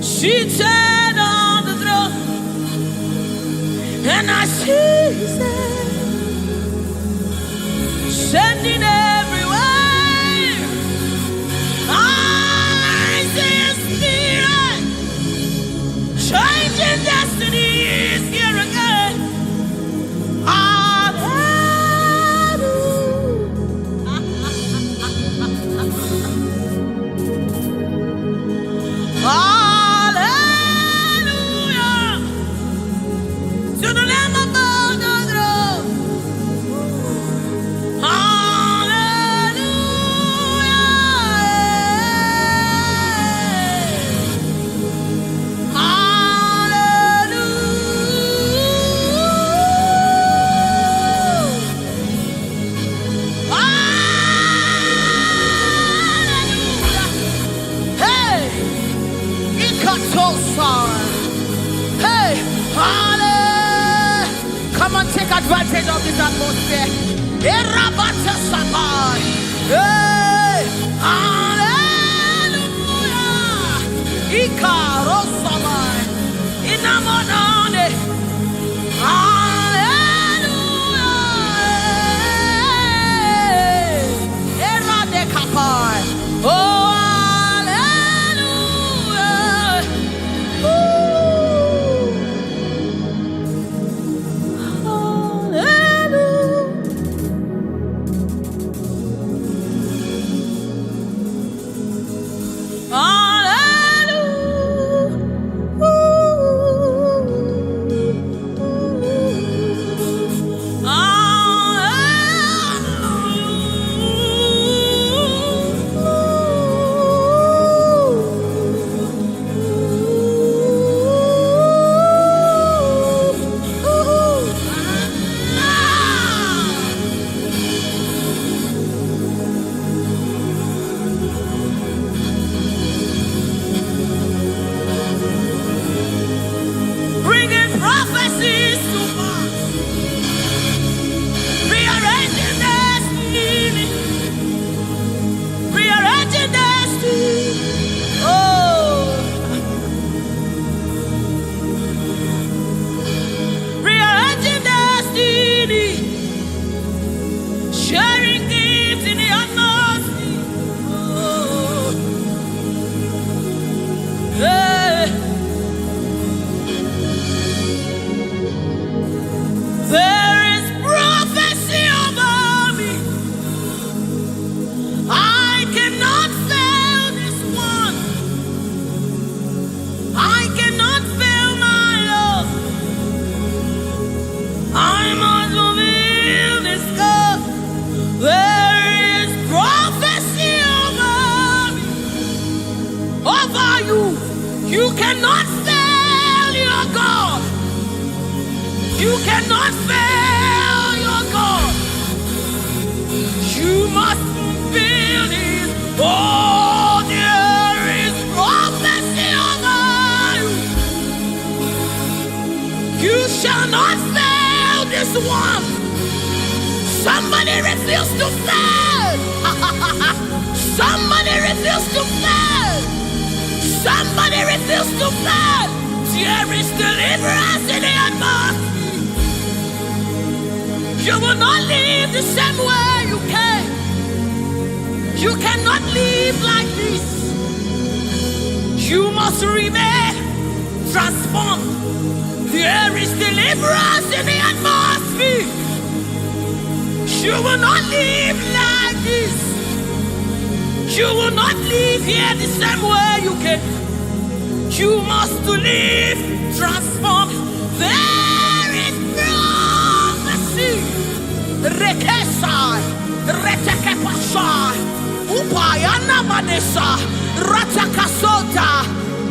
S3: Seated on the throne, and I see His hand sending everywhere. I see His Spirit changing destinies here again. Hallelujah. To the Lamb above the throne. Hey, hallelujah. Come on, take advantage of this atmosphere. Hey, hallelujah. Ikarosamai. Inamonane. Hallelujah. Eradekapai. Oh, hallelujah. cannot fail your God. You cannot fail your God. You must fulfill His. Oh, there is prophecy over you. You shall not fail this one. Somebody refuse to fail. Somebody refuse to fail. Somebody refuse to fail. There is deliverance in the atmosphere. You will not live the same way you came. You cannot live like this. You must remain transformed. There is deliverance in the atmosphere. You will not live like this. You will not live here the same way you came. You must live transformed. There is prophecy. Rekesai, retekepashai, upayana madesa, ratakasota,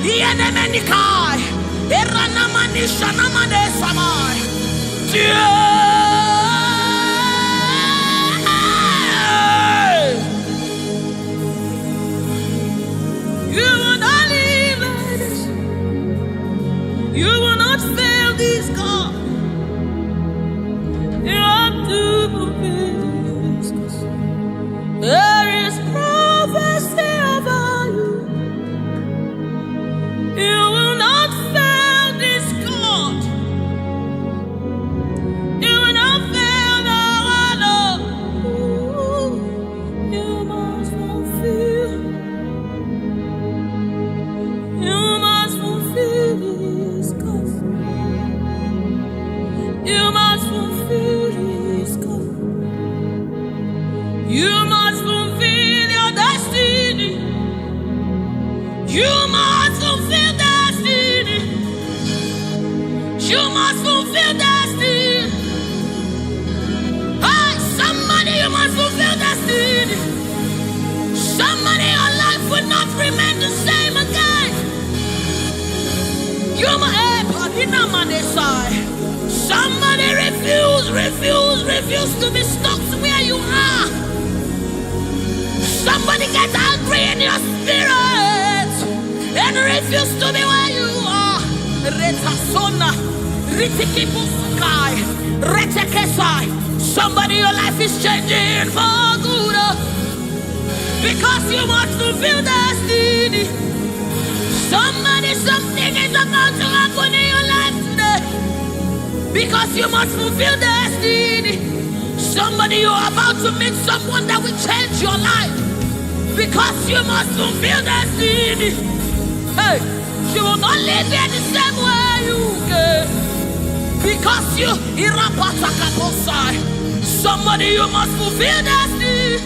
S3: ienemenikai, eranamanisha namadesamai. You will not live like this. You will not fail this God. You have to fulfill this. There is prophecy over you. You will not fail this God. You will not fail our Lord. You must fulfill. You must fulfill this God. You must fulfill this God. You must fulfill your destiny. You must fulfill destiny. You must fulfill destiny. Hey, somebody, you must fulfill destiny. Somebody, your life will not remain the same again. You must. Somebody refuse to be stuck where you are. Somebody get angry in your spirit and refuse to be where you are. Somebody, your life is changing for good because you must fulfill destiny. Somebody, something is about to happen in your life today because you must fulfill destiny. Somebody, you are about to meet someone that will change your life because you must fulfill destiny. Hey, you will not live here the same way you came because you somebody, you must fulfill destiny.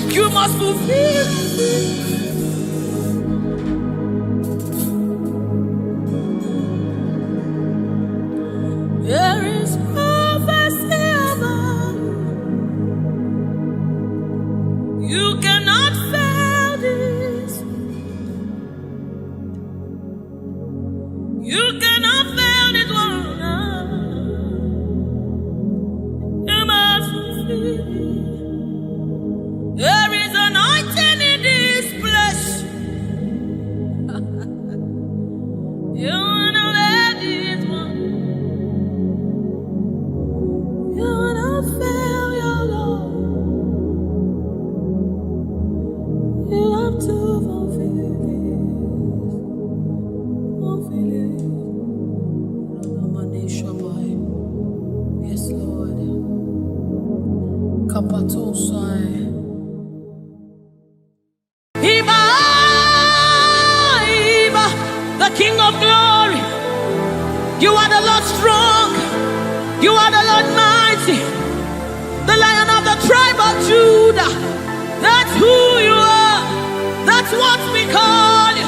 S3: You must fulfill. There is prophecy about you. You cannot fail this. You cannot fail this one. You must fulfill. There is anointing in this place. You wanna let this one. You wanna fail your Lord. You have to fulfill this. Fulfill it. Yes, Lord. Kapatosai. The King of glory, you are the Lord strong, you are the Lord mighty, the Lion of the tribe of Judah. That's who you are, that's what we call you.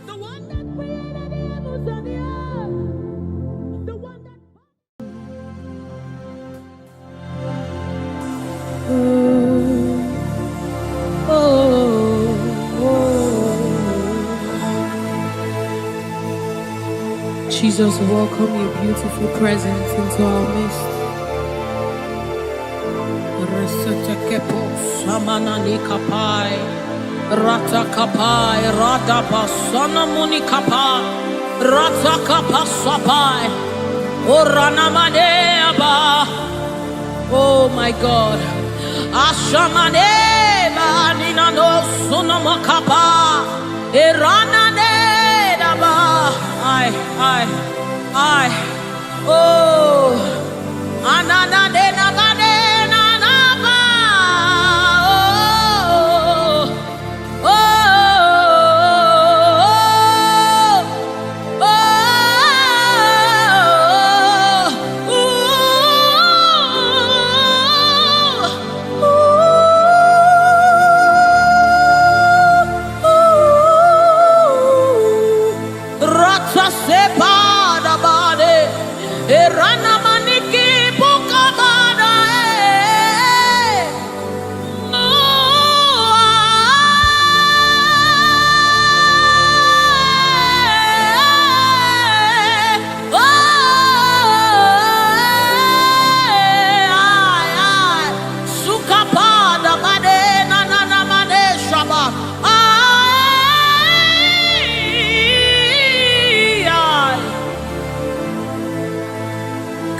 S3: The one that created the heavens and the earth, the one that... Jesus, welcome your beautiful presence into our midst. Samanani kapai, rata kapai, rada basana muni kapai, rata kapasapai, orana maneaba. Oh my God, ashamaneba nina no sunama kapa, erana nedaba. I, oh, anana dena gadena naba.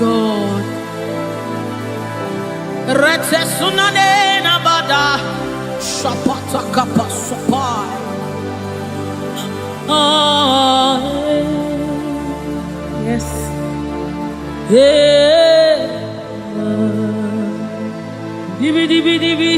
S3: God, rete sunane nabada, shapata kapasopai. Yes. Yeah. Dibi dibi dibi.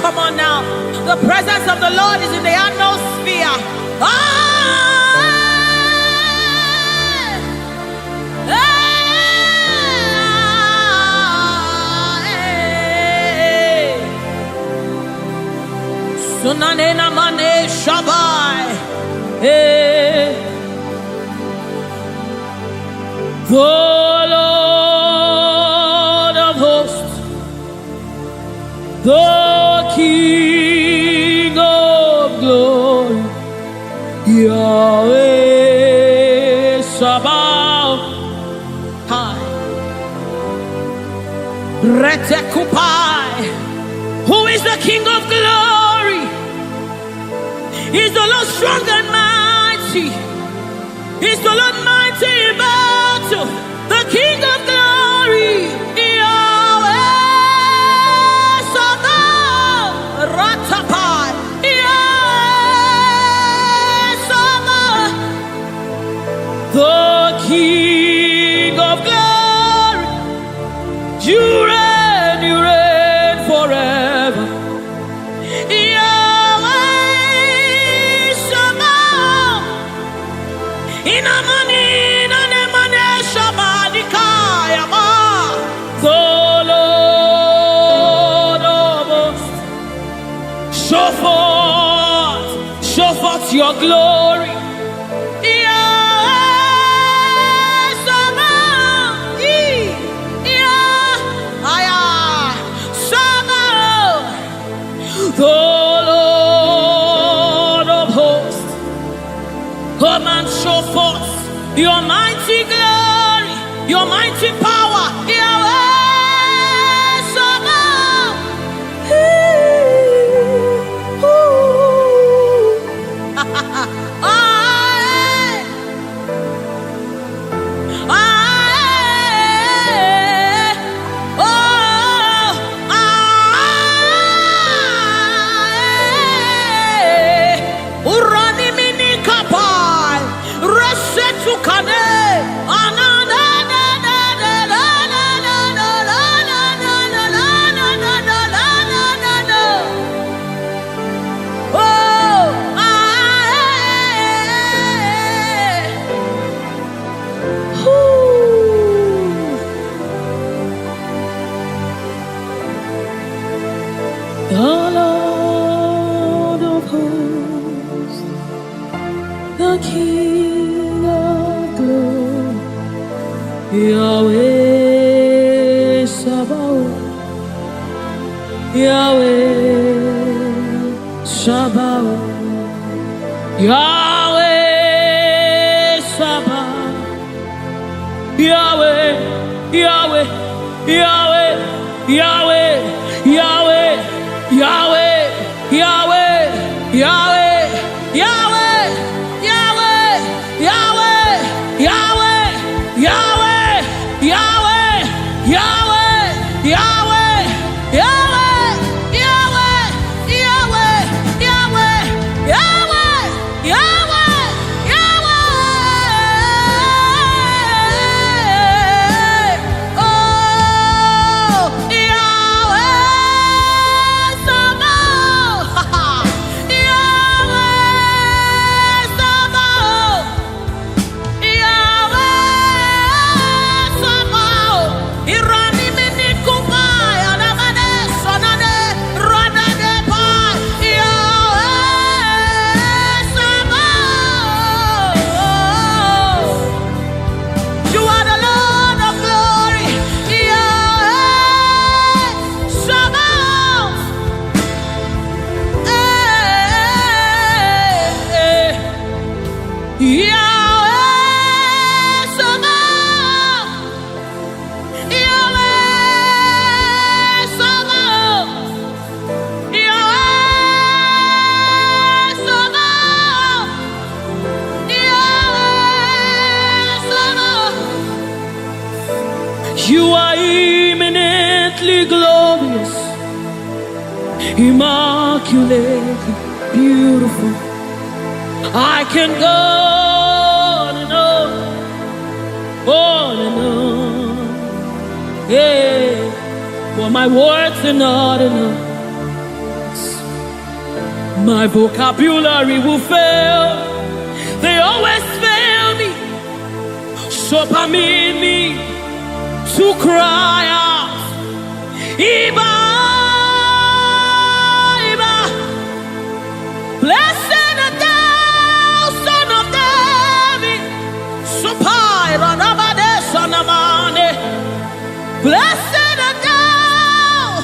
S3: Come on now. The presence of the Lord is in the atmosphere. Sunanena mane shabai. The Lord of hosts, the King of glory, Yahweh Sabaoth, Retekupai. Who is the King of glory? He's the Lord strong and mighty. He's the Lord mighty in battle. The King of glory, Yahweh Sabaoth, Ratapai, Yahweh Sabaoth, the King of glory. You reign forever. Show forth your glory. The Lord of hosts, come and show forth your mighty glory, your mighty power. sukane. The Lord of hosts, the King of glory, Yahweh Sabaoth, Yahweh Sabaoth, Yahweh Sabaoth, Yahweh, Yahweh, Yahweh, Yahweh, Yahweh. Yahweh, Yahweh, Yahweh, Yahweh, Yahweh, Yahweh, Yahweh, Yahweh, Yahweh, Yahweh, Yahweh, Yahweh, Yahweh, Yahweh, Yahweh, Yahweh, Yahweh, Yahweh. Oh, You are eminently glorious, immaculately beautiful. I can go on and on, on and on. Yeah, but my words are not enough. My vocabulary will fail. They always fail me. So permit me to cry out, Iba, Iba. Blessed art thou, Son of David. Supai ranabade sanamane. Blessed art thou,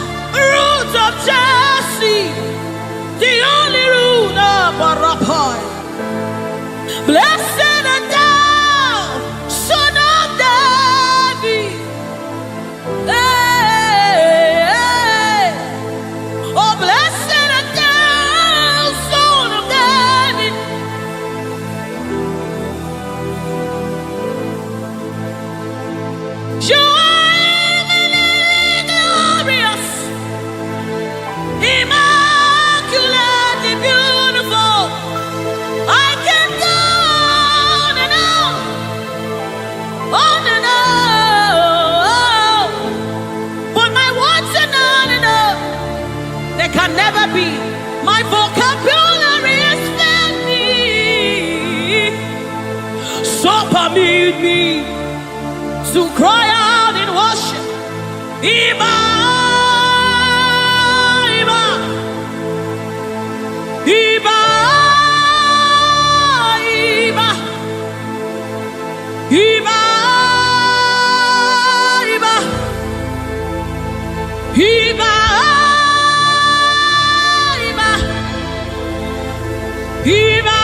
S3: Root of Jesse, the only root of Arapai. Blessed art thou, Son of David. Hey, hey. Oh, blessed art thou, Son of David. You are eminently glorious, immaculately beautiful. I can go on and on, on and on. But my words are not enough. They can never be. My vocabulary is empty. So permit me to cry out in worship. Iba, Iba, Iba, Iba, Iba, Iba, Iba, Iba, Iba.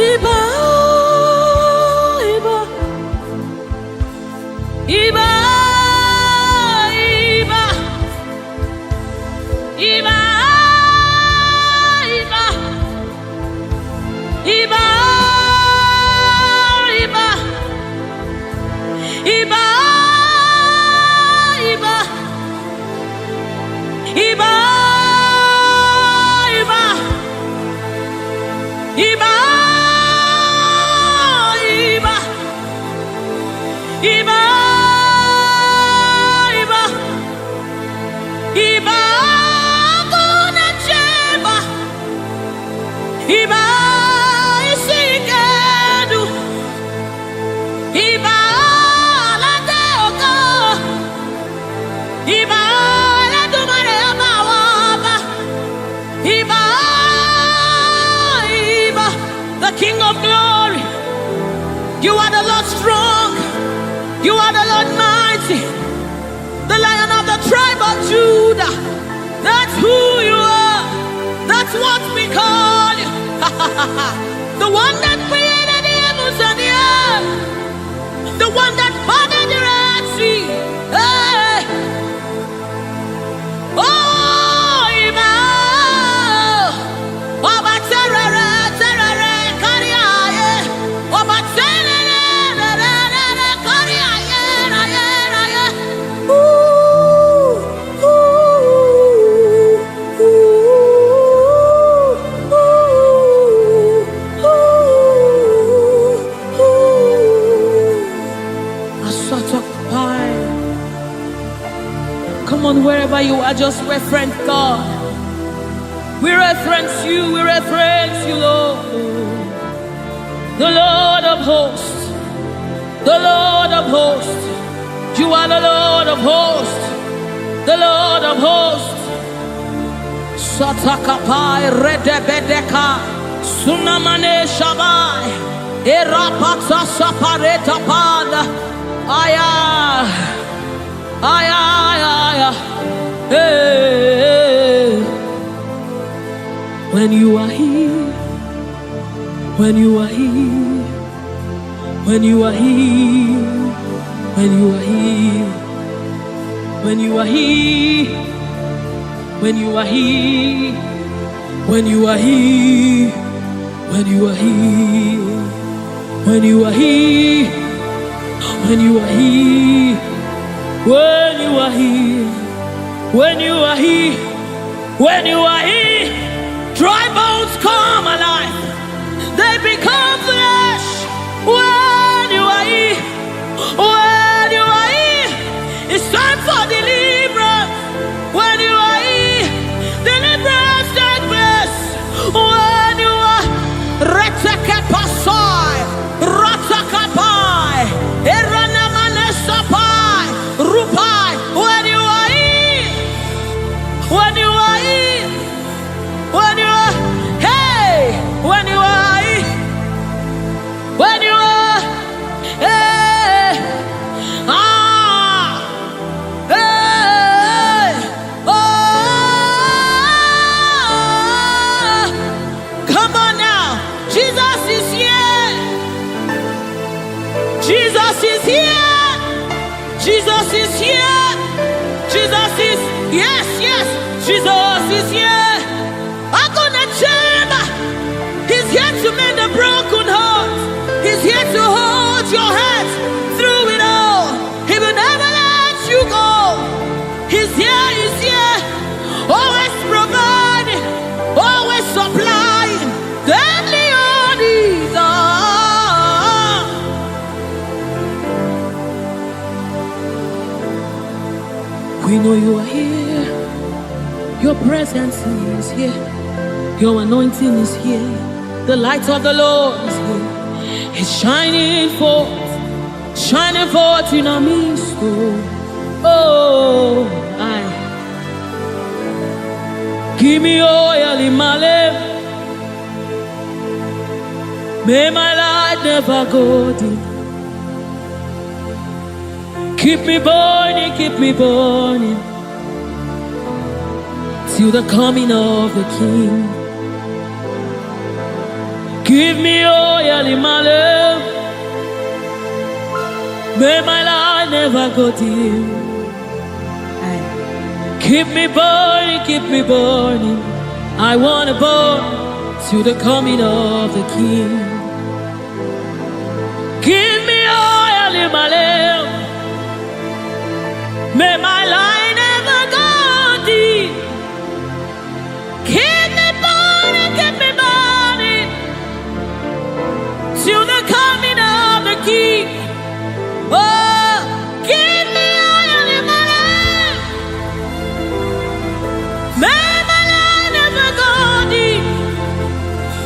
S3: Iba, Iba, Iba, Iba, Iba, Iba, Iba, Iba, Iba, Iba, Iba, Iba, Iba, Iba, Iba, Guna Cheba, Iba, Isikadu, Iba, Ladeoka, Iba, Ladumare Amawaba, Iba, Iba, the King of Glory. You are the Lord strong. You are the Lord mighty, the Lion of the tribe of Judah. That's who you are. That's what we call you. The one that created the heavens and the earth. The one that parted the Red Sea. Hey. Oh, Iba. Oba terere, terere, kariaye. Oba terere, terere, kariaye, raye, raye. Ooh, ooh, ooh, ooh, ooh. A sort of pie. Come on, wherever you are, just reference God. We reference you, Lord. The Lord of hosts, the Lord of hosts. You are the Lord of hosts, the Lord of hosts. Satakapai redebedeka, sunamane shabai, erapata sapareta pada, aya, aya, aya, hey. When you are here, when you are here, when you are here, when you are here, when you are here, when you are here, when you are here, when you are here, when you are here, when you are here, when you are here, when you are here, when you are here, dry bones come alive. They become flesh. When you are here, when you are here, it's time for deliverance. When you are here, deliverance take place. When you are reteke pasai, ratakapai, eranamanesapai, rupai. When you are here, when you are here, when you are, hey, when you are here, when you are, hey, ah, hey, oh, come on now, Jesus is here, Jesus is here, Jesus is here, Jesus is, yes, yes, Jesus is here. I'm gonna chamber. He's here to mend the broken heart. He's here to hold your hands through it all. He will never let you go. He's here, always providing, always supplying. Deadly all these are. We know you are here. Your presence is here. Your anointing is here. The light of the Lord is here. It's shining forth in our midst. Oh, I give me oil in my lamp. May my light never go dim. Keep me burning, till the coming of the King. Give me oil oil in my lamp. May my light never go dim. Keep me burning, keep me burning. I want to burn to the coming of the King. Give me oil in my lamp. May my light never go dim. Keep me burning till the coming of the King. Oh, give me oil in my lamp. May my light never go dim.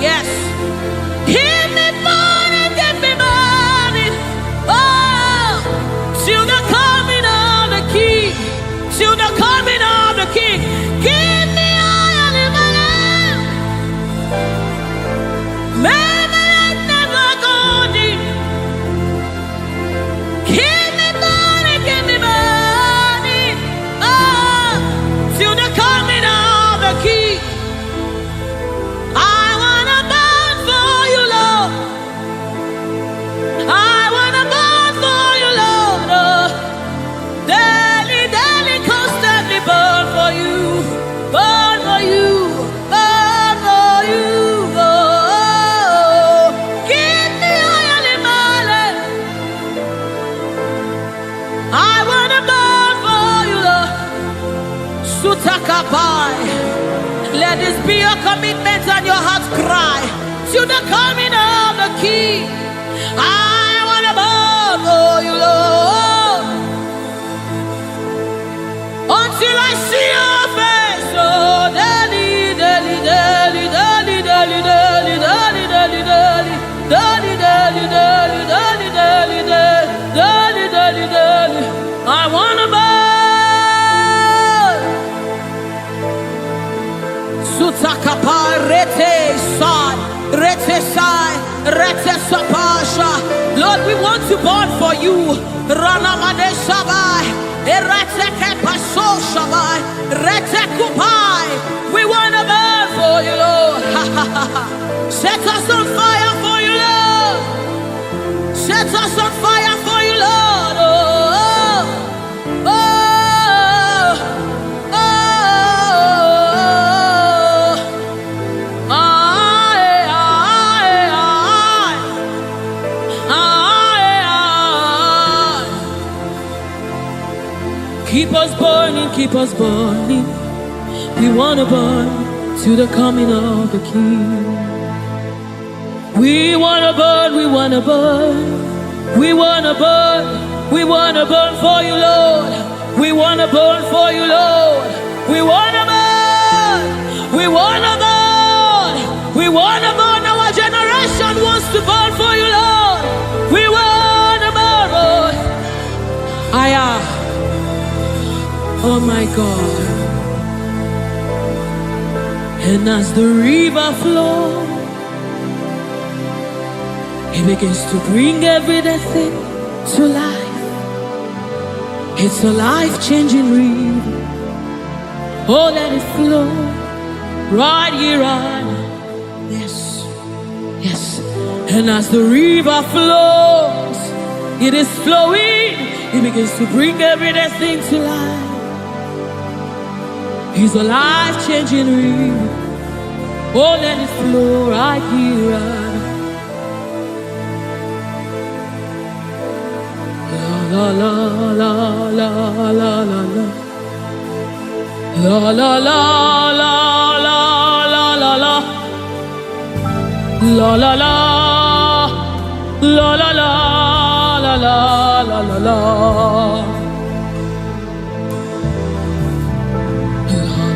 S3: Yes. Keep me burning. Oh, till the coming of the King. Till the coming of the King. Give me oil in my lamp. May my light never go dim. Keep me burning. Oh, till the coming of the King. I wanna burn for you, Lord. I wanna burn for you, Lord. Oh, daily, constantly burn for you. Burn for you. Burn for you. Oh, give me oil in my lamp. I wanna burn for you, Lord. Sutakabai. Let this be your commitment and your heart's cry to the coming of the King. I wanna burn for you, Lord, until I see your face. Oh, daily, daily, daily, daily, daily, daily, daily, daily, daily, daily, daily, daily, daily, daily, daily, daily, daily. I wanna burn. Sutakapa rete sai, rete sai, rete sapasha. Lord, we want to burn for you. Ranamade sabai, rete kepaso sabai, rete kupai. We want to burn for you, Lord. Set us on fire for you, Lord. Set us on fire for you, Lord. Oh, oh, oh. Keep us burning, keep us burning. We want to burn to the coming of the King. We want to burn, we want to burn. We want to burn, we want to burn for you, Lord. We want to burn for you, Lord. We want to burn, we want to burn. We want to burn, our generation wants to burn for you, Lord. We want to burn, Lord. Oh my God. And as the river flows, it begins to bring everything to life. It's a life-changing river. Oh, let it flow right here, right now. Yes, yes. And as the river flows, it is flowing. It begins to bring everything to life. He's a life-changing river. Oh, let it flow right here, right now. La la la la la la la. La la la la la la la la. La la la la la la la la la la la.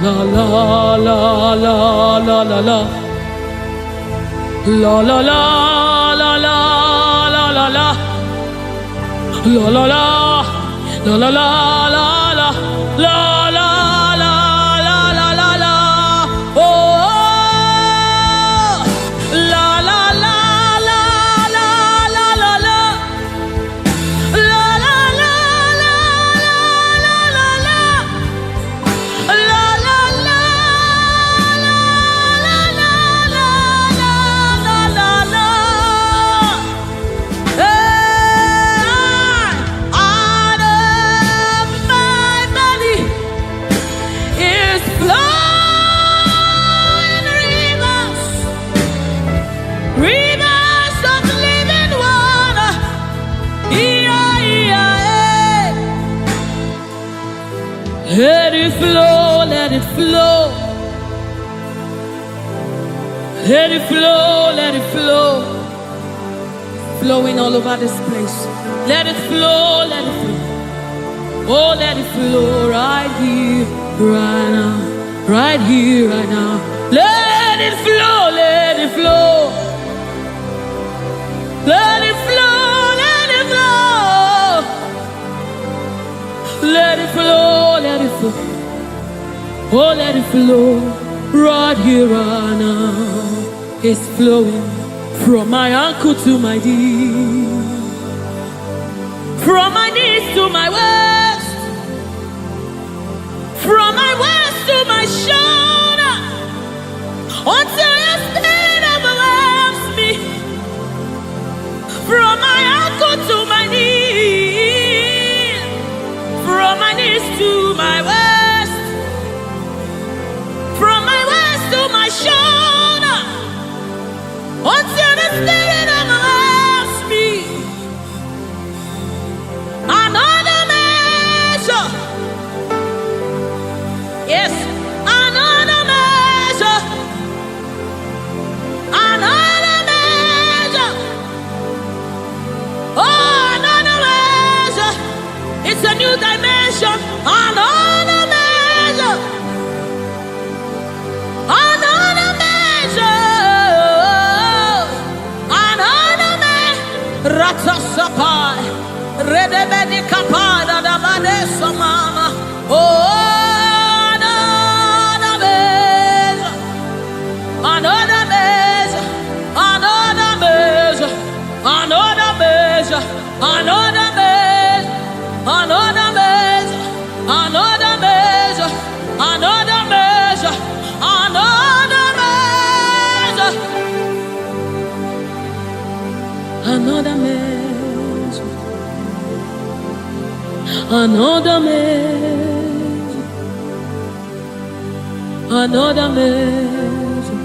S3: La la la la la la la. La la la la la la la la. La la la la la la la la la la la la la la. Oh, la la la la la la la la. La la la la la la la. La la la la la la la la la. Let it flow, let it flow. Let it flow, let it flow. Flowing all over this place. Let it flow, let it flow. Oh, let it flow right here, right now. Right here, right now. Let it flow, let it flow. Let it flow, let it flow. Let it flow, let it flow. Oh, let it flow right here, right now. It's flowing from my ankle to my knee, from my knees to my waist, from my waist to my shoulder, until your spirit overwhelms me. From my ankle to my knees, from my knees to my waist, from my waist to my shoulder, until the spirit overwhelms me. Another measure, yes, another measure, another measure, oh, another measure. It's a new dimension. Another measure, another measure, another measure. Ratasapai, redebedi kapada da badesa mama. Oh, another measure, another measure, another measure, another measure, another measure, another measure, another measure, another measure, another measure, another measure, another measure, another measure,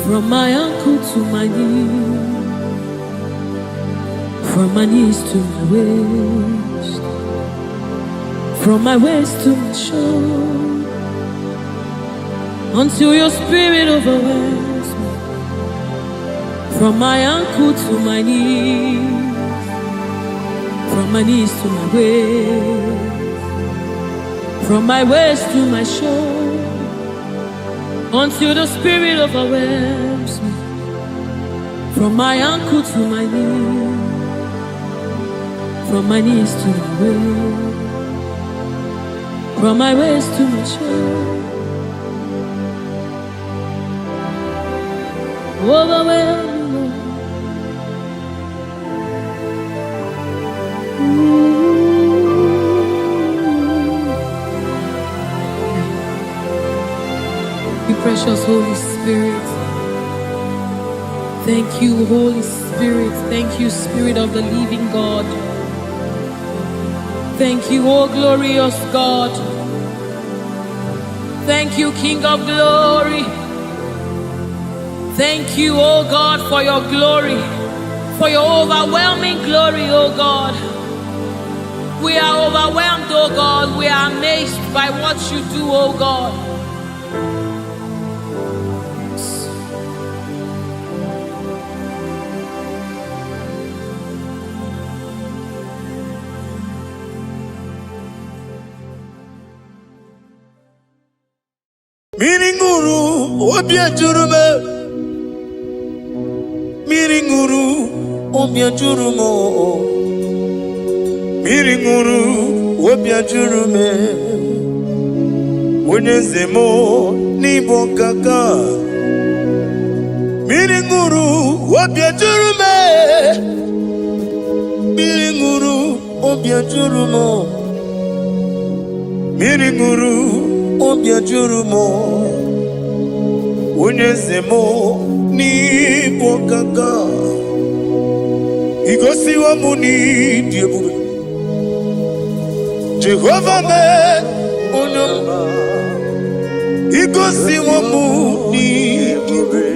S3: from my ankle to my knee, from my knees to my waist, from my waist to my shoulder, until your spirit overwhelms me. From my ankle to my knees, from my knees to my waist, from my waist to my shoulder, until the spirit overwhelms me. From my ankle to my knees, from my knees to my waist, from my waist to my shoulder, overwhelm me, Lord. You precious Holy Spirit. Thank you, Holy Spirit. Thank you, Spirit of the living God. Thank you, oh glorious God. Thank you, King of glory. Thank you, oh God, for your glory, for your overwhelming glory, oh God. We are overwhelmed, oh God. We are amazed by what you do, oh God.
S1: Miringuru obiajurume, miringuru obiajurumo, miringuru obiajurume, unyezemo nibo kaka, miringuru obiajurume, miringuru obiajurumo, miringuru obiajurumo, unyezemo nibo kaka, igosi wa muni diebube, Jehovah me unyamba, igosi wa muni diebube,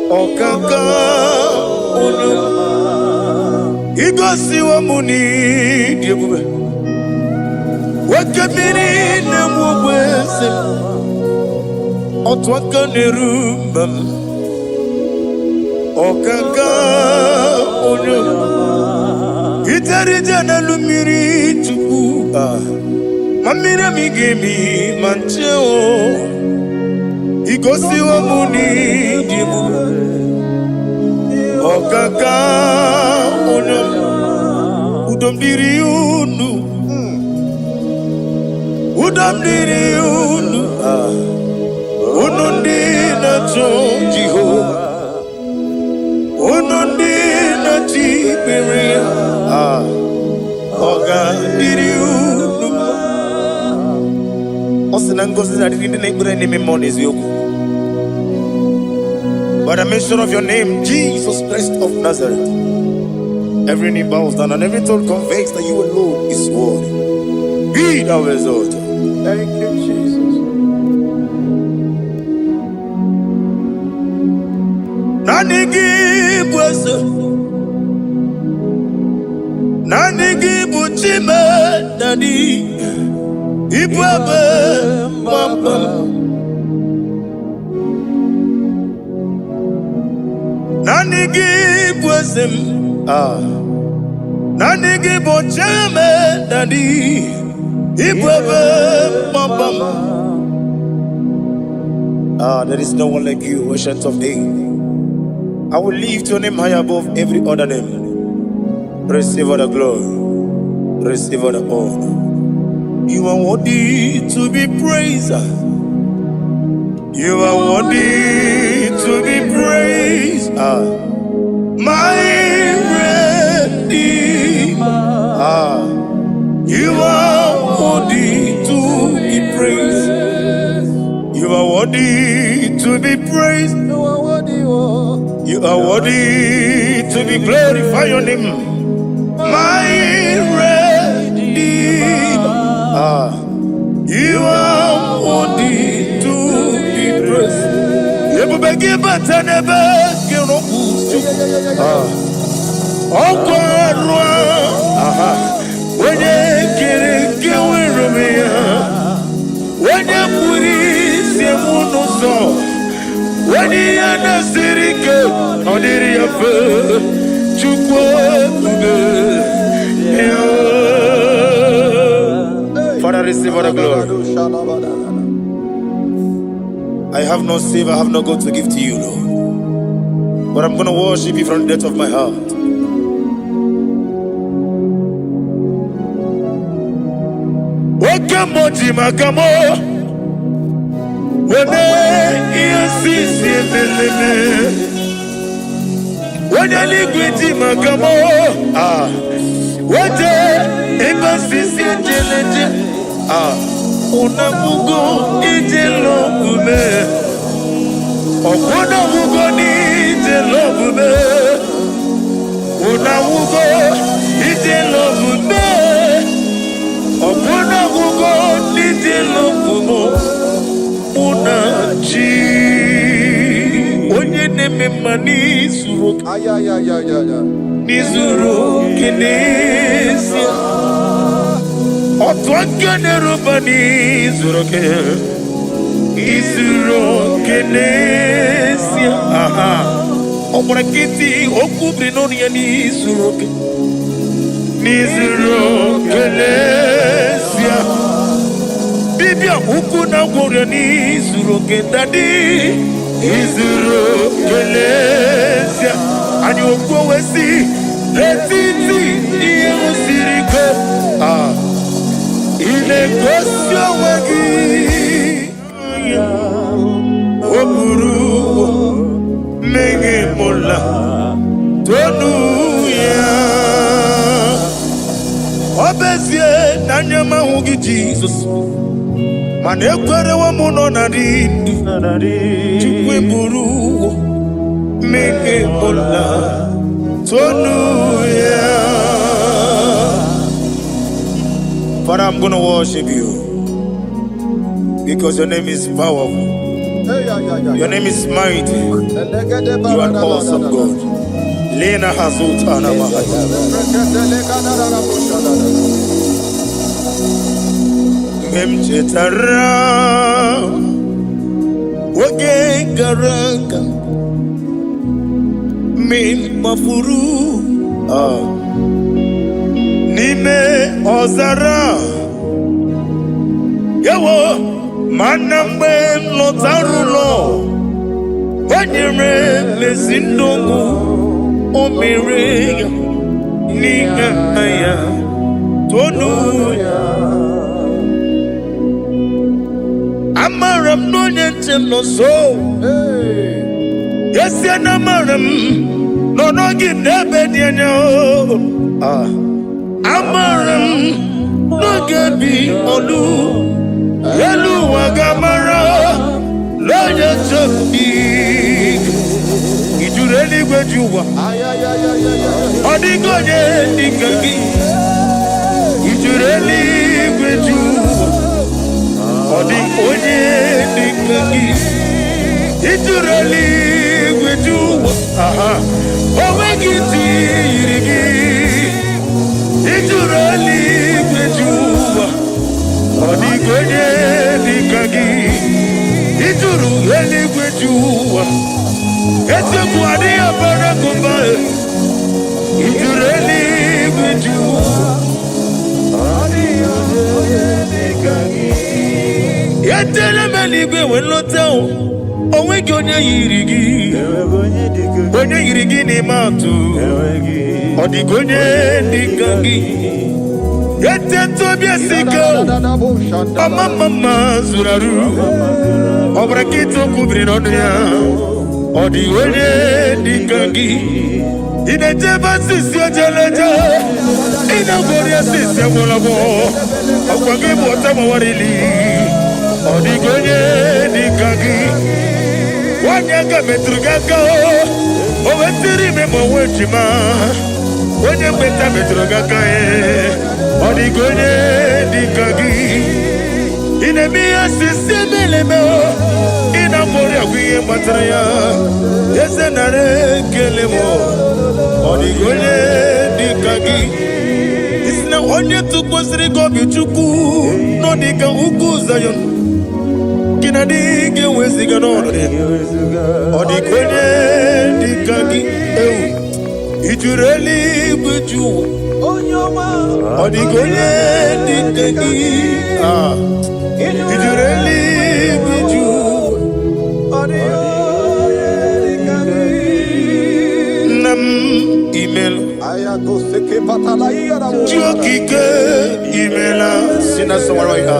S1: okaka unyamba, igosi wa muni diebube. Wakamini na mwese Otwaka nerumba Okaka onyo Itarija na lumiri tuku Mamira migemi mancheo Igosi wa muni dimu Okaka onyo Udomdiri unu Udomdiri unu Unundi na Jehovah Unundi na Tiberia Oga diri unu Osinangosi na diri nebure name monies yoku By the mention of your name, Jesus Christ of Nazareth, every knee bows down and every tongue confesses that you alone is worthy. Be thou exalted.
S2: Thank you, Jesus.
S1: Nanigi buchime nani ibwabe mama Nanigi bwesem Nanigi buchime nani ibwabe mama There is no one like you, ancient of days. I will lift your name high above every other name. Receive all the glory, receive all the honor. You are worthy to be praised. You are worthy to be praised. My Redeemer. You are worthy to be praised. You are worthy to be praised.
S2: You are worthy, oh.
S1: You are worthy to be glorified your name. My Redeemer. You are worthy to be praised. You begin to never get up. Oh God, when you get with me, when you put it, when you are the city, on the Father, receive all the glory. I have no save, I have no God to give to you, Lord. But I'm going to worship you from the depth of my heart. Wakamo jimakamo Wene yasisi meleme Wene ligwiti makamo Wete ebasisi jeleje Unamugo ijelobume Unamugo ni ijelobume Unamugo ijelobume Unamugo ni ijelobume Unachi Onye neme mani suru Nizuru kinesia Otwakane rubani zuroke Izuru kinesia Omurakiti okubri noni ya nizuroke Nizuru kinesia Bibia ukuna gwore nizuroke Dadi Izuru kinesia Ani okwo wesi Letiti iye usiriko Ile kosyo wagi Oburu Menge mola Tonu ya Obezie Nanyama hugi Jesus Manekwere wa muno narindi Chukwe buru Menge mola Tonu ya Father, I'm going to worship you because your name is powerful. Your name is mighty. You are awesome God. Lena Hazutana Mahaya. chetara oge gara aga min mafuru n'ime ọzara yawo mana mgbe m lọtara ụlọ o nyere mezi ndụgụ o mere ya n'ihe ya tonu ya amara m n'onye ntị m nọ so esi na amara m nọ n'oge n'ebe dị anya amara m n'oge bi olu elu ụwa ga-amara n'onye ntị bi ijuru eluigwe ji ụwa ọ dịghị onye dịka gị ijuru eluigwe ji ụwa ọ dị onye dịka gị ijuru eluigwe ji ụwa o nweghị iti yiri gị ijuru eluigwe ji ụwa ọ dịghị onye dịka gị ijuru eluigwe ji ụwa eziokwu adịghị abara gụba ijuru eluigwe ji ụwa etere m eluigwe wee lọta onweghị onye yiri gị onye yiri gị n'ime atụ ọ dịghị onye dịka gị eteta obi esike ọma mma zụrụ arụ ọbara nkịta okwu biri n'ọnụ ya ọ dịghị onye dịka gị ị na-eje ebe asịsị ojeleje ị na-agwọrọ ya asịsị agwọrọgwọ ọkwa gị bụ ọta mawarili ọ dịghị onye dịka gị nwanyị aka metụrụ gị aka o wetiri ime ma onwe ejima onye mgbeta metụrụ gị aka ọ dịghị onye dịka gị ị na-eme ihe asịsị emeleme ị na-agwọrọ ya bụ ihe gbatara ya eze nara ekele m ọ dịghị onye dịka gị isi na onye tụkwasịrị gị obi Chukwu nọ dịka ugwu Zayọn gị na dị ga-enweziga n'ọnọdụ ọ dịghị onye dịka gị ewu ijuru eluigwe ji ụwa ọ dịghị onye dịka gị ijuru eluigwe ji ụwa nna m imela ji okike imela si na sọwara ya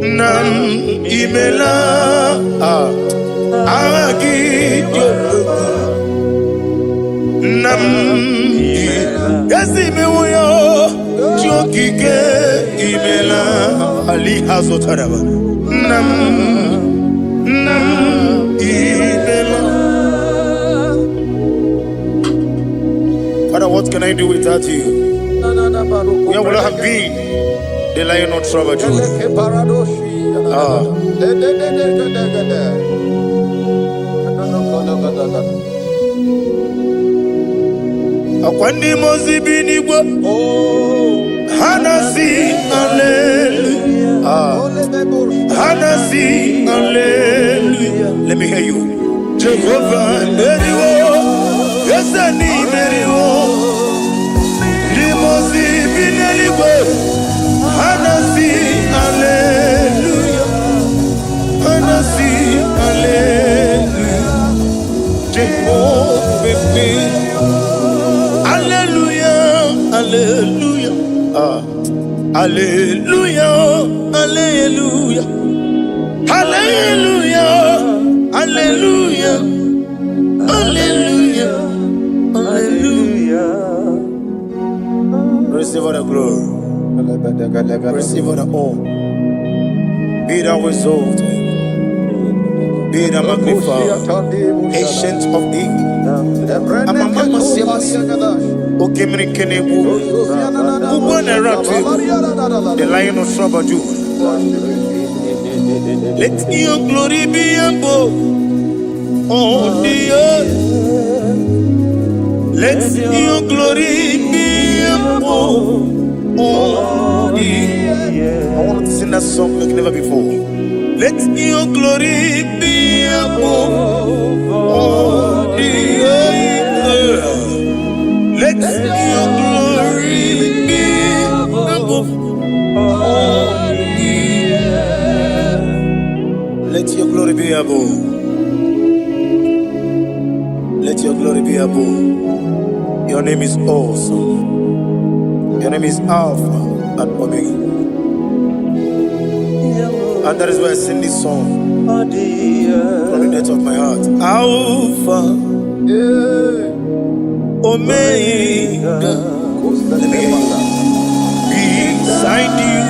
S1: nna m imela agha gị dị okpukpu nna m ezi imewo ya ji okike imela ali ha zụtara nna m imela. Father, what can I do without you? Where would I have been? The Lion of Trouble. Akwandi mozi binigwa Hanasi hallelujah Hanasi hallelujah. Let me hear you. Jehovah Meriwo Yesani Meriwo Limozi binigwa Hanasi hallelujah Hanasi hallelujah Jehovah Meriwo Hallelujah, hallelujah, hallelujah, hallelujah, hallelujah, hallelujah, hallelujah. Receive all the glory, receive all the honor. Be thou exalted, be thou magnified, ancient of days. The Lion of Trouble. Let your glory be above on the earth. Let your glory be above on the earth. want to sing that song like never before. Let your glory be above all the earth. Let your glory be above all the earth. Let your glory be above. Let your glory be above. Your name is awesome. Your name is Alpha and Omega. And that is why I sing this song from the depth of my heart. Alpha, Omega. Let me hear you. Beside you,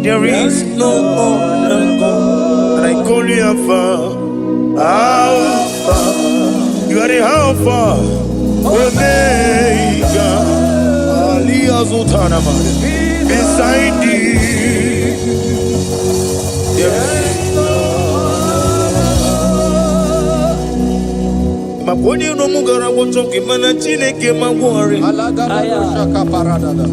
S1: there is no other God. And I call you Alpha. Alpha, you are the Alpha, Omega. Aliyah. Beside you, Maponi no mugara wotoke mana chineke magwori.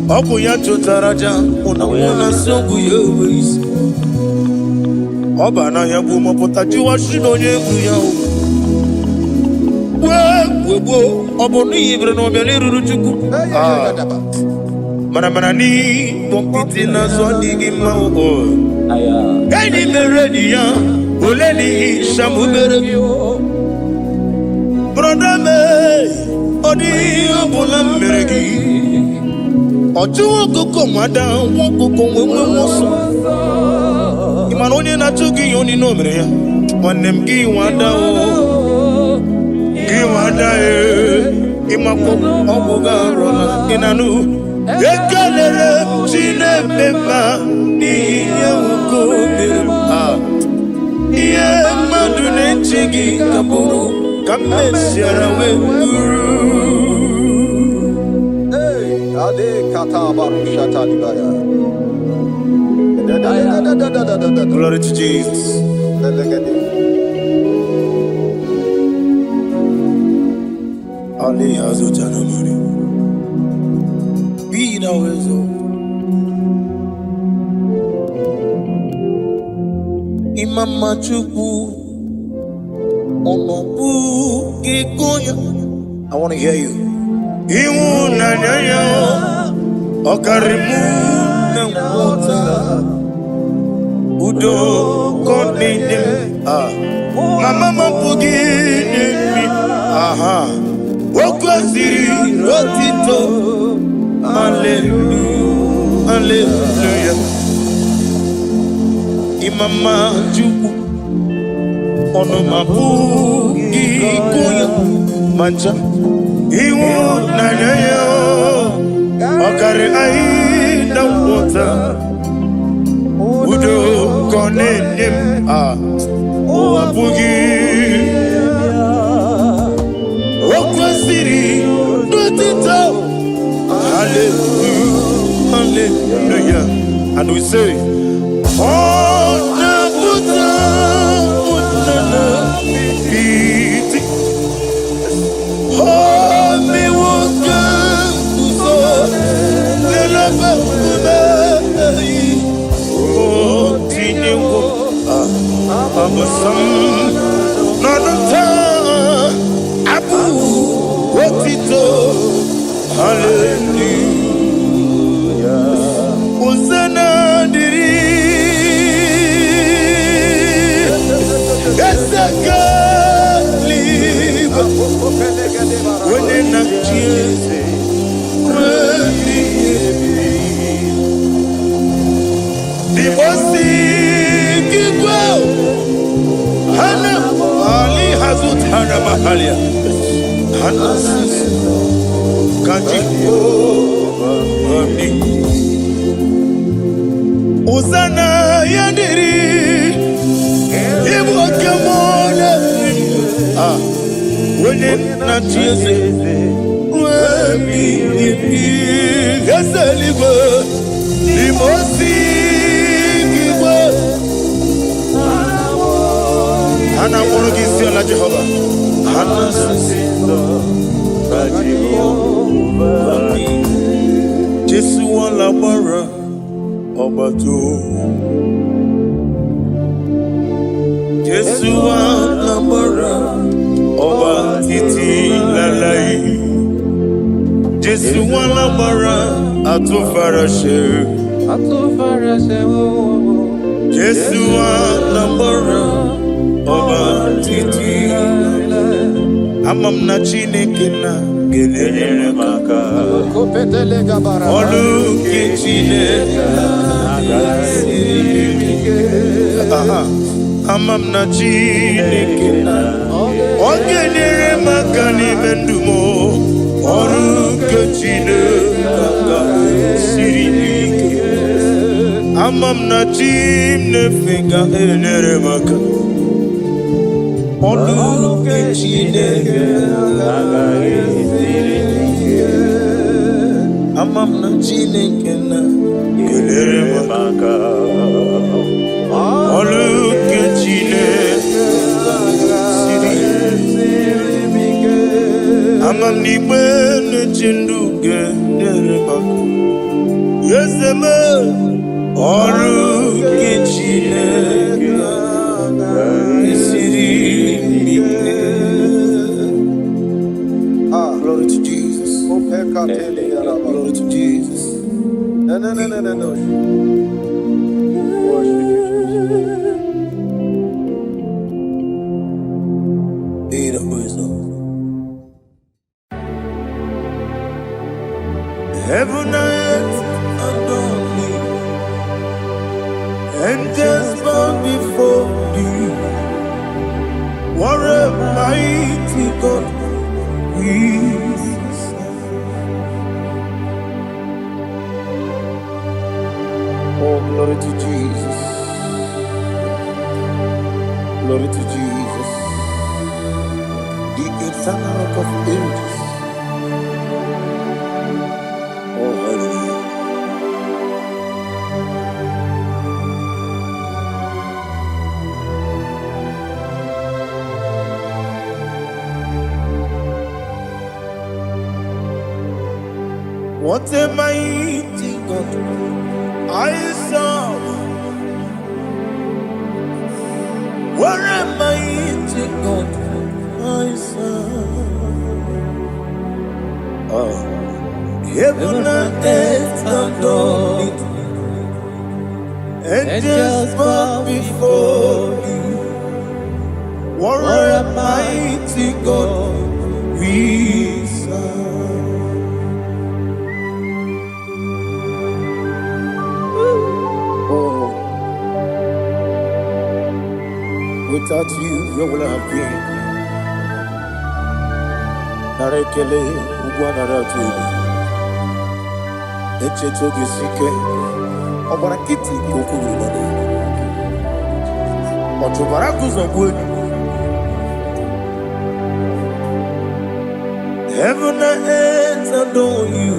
S1: Obu ya chotaraja una sogu yewis. Oba na ya bu mopota jiwa shino yegu ya. Wo obo ni ibre no bele ruru chuku. Mana ni pompiti na so digi ma o. Gani meredi ya oleni shamu mere. Brother me odi obula meregi. Oju koko mada won koko wenwe woso. Imanonye na chugi yoni no mere ya. Wanem gi wada o. Gi wada imako obuga rola inanu. Ekalere chinebeba ni yawko mirma. Iye madune chigi kaburu. Kamesiara wenduru.
S2: Hey, ade kata barusha talibaya.
S1: Glory to Jesus. Ali Hazutana Mari. Be thou exalted. Imama Chukwu. I want to hear you. Udo Mama Pugini. Aha. Rotito. Hallelujah. Hallelujah. Imama Chukwu. Ono mapu ikuya mancha iwo nanyayo okare aida wota udo konenim o apugi okwasiri notito. Hallelujah, hallelujah. And we say oh nabuta. Hallelujah. Hosanna diri. When in a cheese, the bossy Igbo, Hana Ali Hazut Hana Mahalia, Hana Kanji, Hosanna Yadiri, Igbo Kamona. When in a cheese, Hana want to give you Jehovah. Hana Jehovah. Jesu wala bara. Obato Jesua Namara Oba Titi Lalai Jesua Namara Atufarashe Jesua Namara Oba Titi Amam na Chineke na gelele maka Olu ke Chineke Amam na Chineke na ogelele maka ni mendumo Olu ke Chineke sirike Amam na Chineke na gelele maka Olu ke Chineke Amam na Chineke na gelele maka Olu ke Chineke Amam ni bene chindu gelele maka Yeseme Olu ke Chineke Glory to Jesus. Glory to Jesus. No. Worship you, Jesus. Heaven and earth adore me, angels bow before thee. What a mighty God we serve. Oh, glory to Jesus. Glory to Jesus. The eternal rock of ages. Oh, hallelujah. What a mighty God I serve. What a mighty God I serve. Oh. Heaven and earth adore it. Angels bow before thee. What a mighty God we serve. Without you, where will I have been? Narekele, Ugwanaratu, Echetogi Sike, Obarakiti, Kokuru, Otobarakus of wood. Heaven and earth adore you.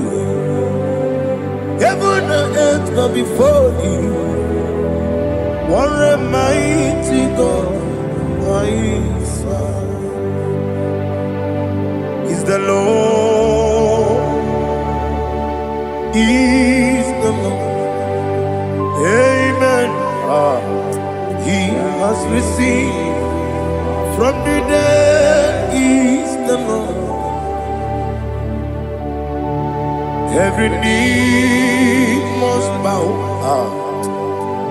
S1: Heaven and earth bow before you. What a mighty God I serve. Is the Lord, is the Lord. Amen. He has received from the dead, is the Lord. Every knee must bow.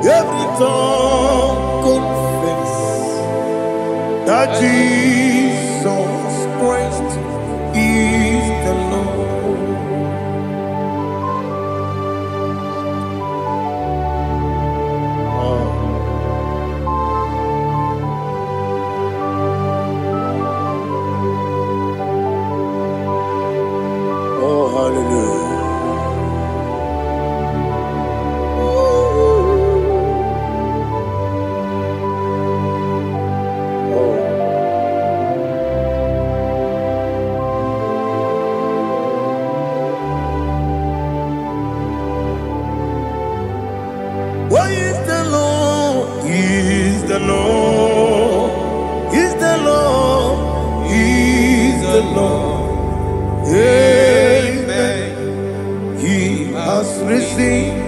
S1: Every tongue confess that Jesus Christ is the Lord. Oh, hallelujah. Why is the Lord? Is the Lord? Is the Lord? Is the Lord? Amen. He has risen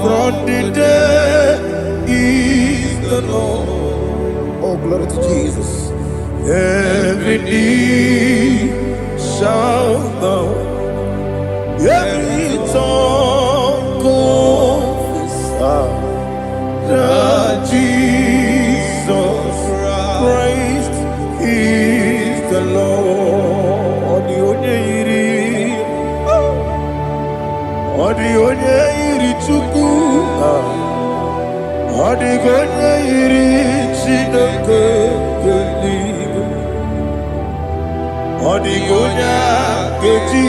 S1: from every knee shall bow, every tongue confess that Jesus Christ is the Lord. Onye iri Chukwu, onye iri Chineke eluigwe, onye ga-eji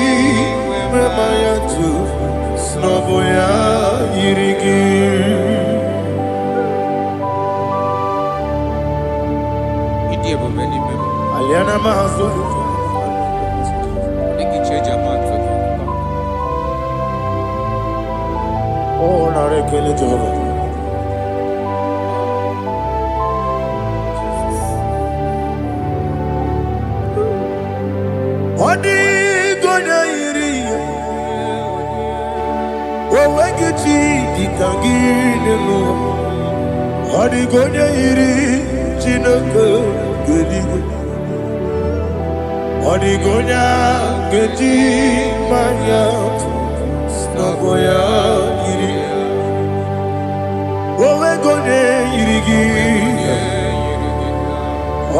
S1: mema ya tu n'ọbụ ya yiri gị. Aliana mahazo oh nare kele Jehovah. Odi gonya iri owe gichi dikagine no odi gonya iri Chineke geligo odi gonya geji maya snagoya iri owe gonya iri gi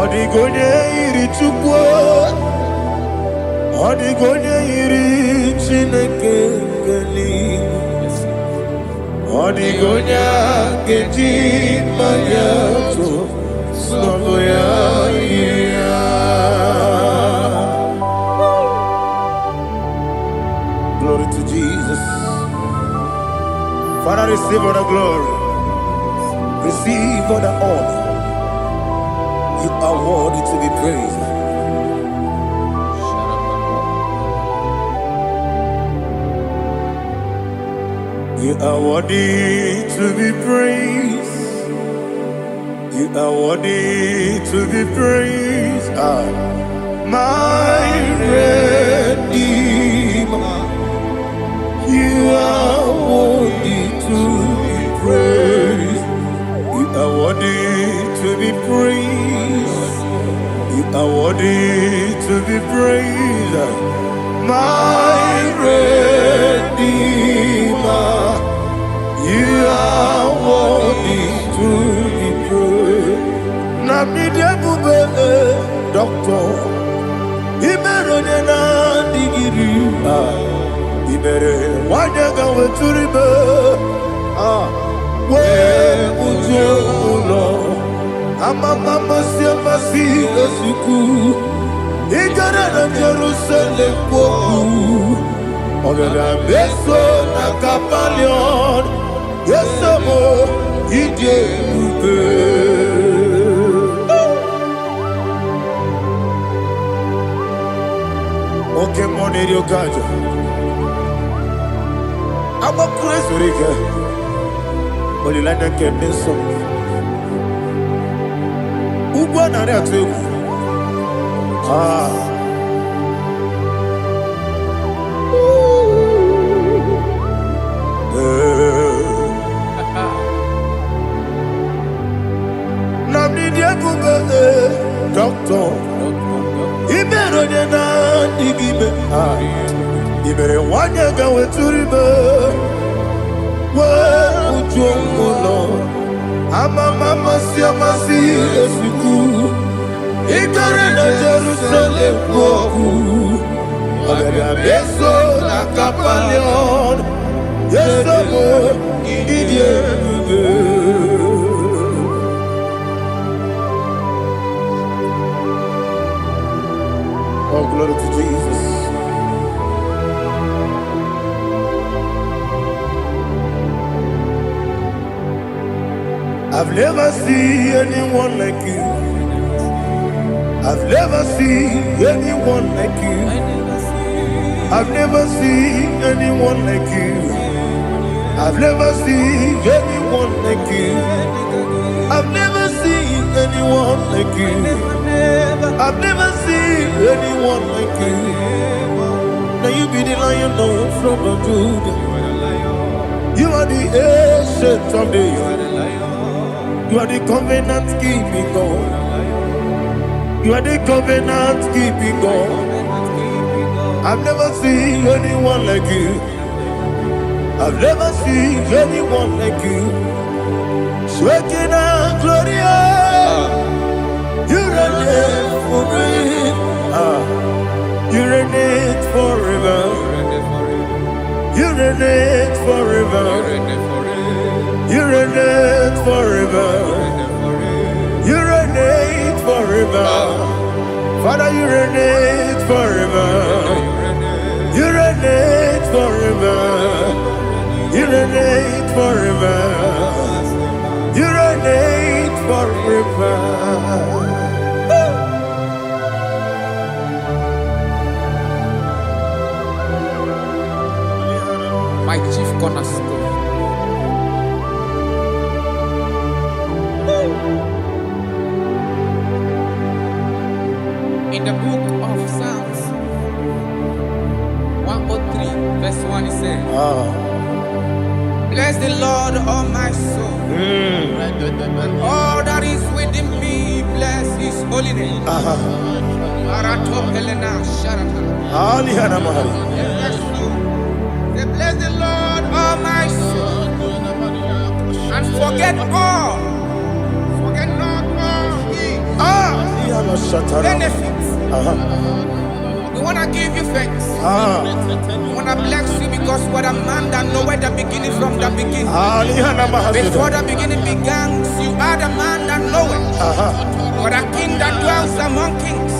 S1: odi gonya iri Chukwu Odigonye iri Chineke eluigwe, odigonye ga-eji mmanya atụ n'ọbụ ya yiri ya. Glory to Jesus. Father, receive all the glory, receive all the honor. You are worthy to be praised. You are worthy to be praised. You are worthy to be praised. My Redeemer. You are worthy to be praised. You are worthy to be praised. You are worthy to be praised. My Redeemer. You are worthy to be praised. Namidebube doctor, Imerone na digiri, Imere wanyaga weturibe, we ujulo, Amama siamasi esiku, Igara na Jerusalem woku, Ogara beso na kapalion. Yes, amo ide ube. Okay, money dio kajo. Amo crazy rika. Oli landa kemeso. Ugwa na ria tegu. Doctor, Iberone na digibe, Ibere wanyaga weturibe, we ujongulo, Amama siamasi esiku, Igare na Jerusalem woku, Ogara beso na kapalion, Yesamo idie ube. Oh, glory to Jesus. I've never seen anyone like you. I've never seen anyone like you. I've never seen anyone like you. I've never seen anyone like you. I've never seen anyone like you. I've never seen anyone like you. Now you be the Lion from the Judah. You are the ancient of days. You are the covenant keeping God. You are the covenant keeping God. I've never seen anyone like you. I've never seen anyone like you. Shekinah Gloria, you reign forever. You reign forever. You reign forever. You reign forever. You reign forever. Father, you reign forever. You reign forever. You reign forever. You reign forever.
S4: My chief cornerstone. In the book of Psalms 103, verse 1, it says, bless the Lord, all my soul. All that is within me, bless his holy name. Bless the Lord, all my soul, and forget not all his benefits. We want to give you thanks. We want to bless you because what a man that knoweth the beginning from the beginning. Before the beginning began, you are the man that knoweth. What a king that dwells among kings.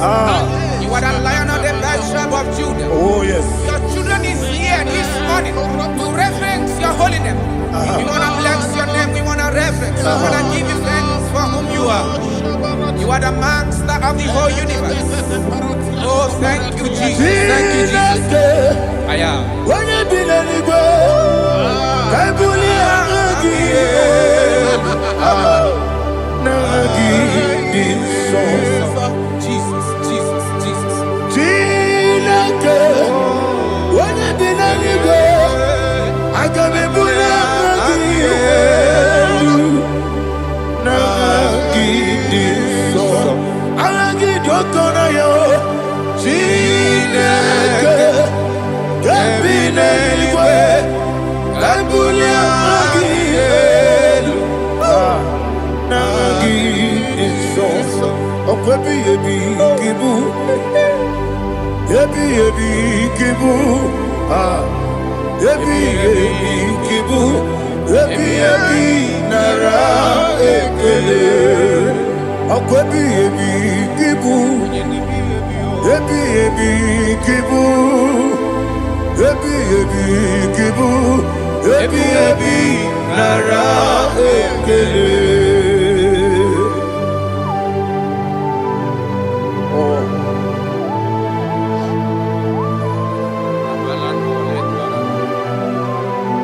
S4: You are the Lion of the tribe of Judah.
S1: Oh yes.
S4: Your children is here this morning to reverence your holy name. We want to bless your name. We want to reverence. We want to give you thanks for whom you are. You are the master of the whole universe. Oh, thank you, Jesus. Thank you, Jesus. I am. Jesus, Jesus, Jesus.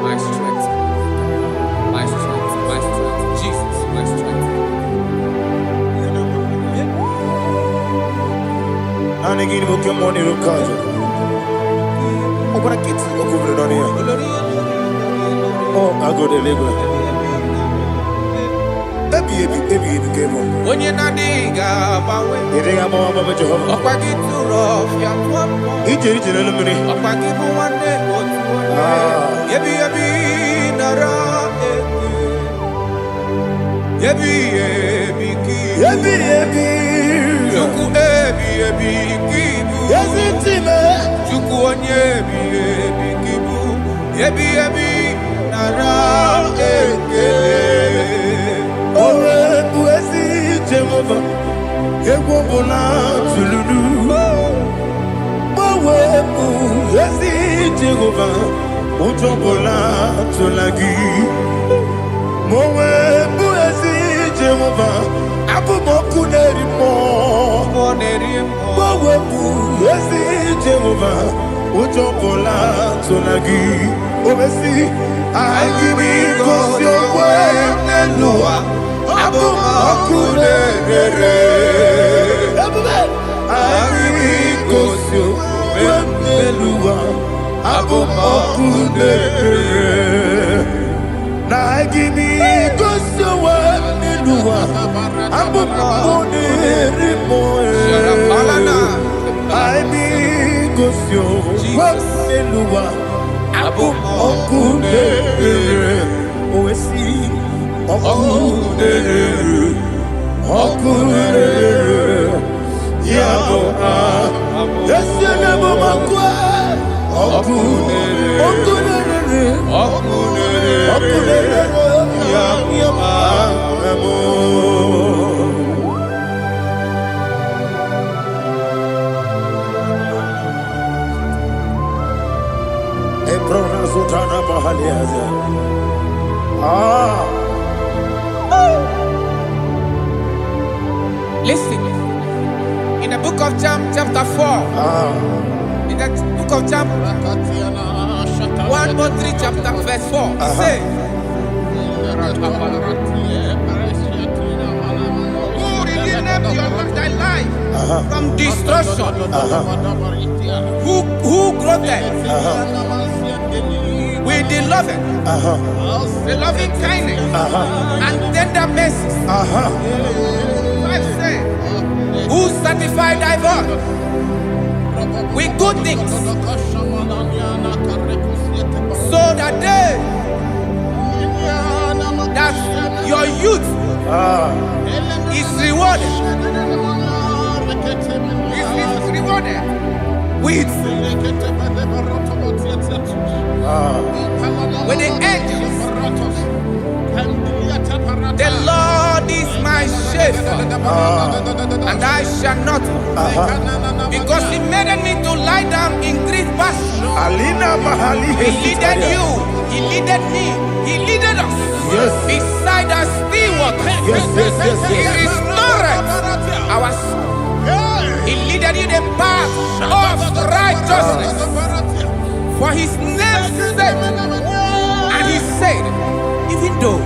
S4: My strength, my strength, my strength, Jesus, my strength.
S1: And again, we come on here, Kaja. Oh, but I get to go over it on here. Oh, I go to Lagos. Baby, came on.
S4: When you're not diga,
S1: You think I'm on Mama Jehovah?
S4: up I get too rough, you're one.
S1: He did it in a minute.
S4: Up I give you one day, or two. Yebi, nara, yebi, Juku, kibu.
S1: Yes, it's him.
S4: Juku, kibu. Yebi, nara,
S1: Oh, Buesi Jehovah. Ewobola Tululu. Buesi Jehovah. Utobola Tulagi. Buesi Jehovah. Abu Moku Nerimo. Buesi Jehovah. Utobola Tulagi. Obesi. I give you cause your way. Abu Moku Nerimo. I give you cause your way. Abu Moku Nerimo. Na give me go so well, Abu
S4: Listen, in the book of John, chapter 4, in the book of John 1 more 3, chapter verse 4, it says, who redeemed thy life from destruction, who groweth with the loving kindness and tender mercies. Who satisfy thy voice with good things, so that your youth is rewarded. Is rewarded with the angels. The Lord is my shepherd, and I shall not, because He made me to lie down in green pastures. He leaded you, He leaded me, He leaded us beside the still waters. He restored our soul. He leaded you the path of righteousness for His name's sake. And He said, even though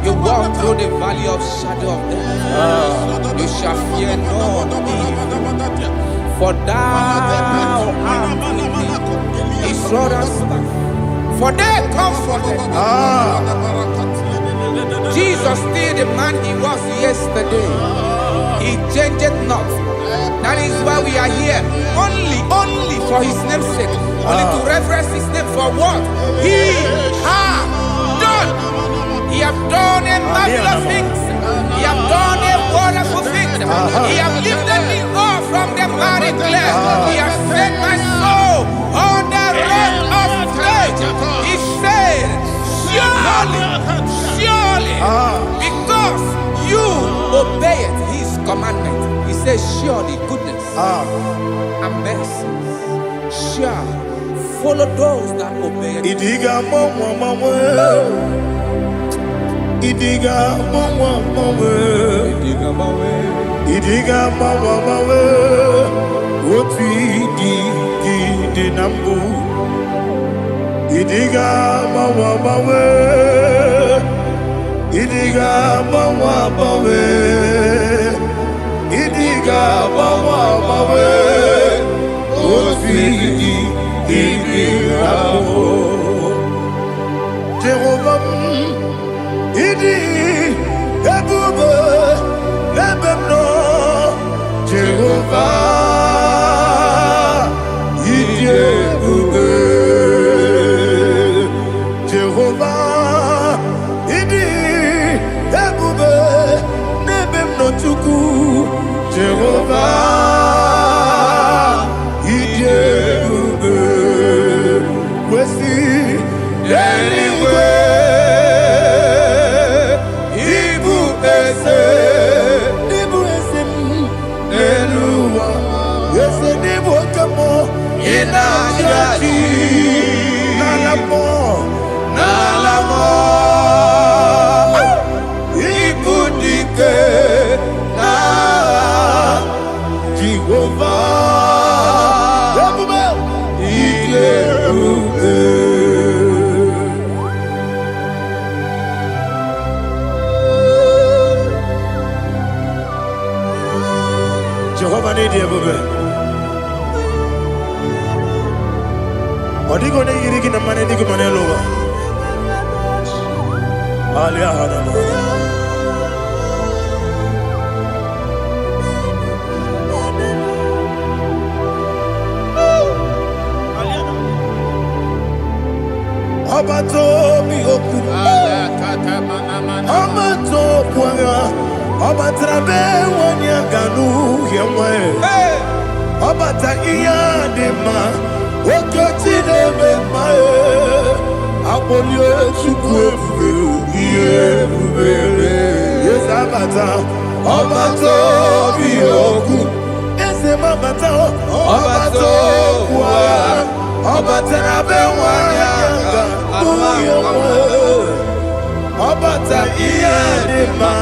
S4: you walk through the valley of shadow of death, you shall fear no evil, for thou art with me. His rod and staff, for they comforted. Jesus still the man He was yesterday. He changed not. That is why we are here, only for His name's sake, only to reverence His name for what He has done. He have done a marvelous things. He have done a wonderful thing. He have lifted me up from the miry clay. He has set my soul on the rock of faith. He said, surely, because you obeyed His commandment. He says, surely goodness and mercy shall follow those that obey Him.
S1: Idiga mawe Woti di nambu Idiga mawe Idiga mawe Idiga mawe Woti di nambu Jehovah Idi ebube lebemno Jehovah Idi ebube Jehovah Idi ebube lebemno tuku Jehovah Idi ebube Wesi anyway Jehovah need you, baby. Odi go ne yiri kina mane di go mane lowa. Ali ahana. Obato bihoku. Obato kwanga. Obatrabe wanyaganu yemwe. Obata iyadema. Okotine memae. Abolio chukwe. Yes, abata. Obato bihoku. Ese mabata. Obato kwa. Obatarabe wanyanga. Obata iyadema.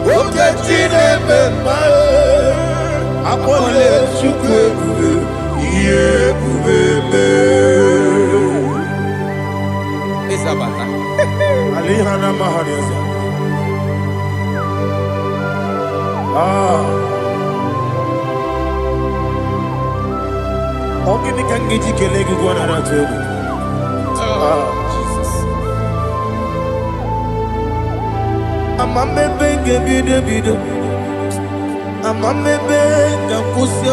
S1: Okotine memae. Apole chukwe.
S4: Isabata.
S1: Alihana mahariza. Ogini kangiji kelegi gwana ratugu.
S4: Jesus.
S1: Amamebe gebide bido. Amamebe gakusi.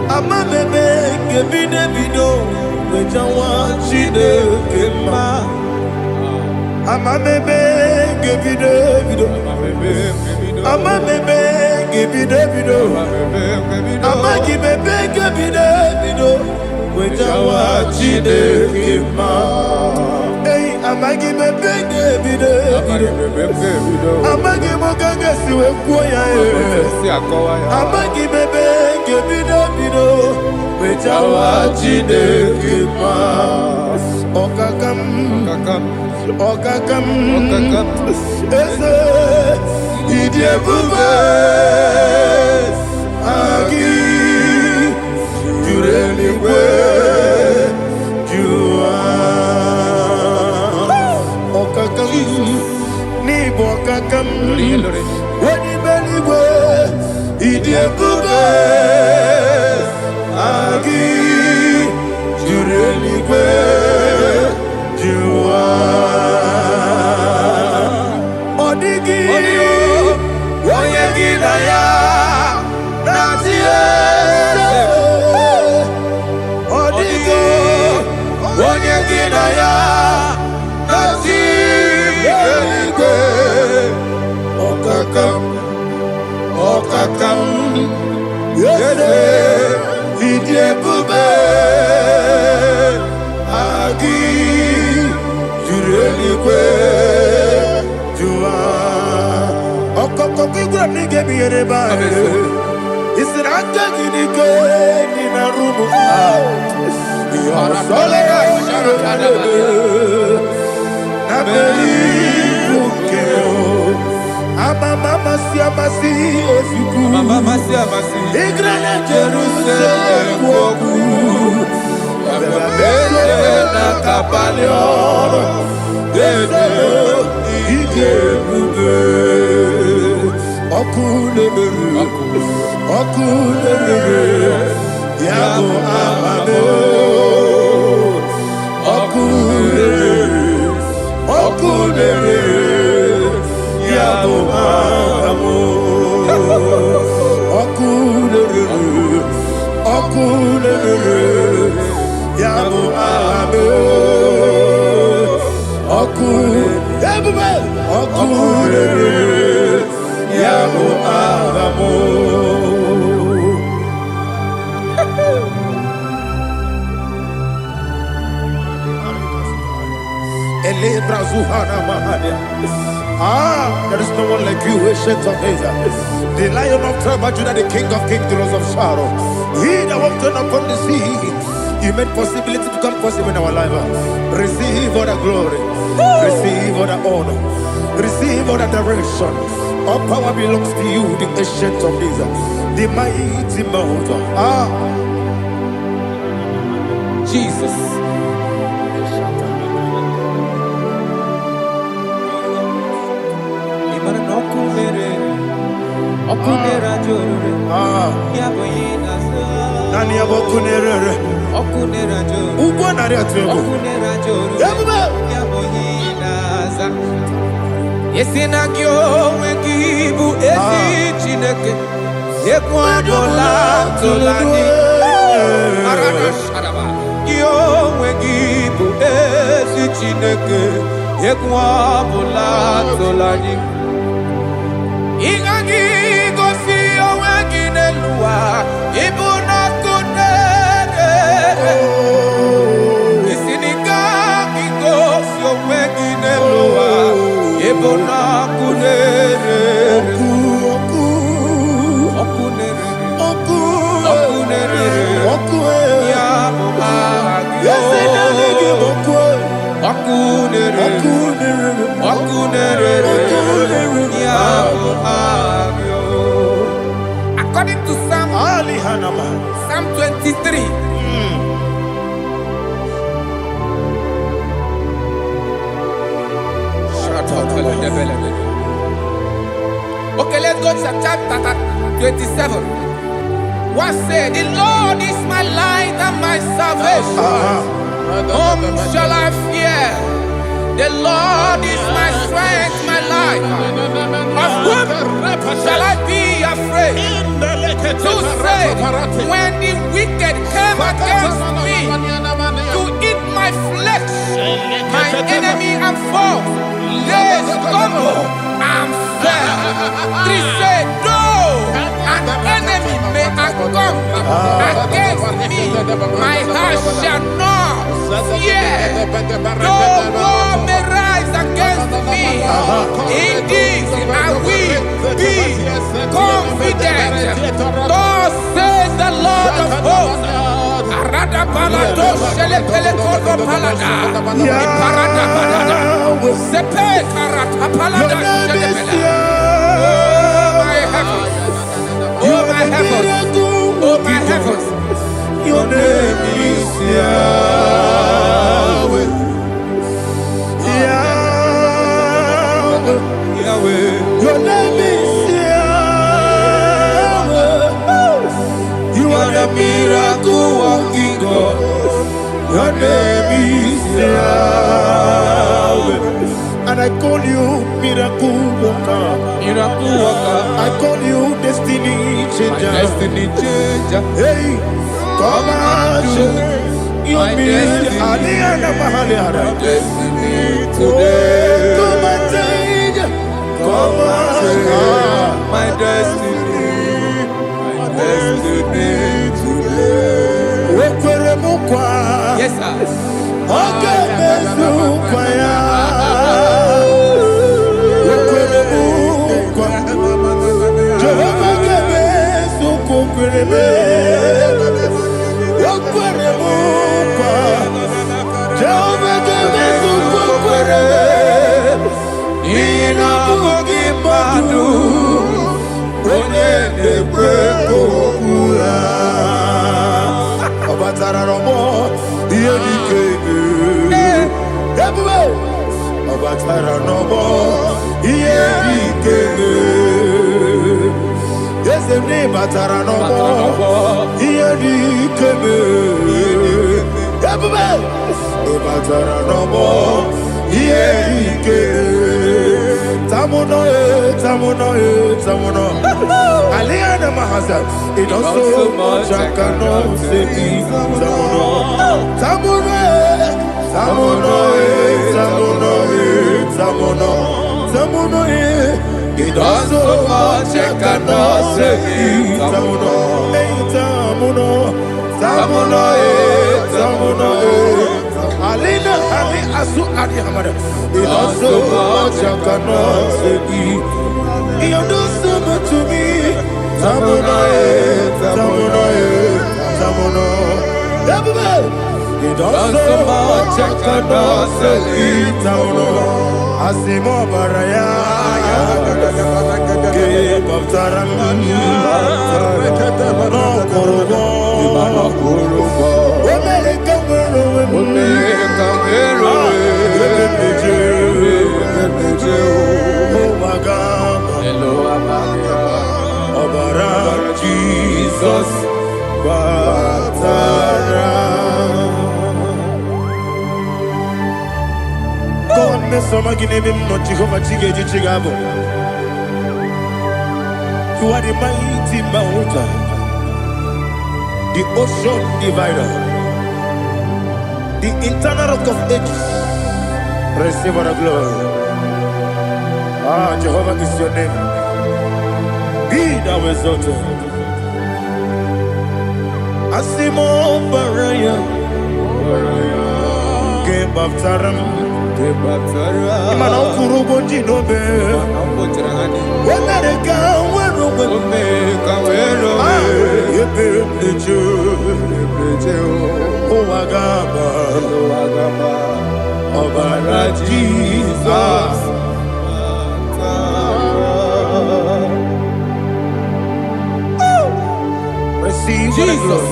S1: Amamebe gebide bido. Wejawa chide kema. Amamebe gebide bido. Amamebe gebide bido. Amagibebe gebide bido. Wejawa chide kema. Hey, amagibebe gebide bido. Amagimogaga siwe kuya. Amagibebe gebide bido. Wejawa chide kema. Okakam. Eze idiebube agi jureligwe jua okakam ni bokakam wani beligwe idiebube agi jureligwe jua odigi oyegi na ya natie odigi oyegi na ya natie okakam yede idiebube agi jureligwe jua okokokigura nige biyereba isiranga ginike nina rumu yosole nabeli bukeo amama siamasi ofiku igrana Jerusalem woku bebe na kapaleon idiebube okulere yabo amamo okulere yabo amamo okulere yabo amamo okulere yabo amamo. There is no one like you, ancient of days. The Lion of tribe of Judah, the King of kings, the Rose of Sharon. He that walked upon the sea. You made possibility to come possible in our life. Receive all the glory. Receive all the honor. Receive all the direction. All power belongs to you, the ancient of days, the mighty mountain.
S4: Jesus.
S1: Nani abokunere. Ugo nari atuego.
S4: Yesinagyo wekibu esi chineke. Ekwadola tulani. Arana sharaba. Yo wekibu Chineke egwu ọbụla tụla anyị ịgaghị gosi onwe gị n'elu ụwa ịbụ n'ọkụ na-ere isi n'ike gị gosi onwe gị n'elu ụwa ịbụ n'ọkụ na-ere ọkụ ya bụ aha gị ọkụ na-ere ya bụ aha gị. According to Psalm 23, okay, let's go to chapter 27. What said? The Lord is my light and my salvation. Whom shall I fear? The Lord is my strength, my life. Of whom shall I be afraid? Who said, when the wicked came against me to eat my flesh, my enemy and foe, they stumble and fell. 3 said, though an enemy may come against me, my heart shall not fear. Though war may rise against me, in this I will be confident. Thus says the Lord of hosts. Oh my heavens, oh my heavens, your name is Yahweh. Yahweh, Yahweh, your name is Yahweh. You are the miracle working God. Your name is Yahweh. And I call you miracle worker. Miracle worker. I call you destiny changer. My destiny changer. Hey, come on, you mean Aliana Mahaliana. My destiny today. Come and change. Come on, my destiny. My destiny today. Yes, sir. Okay, Batara no more, here the came. Batara no more, here the came. Tamuno, Tamuno, Tamuno. Aliana Mahasa, it also much I cannot say. Tamuno, Tamuno, Tamuno, Tamuno, Tamuno, Tamuno. It also much I cannot say. Tamuno, Tamuno, Tamuno, Tamuno. Alina, Ali Asu Adi Hamada. It also much I cannot say. You do so much to me. Tamuno, Tamuno, Tamuno. It also much I cannot say. Tamuno. Asimo Baraya. Jesus, God, me so magine him no Jehovah Chige Chigabo. You are the mighty mountain, the ocean divider, the internal rock of ages,
S1: Receive the glory. Ah, Jehovah is your name. Be thou exalted. Asimo Baraya. Game of Taram. Imana Kurubo Jinobe. America, where oh, Agaba. Obara Jesus. Receive Jesus.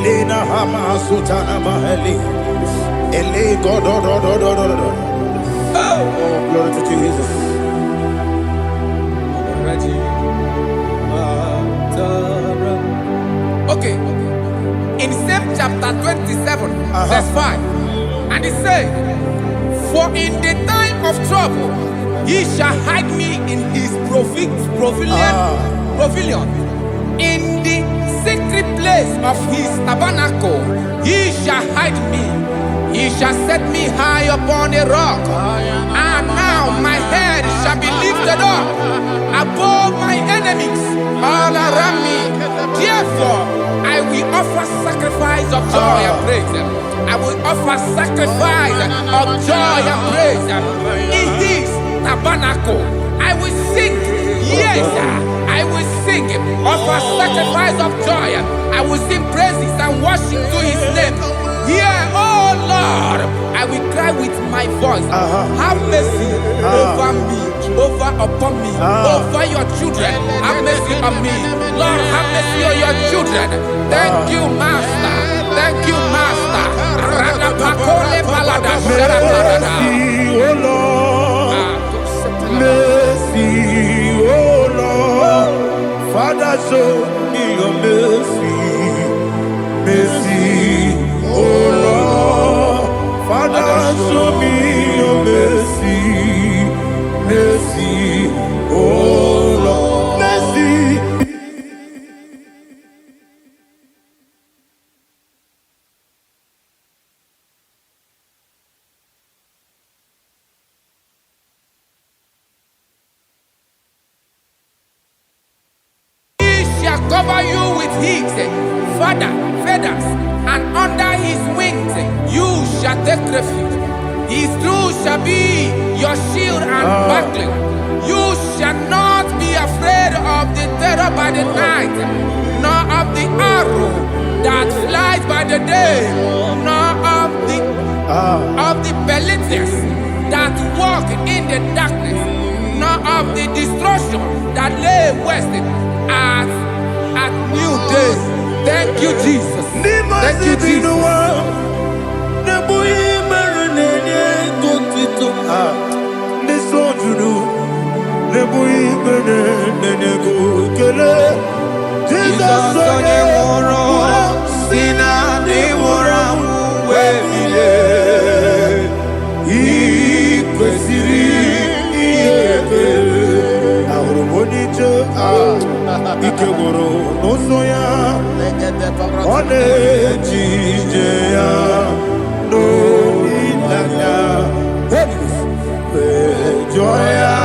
S1: Lina Hama Sutana Maheli. Ele God. Oh, glory to Jesus.
S4: Okay. In same chapter 27, verse 5, and it says, "For in the time of trouble, he shall hide me in his pavilion. In the secret place of his tabernacle, he shall hide me. He shall set me high upon a rock, and now my head shall be lifted up above my enemies all around me. Therefore, I will offer sacrifice of joy and praise. I will offer sacrifice of joy and praise in his tabernacle. I will sing, yes, I will sing, offer sacrifice of joy. I will sing praises and worship to his name. Here, oh Lord, I will cry with my voice. Have mercy over me, upon me, over your children. Have mercy on me. Lord, have mercy on your children. Thank you, Master. Thank you, Master.
S1: Mercy, oh Lord. Mercy, oh Lord. Father, show me your mercy. Mercy, oh Lord. Father, show me your mercy. Mercy, oh Lord. Mercy.
S4: Cover you with his feathers, and under his wings you shall take refuge. His truth shall be your shield and buckler. You shall not be afraid of the terror by the night, nor of the arrow that flies by the day, nor of the pestilence that walk in the darkness, nor of the destruction that lay waste at new day. Thank you, Jesus. Thank you, Jesus.
S1: Ikegoro n'ụzọ One Jijaya no Ilanya Joya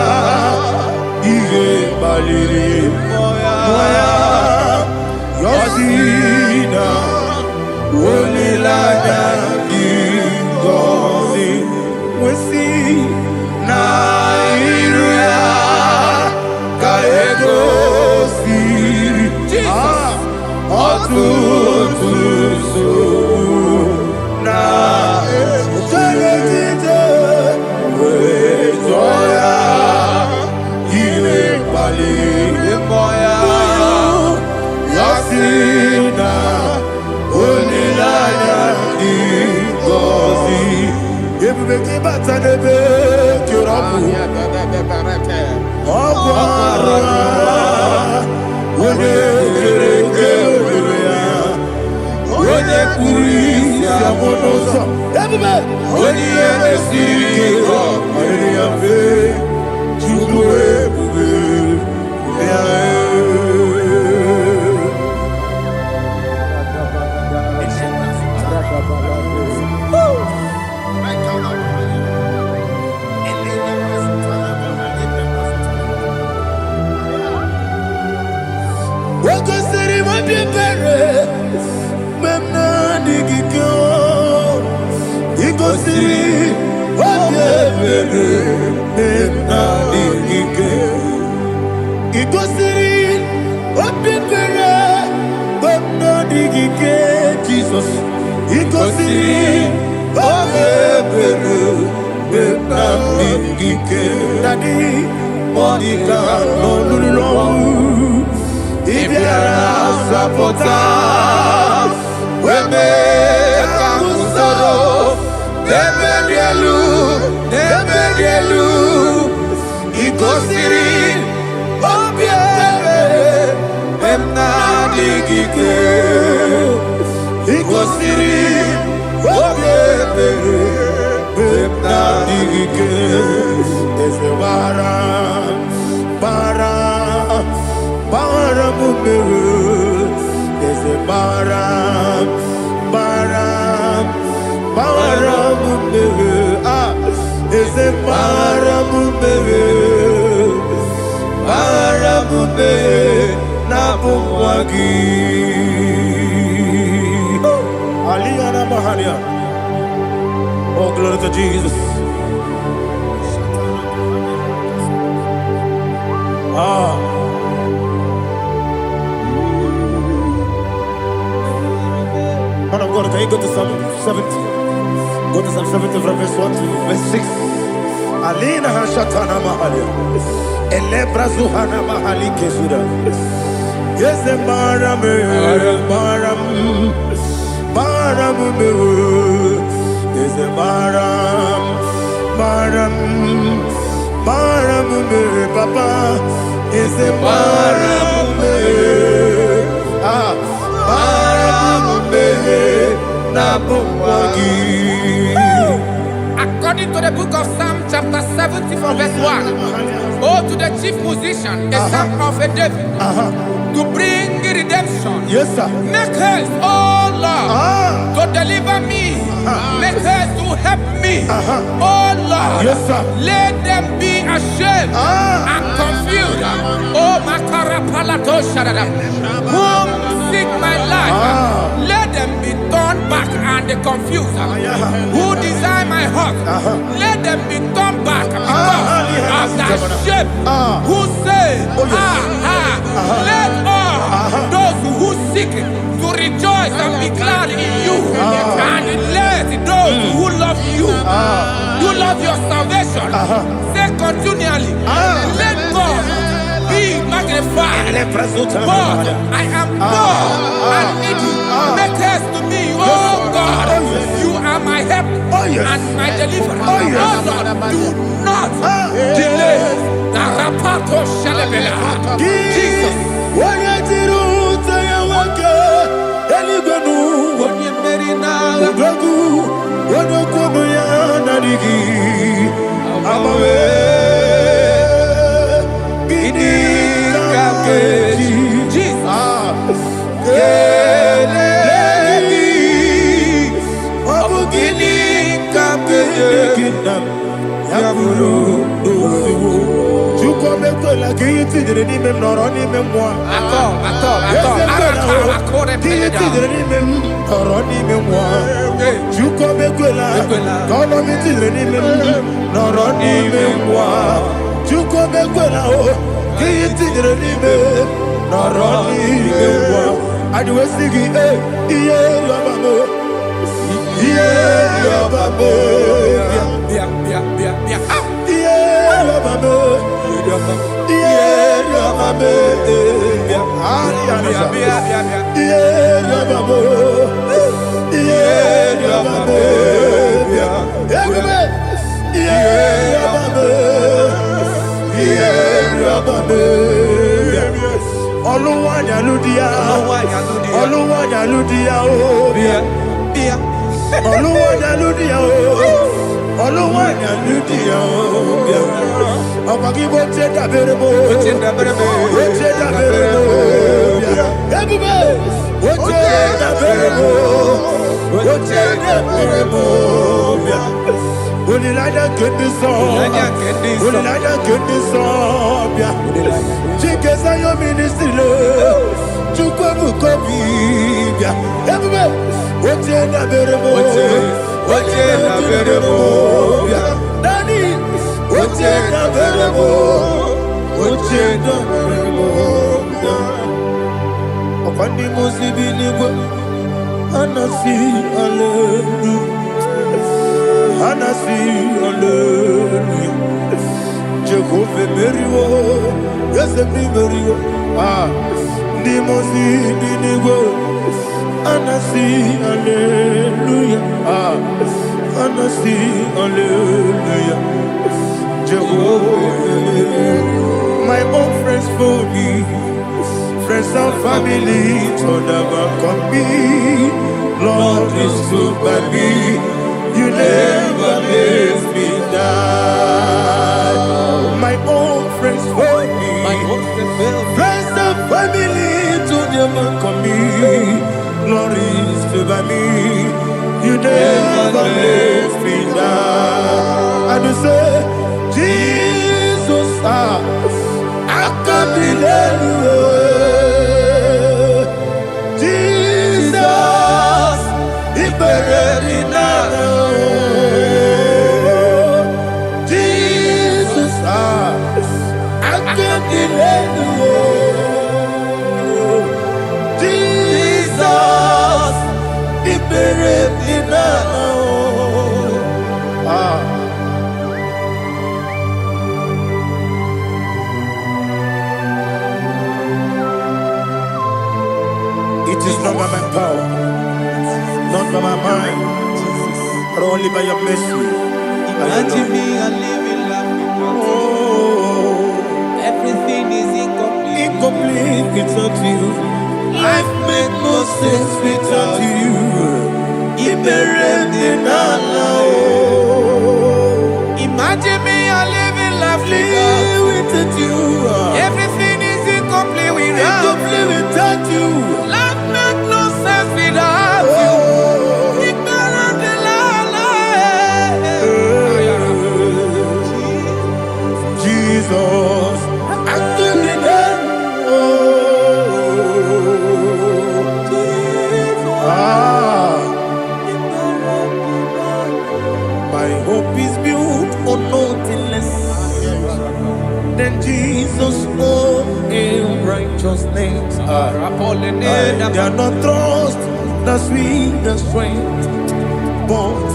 S1: Ihe Baliri Moya Yosina Olilanya Ingozi Wesi Na Iruya Kaego Yasina, Onilaya, Kuri Siamonosa. Everybody. Onye Nesiri Go. Ariafe. Chukwe Bube. Jesus, Ikosi, Daddy, Monica, no Lulu, Ibiara, Sapota, Weme, Kamusoro, Debedielu, Ikosiri, Obiere, Memna Digike, Ikosiri, Obiere, Memna Digike, Ezebara, Bara Mumere, Ezebara, Bara Mumere, Ezebara Mumere, Bara Mumere, Nabumwagi. Aliyana Mahania. Oh, glory to Jesus. Man of God, can you go to Psalm 70? Go to Psalm 70 from verse 1 to verse 6. Alina Hashatana Mahalia. Elebra Zuhana Mahali Kesuda. Yes, the Maram, is the Maram, Papa, is the Maram,
S4: According to the book of Psalm chapter 70 from verse 1, oh, to the chief musician, a psalm of a David, to bring redemption.
S1: Yes, sir.
S4: Make haste, oh Lord, to deliver me. Make haste to help me. Oh Lord,
S1: yes, sir.
S4: Let them be ashamed and confused. Oh Makarapalato Shadada, whom seek my life, let them be turned back and confused. Who desire my heart, let them be turned back because of that shame. Who say, let all those who seek to rejoice and be glad in you, and let those who love you, who love your salvation, say continually, let God be magnified. God, I am poor and needy. Make haste to me, oh God. You are my help and my deliverer. Oh Lord, do not delay. Jesus.
S1: Oluwanya ludia, oh, Oluwanya ludia o. Oluwanya ludia o. Ọ̀pọ̀kí bó ṣe dàbẹ̀rẹ̀ bò. Bó ṣe dàbẹ̀rẹ̀ bò. Bó ṣe dàbẹ̀rẹ̀ bò. Ebube. Bó ṣe dàbẹ̀rẹ̀ bò. Bó ṣe dàbẹ̀rẹ̀ bò. Olilanya kendi sọ. Olilanya kendi sọ. Chike sayo ministry le. Chukwu ebuko bibia. Ebube. Bó ṣe dàbẹ̀rẹ̀ bò. Bó ṣe dàbẹ̀rẹ̀ bò. Dani. Oche na berebo, oche na berebo. Ọ̀pọ̀ni mo sì bí nígbà, anasi hallelujah, anasi hallelujah. Jehovah meriwo, Yese mi meriwo. Ni mo sì bí nígbà, anasi hallelujah, anasi hallelujah. Jehovah, my own friends for me, friends and family, told them come me. Lord is good by me, you never let me die. My own friends for me, friends and family, told them come me. Lord is good by me, you never let me die. And you say, Jesus, I can't believe you. Jesus, He buried in Jesus, I can't believe you. Jesus, He buried in It is not by my power, not by my mind, but only by your mercy.
S4: Imagine me and living life without you.
S1: Oh,
S4: Everything is incomplete.
S1: incomplete without you. Life made no sense without you.
S4: Imagine me and living life
S1: without you.
S4: Everything is incomplete without
S1: you.
S4: Life make no sense without you.
S1: Jesus, I couldn't my hope is built on nothing less than Jesus' own righteousness. They are not trust, the sweetest strength, but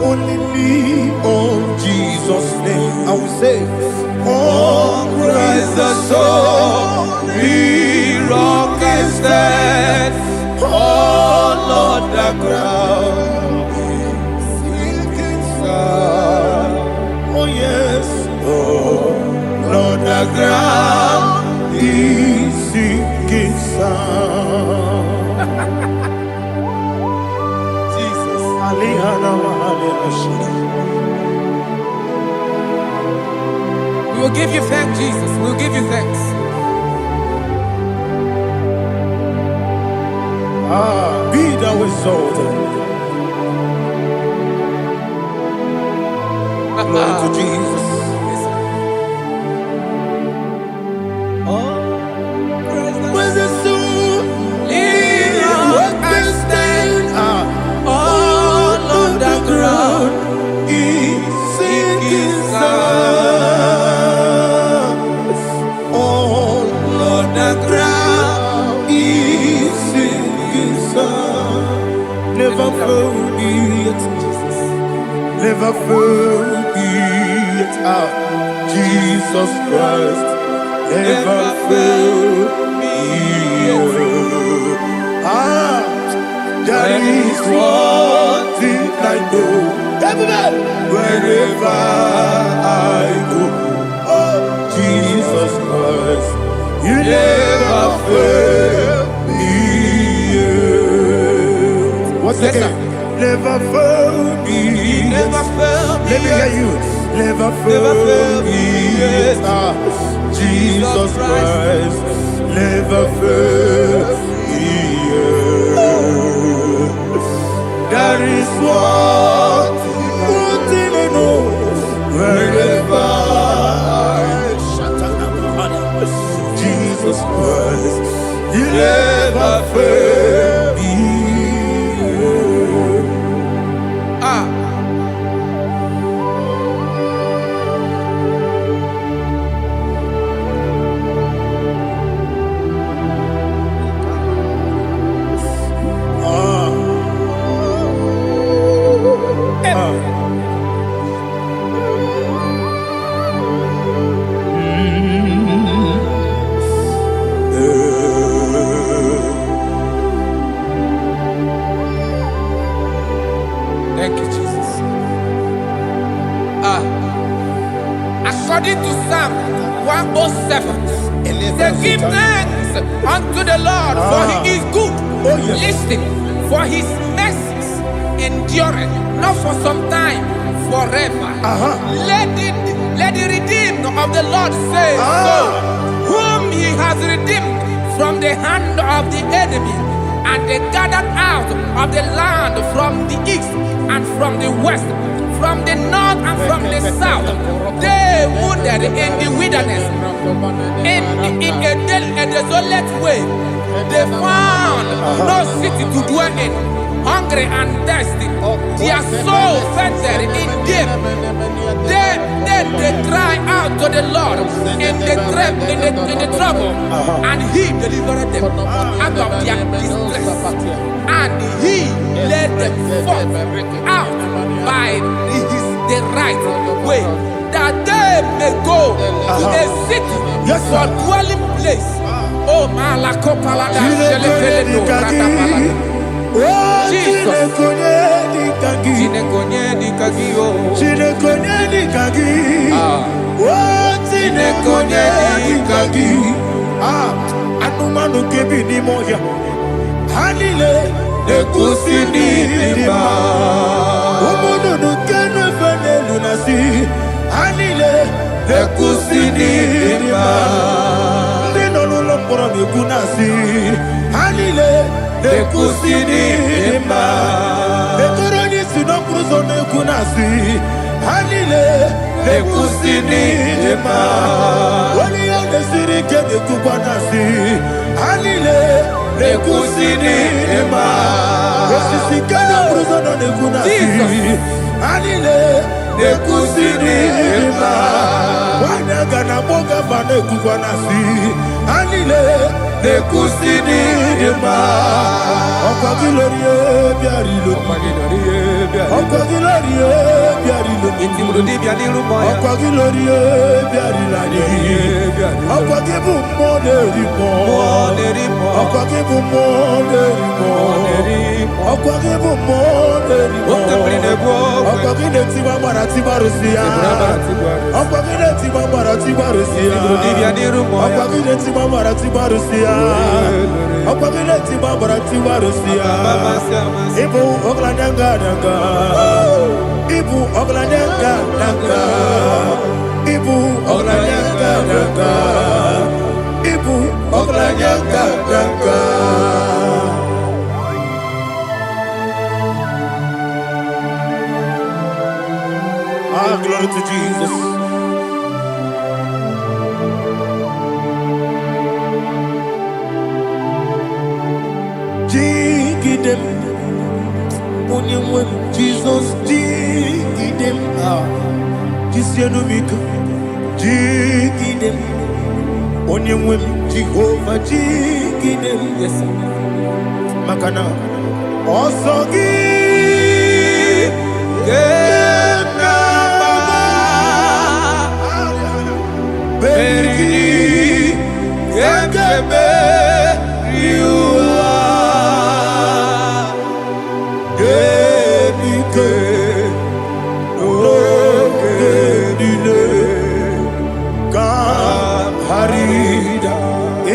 S1: only lean on Jesus' name. I will say, on Christ the solid rock is stand. Oh Lord, the ground is sinking sand. Oh yes, oh Lord, the ground is sinking sand. Jesus,
S4: We will give you thanks, Jesus. We will give you thanks.
S1: Be thou exalted. Glory to Jesus. Where's the soul? What can stand? All on the ground is sinking sand. All on the ground is sinking sand. Never forget, never forget Jesus Christ. Never fail me. There is one thing I know. Wherever I go, oh Jesus Christ, you never fail me. What's that? never failed me.
S4: Never failed me.
S1: Let me hear you. Never failed me.
S4: Yes.
S1: Jesus Christ never failed me. That is one thing I know. Wherever Jesus Christ, He never failed me.
S4: Thank you, Jesus. According to Psalm 107, they give thanks unto the Lord, for He is good.
S1: Oh, yes.
S4: Listen, for His mercies endureth not for some time, forever. Let the redeemed of the Lord say so, whom He has redeemed from the hand of the enemy, and they gathered out of the land from the east and from the west, from the north and from the south. They wandered in the wilderness, in a desolate way. They found no city to dwell in, hungry and thirsty. Their soul fainted in deep. Then they cry out to the Lord in the trouble, and He delivered them out of their distress, and He led them forth out by the right way, that they may go to a city for dwelling place. Oh, Malakopalada, Jesus.
S1: Anumanu kebi ni moya Halile Nekusini lima Umudu nukene fene lunasi Halile Nekusini lima Nino nulokura nikunasi Halile Nekusini lima Nekuroni sinokruzo nekunasi Halile Nekusini lima Wali yane sirike nekubanasi Halile Nekusini lima Wesisikana bruzo nekunasi Halile Nekusini lima Wanaga na boga bane kubanasi Halile Nekusini lima Okwa gilorie biarilo Okwa gilorie biarilo Okwa gilorie biarilani Okwa gibu moderimo Okwa gibu moderimo Okwa gibu moderimo Okwa gileti mamara tibarusia Okwa gileti mamara tibarusia Okwa gileti mamara tibarusia Okwa gileti mamara tibarusia Ibu oglanyanga danga Ibu oglanyanga danga Ibu oglanyanga danga Ibu oglanyanga danga Glory to Jesus. Jigidem, Onyemwem, Jesus, Jigidem, Jisianumika, Jigidem, Onyemwem, Jehovah, Jigidem, yes, Makana, Osogi,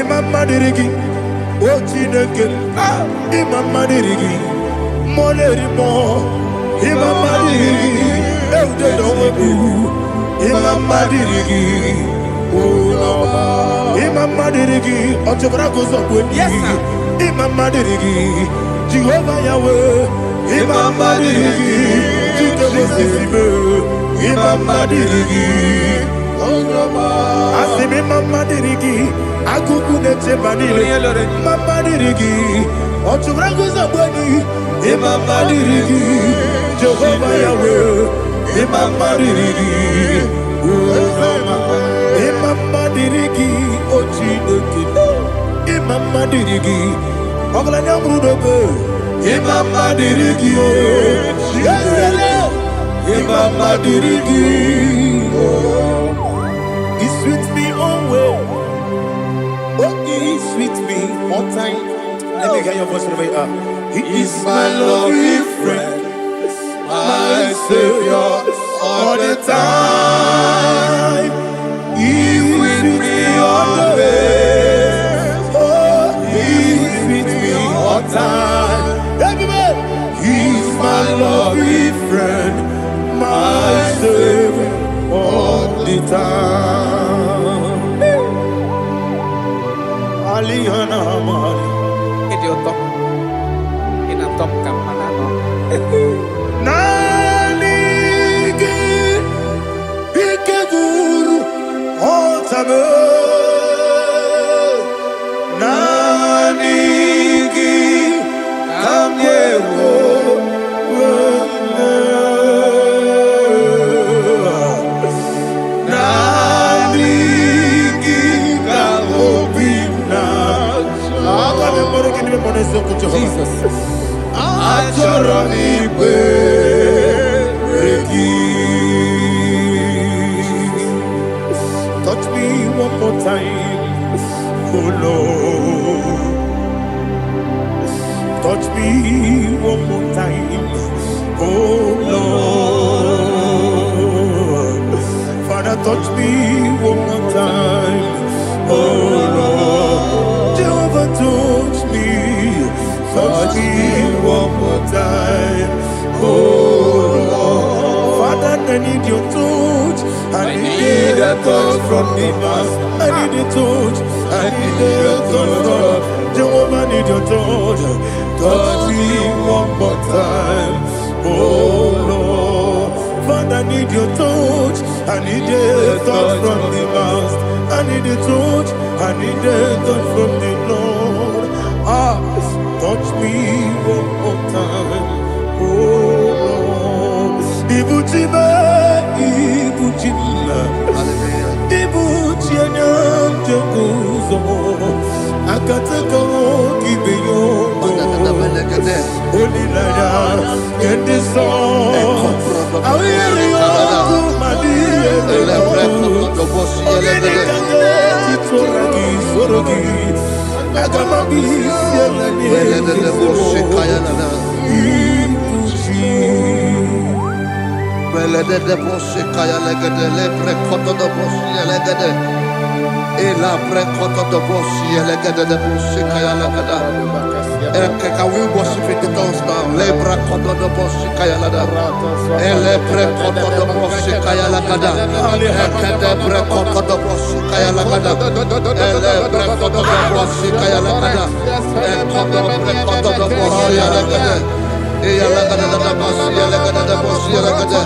S1: Imam Madirigi, Molerimo, Imamadiri, Eudedobu, Imamadiri, Imamadiri, Otobragozo,
S4: Yes, sir.
S1: Imamadiri, Jehovah Yahweh, Imamadiri, Judabosime, Imamadiri, Asimi Mamadiri, Akukunete Banile, Mamadiri, Otobragozo, Imamadiri, Jehovah Yahweh, Imamadiri, Imamadiri, Ochineki, Imamadiri, Oglanya Brudobe, Imamadiri, Imamadiri, He's with me always. Oh, He's with me all time. Let me hear your voice from here. He is my lovely friend, my Savior all the time. He's with me always. Oh, He's with me all time. Everybody, He's my lovely friend, my Savior all the time. Aliyana Amari. Nanigi Ikeguru Otame Nanigi Kamyewo Nanigi Kamobina Jesus touch me one more time, oh Lord. Touch me one more time, oh Lord. Father, touch me one more time, oh Lord. Jehovah, touch me. Touch me one more time, oh Lord. Father, I need your touch. I need a touch from the past. I need a touch. I need a touch from Jehovah. I need your touch. Touch me one more time, oh Lord. Father, I need your touch. I need a touch from the past. I need a touch. I need a touch from the Lord. Touch me one more time, oh Lord. Ibuchima, Ibuchima, Ibuchina, Jaguzo, Akatako, Gibeyo, Olilaya, get this song. I will you,
S2: Can we worship in the tongues now? Lebra koto do bosi kaya lada. Ele pre koto do bosi kaya lada. Ekede pre koto do bosi kaya lada. Ele pre koto do bosi kaya lada. Ekodo pre koto do bosi lada. Eya lada da bosi lada da bosi lada.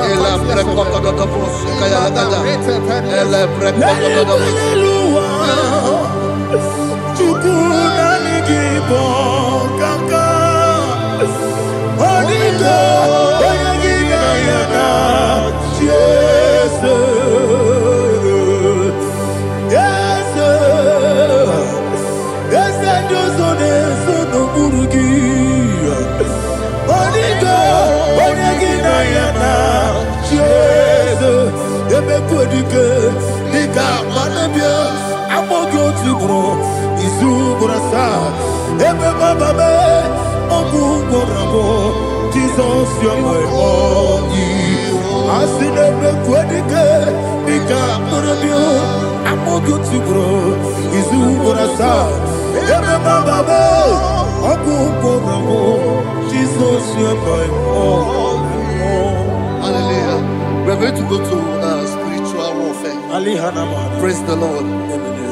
S2: Ele pre koto do bosi kaya lada. Ele pre koto do bosi.
S1: Kaka Oniga Oyagina Yana Jesus Yes Yes Josone Sono Burugi Oniga Oyagina Yana Jesus Ebe Kodike Nika Manabia Amogo Tibro Izu Burasa Ebe Bababe Ogu Gorabo Jesus your way Asinebe Kodike Nika Manabia Amogo Tibro Izu Burasa Jesus, you're my all.
S2: Hallelujah. We're going to go to spiritual warfare. Praise the Lord.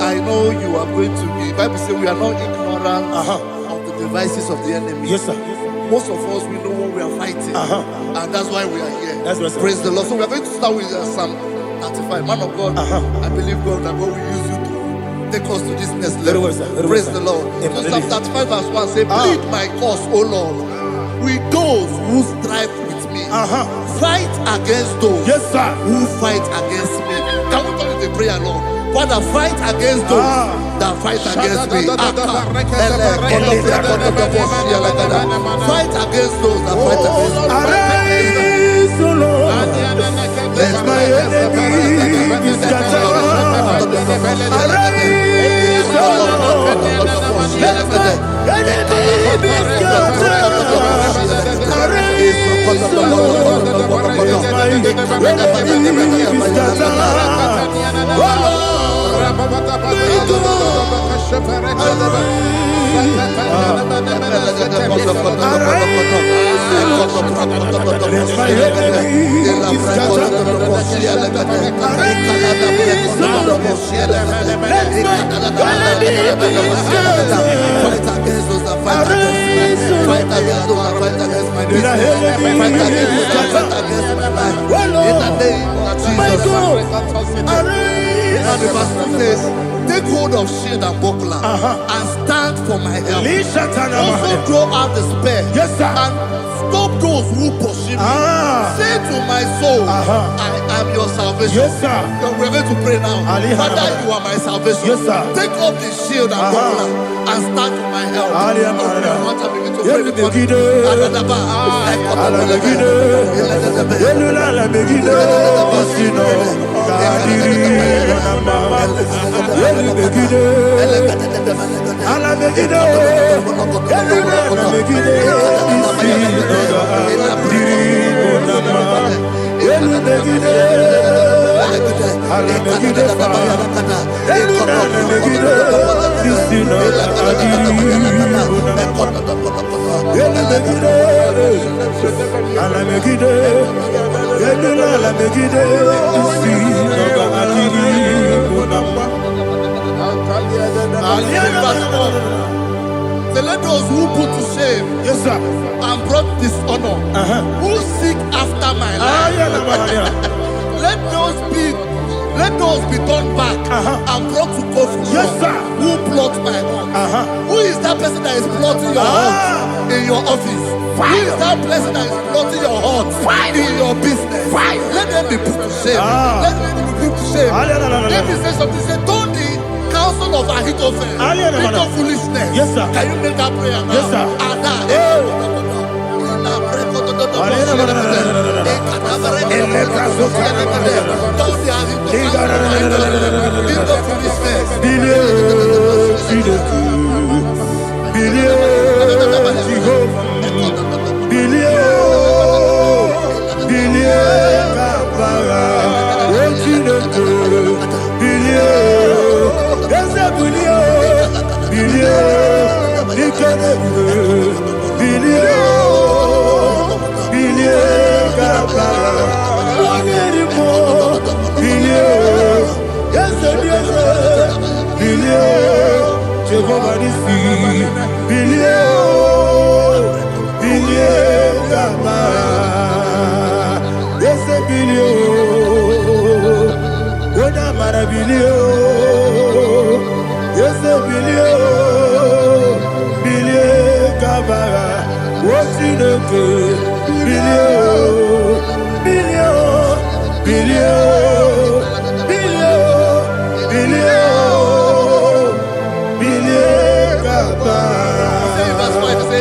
S2: I know you are going to be. Bible says we are not ignorant of the devices of the enemy.
S1: Yes, sir.
S2: Most of us, we know what we are fighting. And that's why we are here.
S1: That's right, sir.
S2: Praise the Lord. So we are going to start with Psalm 35. Man of God, I believe God that God will use you to take us to this next level.
S1: Very well, sir. Very
S2: Praise
S1: well,
S2: the
S1: sir.
S2: Lord.
S1: Amen.
S2: So Psalm 35 verse 1 say, plead my cause, O Lord, with those who strive with me. Fight against those
S1: Yes, sir.
S2: who fight against me. Can we turn to the prayer, Lord? Father, fight against those that fight against me. Fight against those that fight against me.
S1: Arise, O Lord. Let my enemy be scattered. Arise, O Lord. Let my enemy be scattered. Arise, O Lord. Let my enemy be scattered. Oh Lord.
S2: And the verse 2 says, take hold of shield and buckler and stand for my help. Also draw out the spear.
S1: Yes, sir.
S2: And stop those who pursue me. Say to my soul, I am your salvation.
S1: Yes, sir.
S2: We're going to pray now. Father, you are my salvation.
S1: Yes, sir.
S2: Take off the shield and buckler and stand for my help. I want to begin to pray before So let those who put to shame,
S1: Yes, sir.
S2: and brought dishonor, who seek after my life, let those be turned back and brought to confusion.
S1: Yes, sir.
S2: Who plot my heart? Who is that person that is plotting your heart in your office? Who is that person that is plotting your heart in your business? Let them be put to shame. Let them be put to shame. Let me say something. Say, don't the counsel of Ahithophel think of foolishness.
S1: Yes, sir.
S2: Can you make that prayer now?
S1: Yes, sir.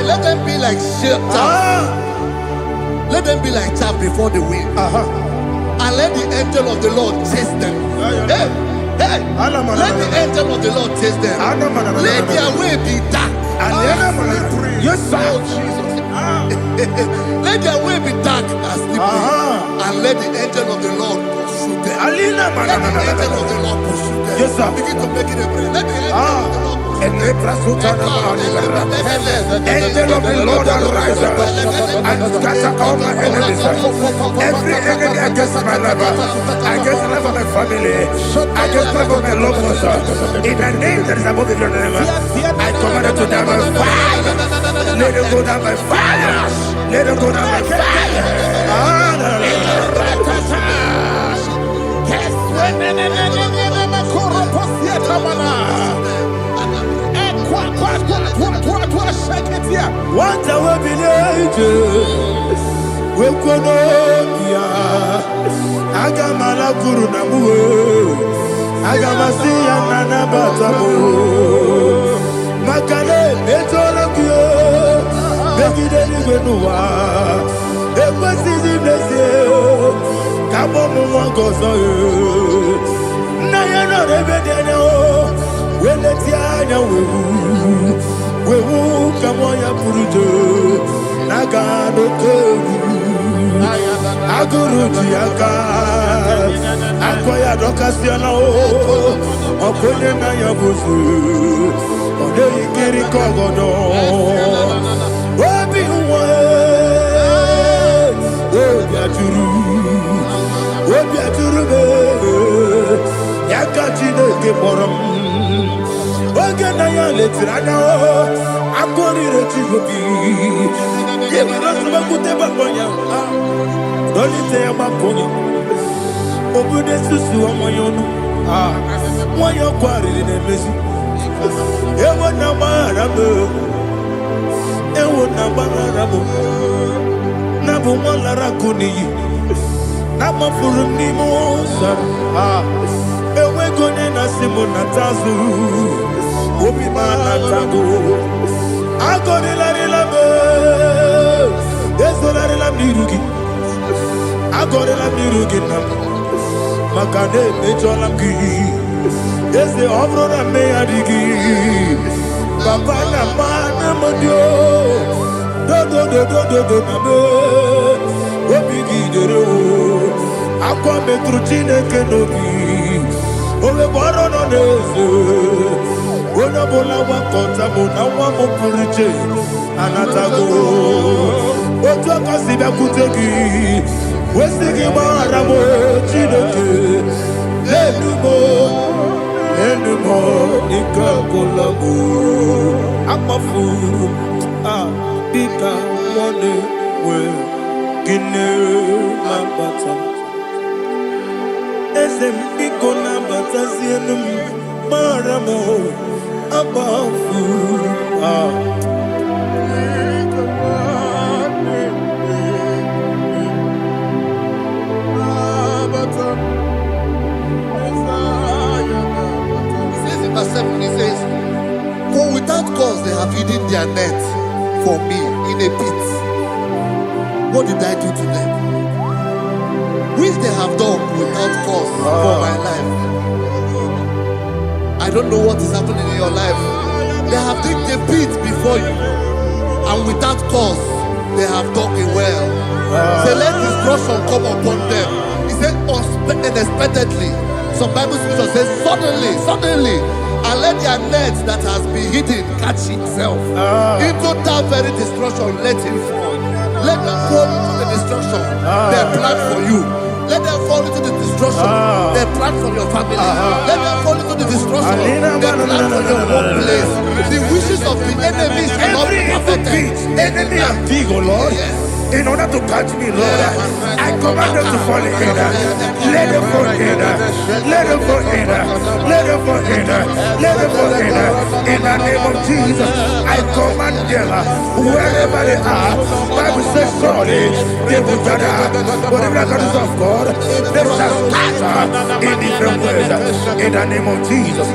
S1: Let them be like chaff. Let them be like chaff before the wind. And let the angel of the Lord chase them. Hey, let the angel of the Lord chase them. Let their way be dark. Yes, sir. Let their way be dark and slippery. And let the angel of the Lord pursue them. Let the angel of the Lord pursue them. Yes, sir.
S2: Begin to make it a prayer. Let the angel of the Lord pursue them.
S1: Angel of the Lord arise and scatter all my enemies. Every enemy against my life, against the life of my family, against the life of my loved ones. In the name that is above your name, I command it to die by fire. Let it go down by fire. Let it go down by fire. What I will be we kono ya agamala guru na mu agamasi ya nana batamo makale etola kyo begide ni gbenuwa ekwesi di blese kabo mu won gozo na ya no rebede na o weleti anya wewu kamo ya purujo naga no kewu aguru jiaka akoya dokasiana o okonye na ya bozu ode ikiri kogodo obi uwe obi aturu be yaka chineke borom oge na ya letirana o akori rechigobi yebara sabakute babonya dolite ya babonya obude susu omoyono moyo kwari ne mezu ewo na marabo na bu molara kuniyi na mafuru ni mosa ewe gone na simu na tazu obi mana tago agone la relabe esolare la mirugi agone la mirugi na makane mejola gi ese obro na me adigi papa na mana modio do na me obi gi dero akwa metru chineke nobi ole boro no neze ona bola wa kota mo na wa mo puriche anatago otu aka si bịa kutegi wesigi gbara mo chineke enumo ike gwụla mo akpafuru dịka nwanne wee gịnị na-abata eze m biko na-abatazienu m mara mo akpafuru
S2: He says, for without cause they have hidden their net for me in a pit. What did I do to them? Which they have done without cause for my life. I don't know what is happening in your life. They have digged a pit before you, and without cause they have dug a well. Say, let destruction come upon them. He said, unexpectedly. Some Bible scripture says, suddenly, and let their net that has been hidden catch itself. Into that very destruction, let it fall. Let them fall into the destruction they plan for you. Let them fall into the destruction they plan for your family. Let them fall into the destruction they plan for your workplace. The wishes of the enemies are not perfected.
S1: Enemy and dig, oh Lord. Yes. In order to catch me, Lord, I command them to fall in. Let them fall in. Let them fall in. Let them fall in. Let them fall in. In the name of Jesus, I command them wherever they are. Bible says surely they will gather. But if the God of God, they shall scatter in different ways. In the name of Jesus.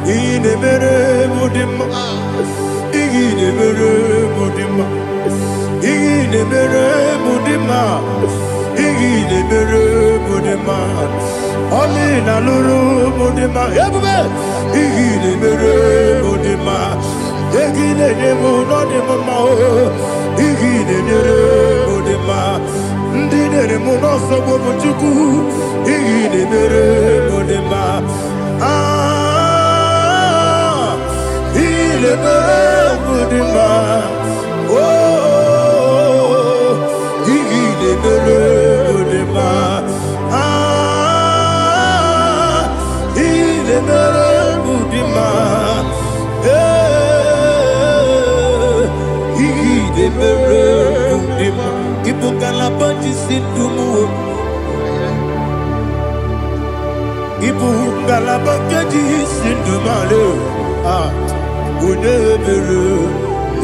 S1: Ine mere mudima, ine mere mudima, ine mere mudima, ine mere mudima. Oli na luru mudima, ebube. Ine mere mudima, ine nemu no nemu mao. Ine mere mudima, ndine nemu no sobo muchuku. Ine mere mudima. Il est Mudima, oh, il est Mudima, il est Mudima, il est Mudima, il faut qu'à la bâtisse tout mou. Ibu galabaka di sindumale unebelu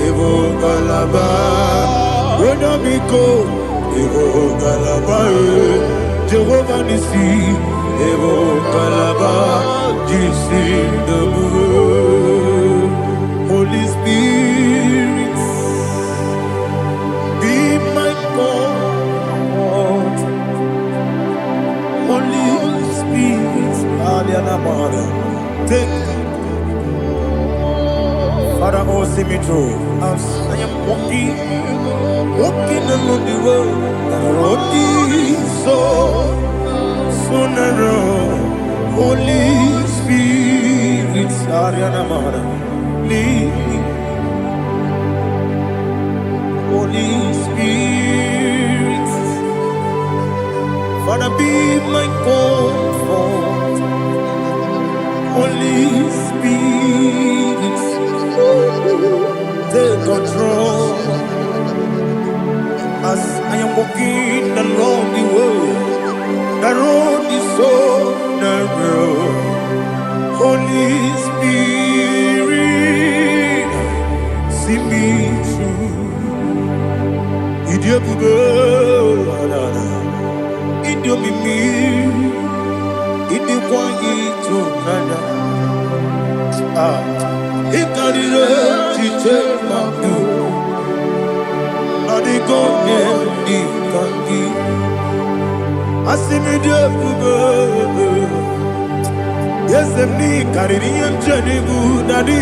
S1: ibu galaba unamiko ibu galaba Jehovah nisi ibu galaba di sindumu. Holy Spirit, be my God. Holy Spirit, take Father, oh, see me through. As I am walking along the road, the road is so narrow. Holy Spirit, lead me. Holy Spirit, Father, be my comfort. Holy Spirit, take control. As I am walking along the road is so narrow. Holy Spirit, see me through. Idiabugo, Idiomimi, Idiwanito, Nana. Ikarire, Chiche, Madu. Adigone, Ikangi. Asimidiabugo. Yes, me, Caribbean, Janibu, Nadi.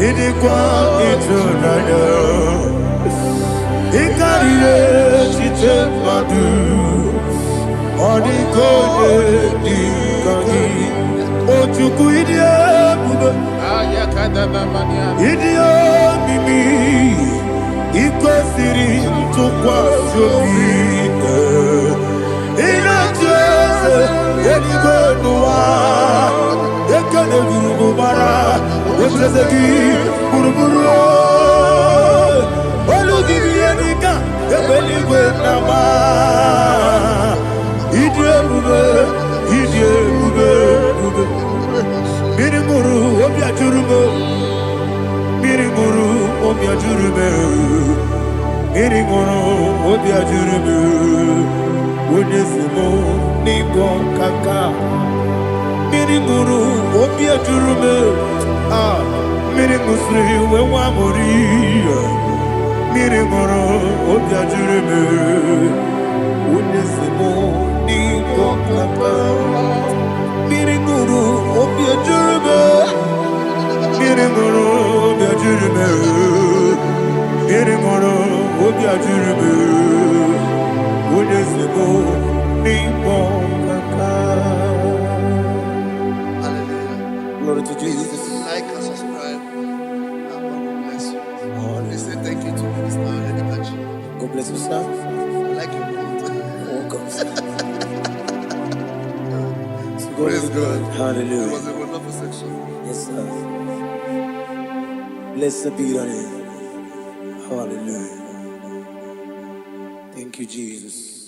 S1: Idiwanito, Nana. Ikarire, Chiche, Madu. Adigone, Ikangi. Ochuku idiabugo, idiomimi, ikwesiri ntụkwa obi. Inacheze eluigwe n'ụwa, ekele gburugburu echeze gị gburugburu. Olu gị bụ ihe dịka ebe eluigwe na-ama. Ịdị ebube, ịdị ebube. Mirimuru obi ajurume, mirimuru obi ajurume, mirimuru obi ajurume. Onesimo n'ịgọ kaka, mirimuru obi ajurume. Mirimusiri wewa mori, mirimuru obi ajurume. Onesimo n'ịgọ kaka. Mirimuru obi ajurume, mirimuru obi ajurume, mirimuru obi ajurume. Onesimo n'ịgọ kaka.
S2: Hallelujah.
S1: Glory to Jesus.
S2: Like and subscribe. And God will bless you. They say thank you to Minister Edikachi.
S1: God bless you, sir.
S2: I like your quote.
S1: Welcome.
S2: Praise God. It
S1: Hallelujah.
S2: was a wonderful section.
S1: Yes, sir. Blessed be your name. Hallelujah. Thank you, Jesus.